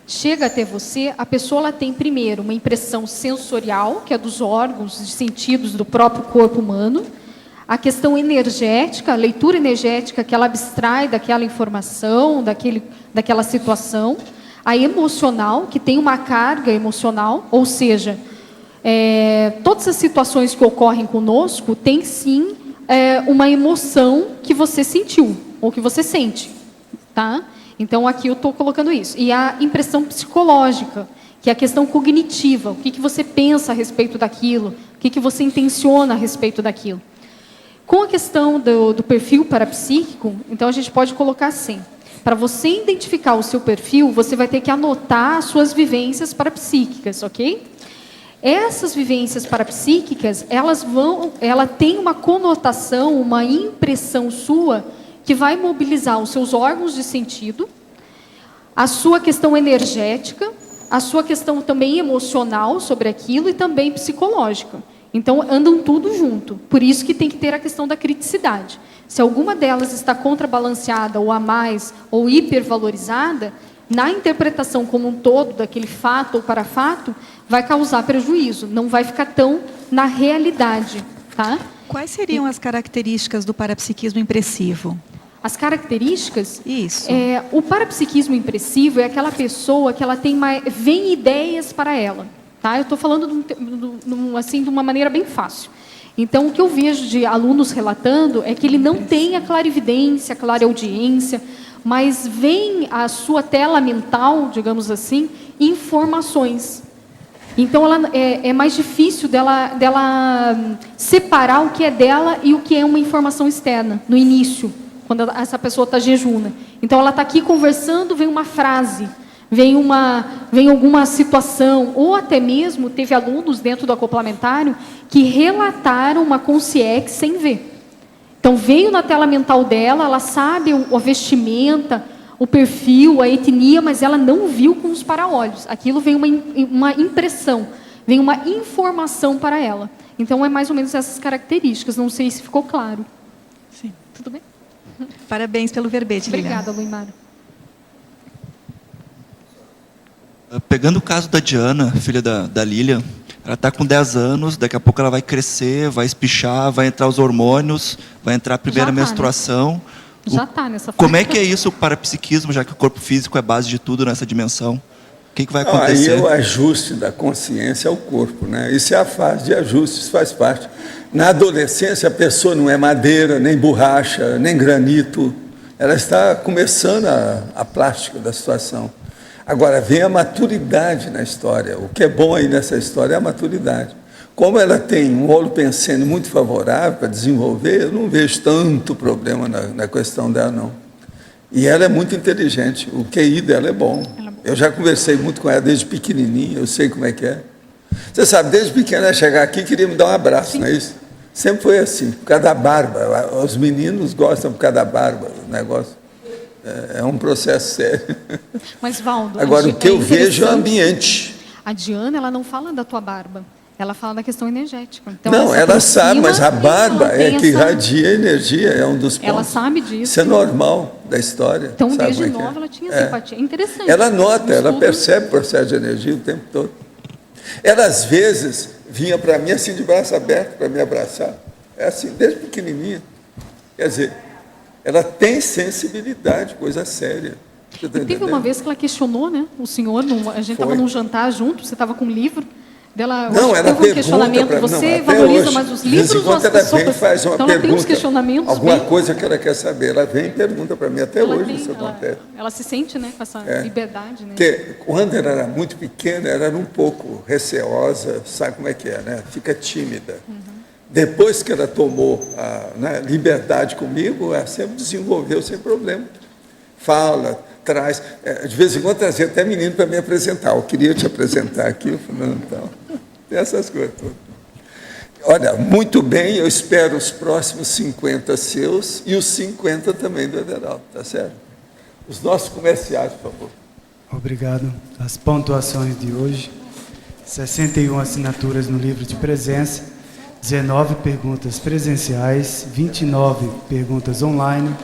S1: chega até você, a pessoa ela tem primeiro uma impressão sensorial, que é dos órgãos, dos sentidos do próprio corpo humano, a questão energética, a leitura energética que ela abstrai daquela informação, daquela situação, a emocional, que tem uma carga emocional, ou seja, todas as situações que ocorrem conosco têm sim uma emoção que você sentiu, ou que você sente, tá? Então, aqui eu estou colocando isso. E a impressão psicológica, que é a questão cognitiva. O que você pensa a respeito daquilo? O que você intenciona a respeito daquilo? Com a questão do perfil parapsíquico, então a gente pode colocar assim. Para você identificar o seu perfil, você vai ter que anotar as suas vivências parapsíquicas, ok? Essas vivências parapsíquicas, ela tem uma conotação, uma impressão sua que vai mobilizar os seus órgãos de sentido, a sua questão energética, a sua questão também emocional sobre aquilo e também psicológica. Então, andam tudo junto. Por isso que tem que ter a questão da criticidade. Se alguma delas está contrabalanceada ou a mais ou hipervalorizada, na interpretação como um todo daquele fato ou parafato, vai causar prejuízo, não vai ficar tão na realidade. Tá?
S11: Quais seriam as características do parapsiquismo impressivo?
S1: As características?
S11: Isso.
S1: O parapsiquismo impressivo é aquela pessoa que ela tem vem ideias para ela. Tá? Eu estou falando assim, de uma maneira bem fácil. Então, o que eu vejo de alunos relatando é que ele não tem a clarividência, a clareaudiência, mas vem à sua tela mental, digamos assim, informações. Então, é mais difícil dela separar o que é dela e o que é uma informação externa, no início, quando essa pessoa está jejuna. Então, ela está aqui conversando, vem uma frase, vem alguma situação, ou até mesmo teve alunos dentro do acoplamentário que relataram uma consciência sem ver. Então, veio na tela mental dela, ela sabe a vestimenta, o perfil, a etnia, mas ela não viu com os para-olhos. Aquilo vem uma impressão, vem uma informação para ela. Então, é mais ou menos essas características. Não sei se ficou claro.
S11: Sim.
S1: Tudo bem?
S11: Parabéns pelo verbete, Lilian.
S1: Obrigada, Luimara.
S9: Pegando o caso da Diana, filha da Lilian, ela está com 10 anos, daqui a pouco ela vai crescer, vai espichar, vai entrar os hormônios, vai entrar a primeira menstruação.
S1: Né? Já está nessa fase.
S9: Como é que é isso, o parapsiquismo, já que o corpo físico é base de tudo nessa dimensão? O que vai acontecer?
S2: Aí é o ajuste da consciência ao corpo, né? Isso é a fase de ajuste, isso faz parte. Na adolescência, a pessoa não é madeira, nem borracha, nem granito. Ela está começando a plástica da situação. Agora, vem a maturidade na história. O que é bom aí nessa história é a maturidade. Como ela tem um holopensene muito favorável para desenvolver, eu não vejo tanto problema na questão dela, não. E ela é muito inteligente, o QI dela é bom. Eu já conversei muito com ela desde pequenininha, eu sei como é que é. Você sabe, desde pequena ela chegar aqui queria me dar um abraço, não é isso? Sempre foi assim, por causa da barba. Os meninos gostam por causa da barba, o negócio. É um processo sério.
S1: Mas, Valdo,
S2: agora, o que eu vejo é o ambiente.
S1: A Diana, ela não fala da tua barba. Ela fala da questão energética. Então,
S2: não, ela sabe, mas a barba é que irradia energia, é um dos pontos.
S1: Ela sabe disso.
S2: Isso é normal da história.
S1: Então, desde nova, ela tinha simpatia. É interessante.
S2: Ela nota, ela percebe o processo de energia o tempo todo. Ela, às vezes, vinha para mim assim, de braço aberto, para me abraçar. É assim, desde pequenininha. Quer dizer, ela tem sensibilidade, coisa séria.
S1: Teve uma vez que ela questionou, né? O senhor, a gente estava num jantar junto, você estava com um livro. Dela,
S2: não, ela
S1: teve um questionamento. Você valoriza mais os livros ou as pessoas?
S2: Ela faz uma
S1: então,
S2: pergunta,
S1: ela tem uns questionamentos.
S2: Alguma coisa que ela quer saber. Ela vem e pergunta para mim, até hoje isso acontece.
S1: Ela se sente, né, com essa liberdade. Né?
S2: Porque quando ela era muito pequena, ela era um pouco receosa, sabe como é que é, né? Fica tímida. Depois que ela tomou a liberdade comigo, ela sempre desenvolveu sem problema. Fala, traz. De vez em quando trazia até menino para me apresentar. Eu queria te apresentar aqui, falando tal. Tem essas coisas todas. Olha, muito bem, eu espero os próximos 50 seus e os 50 também do Everaldo, tá certo? Os nossos comerciais, por favor.
S12: Obrigado. As pontuações de hoje: 61 assinaturas no livro de presença, 19 perguntas presenciais, 29 perguntas online,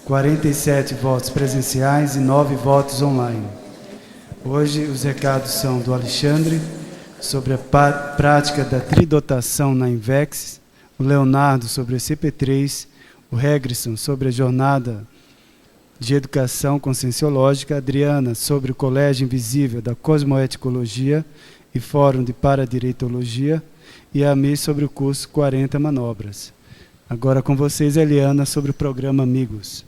S12: 47 votos presenciais e 9 votos online. Hoje os recados são do Alexandre, sobre a prática da tridotação na INVEX, o Leonardo sobre a CP3, o Regrisson sobre a jornada de educação conscienciológica, a Adriana sobre o Colégio Invisível da Cosmoeticologia e Fórum de Paradireitologia, e a Ami sobre o curso 40 Manobras. Agora com vocês, Eliana, sobre o programa Amigos.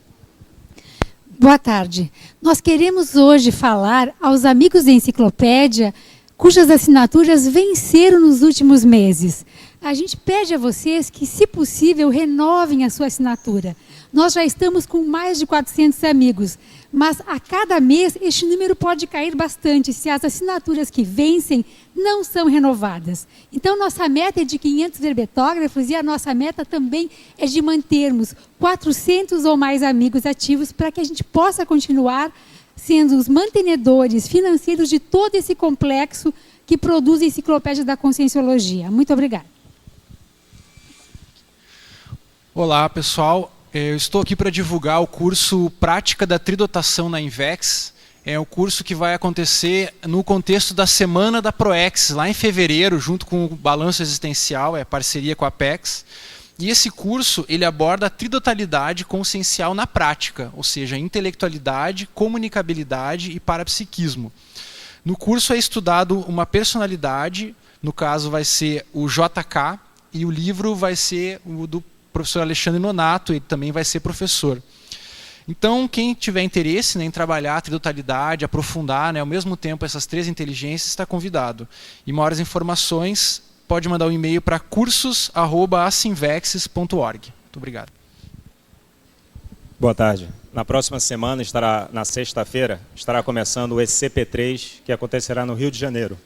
S13: Boa tarde. Nós queremos hoje falar aos amigos da enciclopédia cujas assinaturas venceram nos últimos meses. A gente pede a vocês que, se possível, renovem a sua assinatura. Nós já estamos com mais de 400 amigos, mas a cada mês este número pode cair bastante se as assinaturas que vencem não são renovadas. Então, nossa meta é de 500 verbetógrafos e a nossa meta também é de mantermos 400 ou mais amigos ativos para que a gente possa continuar sendo os mantenedores financeiros de todo esse complexo que produz a Enciclopédia da Conscienciologia. Muito obrigada.
S14: Olá, pessoal. Eu estou aqui para divulgar o curso Prática da Tridotação na Invex. É um curso que vai acontecer no contexto da Semana da ProEx, lá em fevereiro, junto com o Balanço Existencial, parceria com a Apex. E esse curso ele aborda a tridotalidade consciencial na prática, ou seja, intelectualidade, comunicabilidade e parapsiquismo. No curso é estudado uma personalidade, no caso vai ser o JK, e o livro vai ser o do professor Alexandre Nonato, ele também vai ser professor. Então, quem tiver interesse, né, em trabalhar a tridotalidade, aprofundar, né, ao mesmo tempo essas três inteligências, está convidado. E maiores informações, pode mandar um e-mail para cursos@asinvexes.org. Muito obrigado.
S10: Boa tarde. Na próxima semana, na sexta-feira, estará começando o ECP3, que acontecerá no Rio de Janeiro.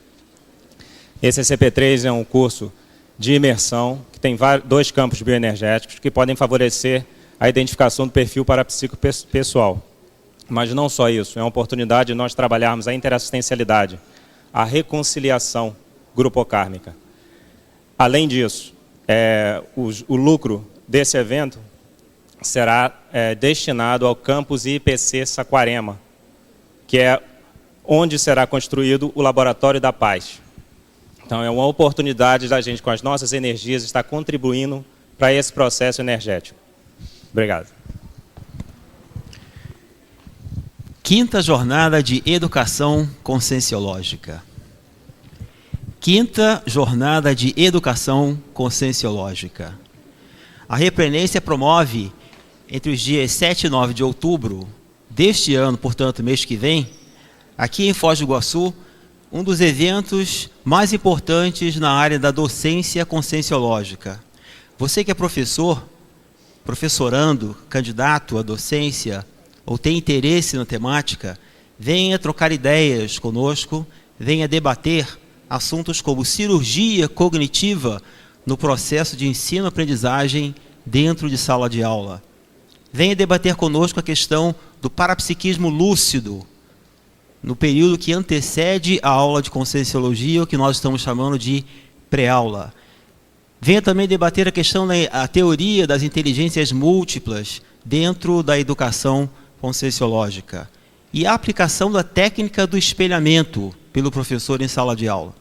S10: Esse ECP3 é um curso de imersão, que tem 2 campos bioenergéticos que podem favorecer a identificação do perfil parapsíquico pessoal. Mas não só isso, é uma oportunidade de nós trabalharmos a interassistencialidade, a reconciliação grupocármica. Além disso, o lucro desse evento será destinado ao campus IPC Saquarema, que é onde será construído o Laboratório da Paz. Então, é uma oportunidade da gente, com as nossas energias, estar contribuindo para esse processo energético. Obrigado.
S15: Quinta Jornada de Educação Conscienciológica. Quinta Jornada de Educação Conscienciológica. A Repreendência promove, entre os dias 7 e 9 de outubro deste ano, portanto, mês que vem, aqui em Foz do Iguaçu, um dos eventos mais importantes na área da docência conscienciológica. Você que é professor, professorando, candidato à docência, ou tem interesse na temática, venha trocar ideias conosco, venha debater assuntos como cirurgia cognitiva no processo de ensino-aprendizagem dentro de sala de aula. Venha debater conosco a questão do parapsiquismo lúcido, no período que antecede a aula de conscienciologia, o que nós estamos chamando de pré-aula. Venha também debater a questão da teoria das inteligências múltiplas dentro da educação conscienciológica e a aplicação da técnica do espelhamento pelo professor em sala de aula.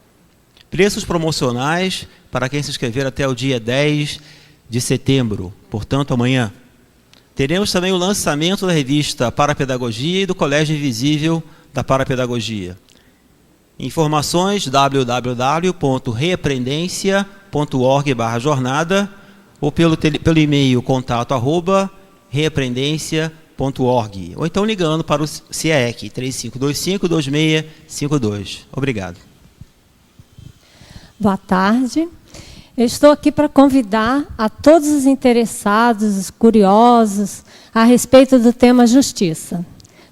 S15: Preços promocionais para quem se inscrever até o dia 10 de setembro, portanto amanhã. Teremos também o lançamento da revista Parapedagogia e do Colégio Invisível da Parapedagogia. Informações www.reaprendencia.org/jornada ou pelo e-mail contato@reaprendencia.org ou então ligando para o CIEC 3525-2652. Obrigado.
S16: Boa tarde. Eu estou aqui para convidar a todos os interessados, os curiosos, a respeito do tema justiça.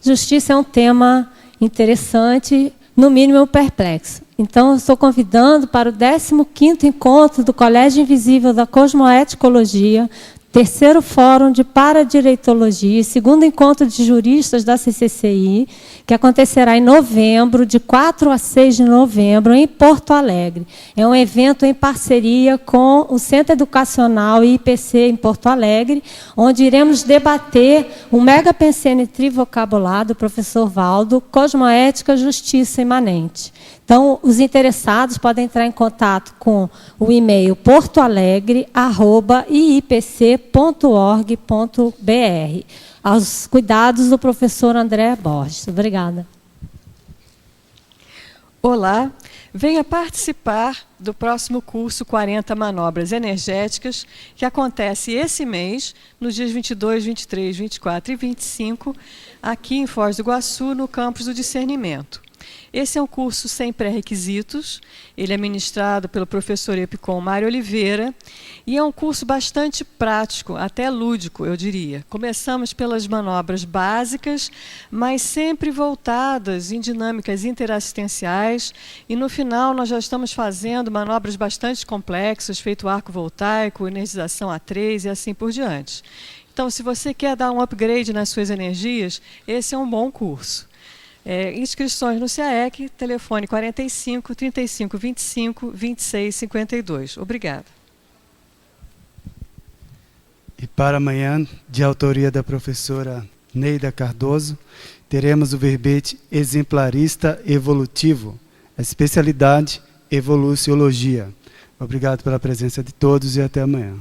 S16: Justiça é um tema interessante, no mínimo perplexo. Então, eu estou convidando para o 15º encontro do Colégio Invisível da Cosmoeticologia, 3º Fórum de Paradireitologia e 2º Encontro de Juristas da CCCI, que acontecerá em novembro, de 4 a 6 de novembro, em Porto Alegre. É um evento em parceria com o Centro Educacional IPC em Porto Alegre, onde iremos debater o mega pensene trivocabulado do professor Valdo, Cosmoética, Justiça Imanente. Então, os interessados podem entrar em contato com o e-mail portoalegre@iipc.org.br. Aos cuidados do professor André Borges. Obrigada.
S17: Olá, venha participar do próximo curso 40 Manobras Energéticas, que acontece esse mês, nos dias 22, 23, 24 e 25, aqui em Foz do Iguaçu, no Campus do Discernimento. Esse é um curso sem pré-requisitos, ele é ministrado pelo professor Epicom Mário Oliveira, e é um curso bastante prático, até lúdico, eu diria. Começamos pelas manobras básicas, mas sempre voltadas em dinâmicas interassistenciais, e no final nós já estamos fazendo manobras bastante complexas, feito arco voltaico, energização A3 e assim por diante. Então, se você quer dar um upgrade nas suas energias, esse é um bom curso. Inscrições no CAEC, telefone 45 35 25 26 52. Obrigada.
S12: E para amanhã, de autoria da professora Neida Cardoso, teremos o verbete exemplarista evolutivo, a especialidade evoluciologia. Obrigado pela presença de todos e até amanhã.